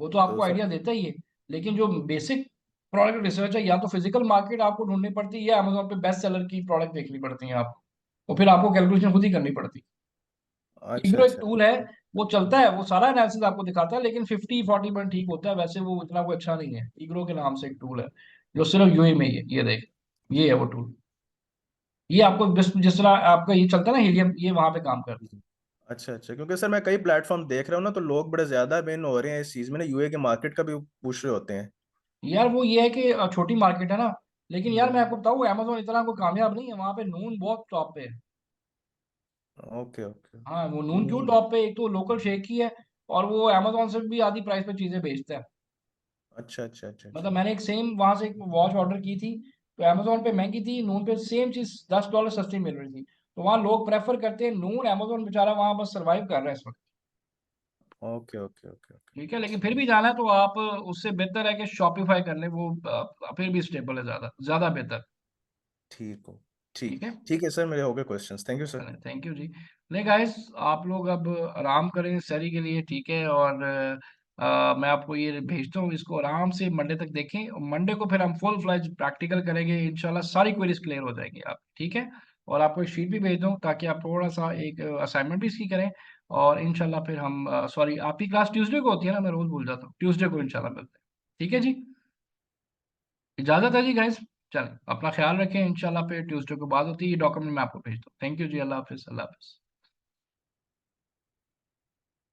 वो तो तो आपको सर आइडिया देता ही है। लेकिन जो बेसिक प्रोडक्ट रिसर्च है, या तो फिजिकल मार्केट आपको ढूंढनी पड़ती है या अमेजोन पे बेस्ट सेलर की प्रोडक्ट देखनी पड़ती है आपको, और फिर आपको कैलकुलेशन खुद ही करनी पड़ती है। अच्छा ईग्रो एक अच्छा। टूल है, वो चलता है, वो सारा एनालिसिस आपको दिखाता है, लेकिन 50-40% ठीक होता है, वैसे वो इतना कोई अच्छा नहीं है। ईग्रो के नाम से एक टूल है जो सिर्फ यूएई में ही है, ये देख, ये है वो टूल। ये आपको जिस तरह आपका ये चलता है ना हीलियम, ये वहां पे काम करता अच्छा अच्छा, क्योंकि सर मैं कई प्लेटफॉर्म देख रहा हूँ ना, तो लोग बड़े ज्यादा बेन हो रहे हैं इस चीज में ना, यूए के मार्केट का भी पूछ रहे होते हैं। है। यार वो ये है कि छोटी मार्केट है ना, लेकिन यार मैं हम्म। आपको बताऊँ अमेजोन इतना कोई कामयाब नहीं है, वहां पे नून बहुत टॉप पे है। ओके ओके हाँ, ओके। वो नून क्यों नून। टॉप पे, एक तो लोकल शेक ही है, और वो अमेजोन से भी आधी प्राइस पे चीजें बेचता है। अच्छा अच्छा अच्छा अच्छा। मतलब मैंने एक सेम वहां से एक वॉच ऑर्डर की थी, तो अमेजोन पे महंगी थी, नून पे सेम चीज $10 सस्ती मिल रही थी, तो वहाँ लोग प्रेफर करते हैं नून। अमेजोन बेचारा वहाँ बस सर्वाइव कर रहा है इस वक्त। Okay okay okay okay. ठीक है, लेकिन फिर भी जाना है तो आप उससे बेहतर है कि शॉपिफाई कर ले, वो फिर भी स्टेबल है, ज्यादा ज्यादा बेहतर। ठीक हो। ठीक है, ठीक है सर, मेरे हो गए questions. Thank you sir. Thank you जी। नहीं गाइस, आप लोग अब आराम करें सैरी के लिए, ठीक है। और मैं आपको ये भेजता हूँ, इसको आराम से मंडे तक देखें, और मंडे को फिर हम फुल फ्लैज प्रैक्टिकल करेंगे इंशाल्लाह, सारी क्वेरीज क्लियर हो जाएंगी आप, ठीक है। और आपको एक शीट भी भेज दूँ ताकि आप थोड़ा सा एक असाइनमेंट भी इसकी करें, और इंशाल्लाह फिर हम सॉरी, आपकी क्लास ट्यूसडे को होती है ना, मैं रोज भूल जाता हूँ, ट्यूसडे को इंशाल्लाह मिलते हैं, ठीक है जी। इजाजत है जी गाइस, चलें अपना ख्याल रखें, इंशाल्लाह फिर ट्यूसडे को बात होती है, ये डॉक्यूमेंट मैं आपको भेजता हूँ। थैंक यू जी, अल्लाह हाफिज, अल्लाह हाफिज।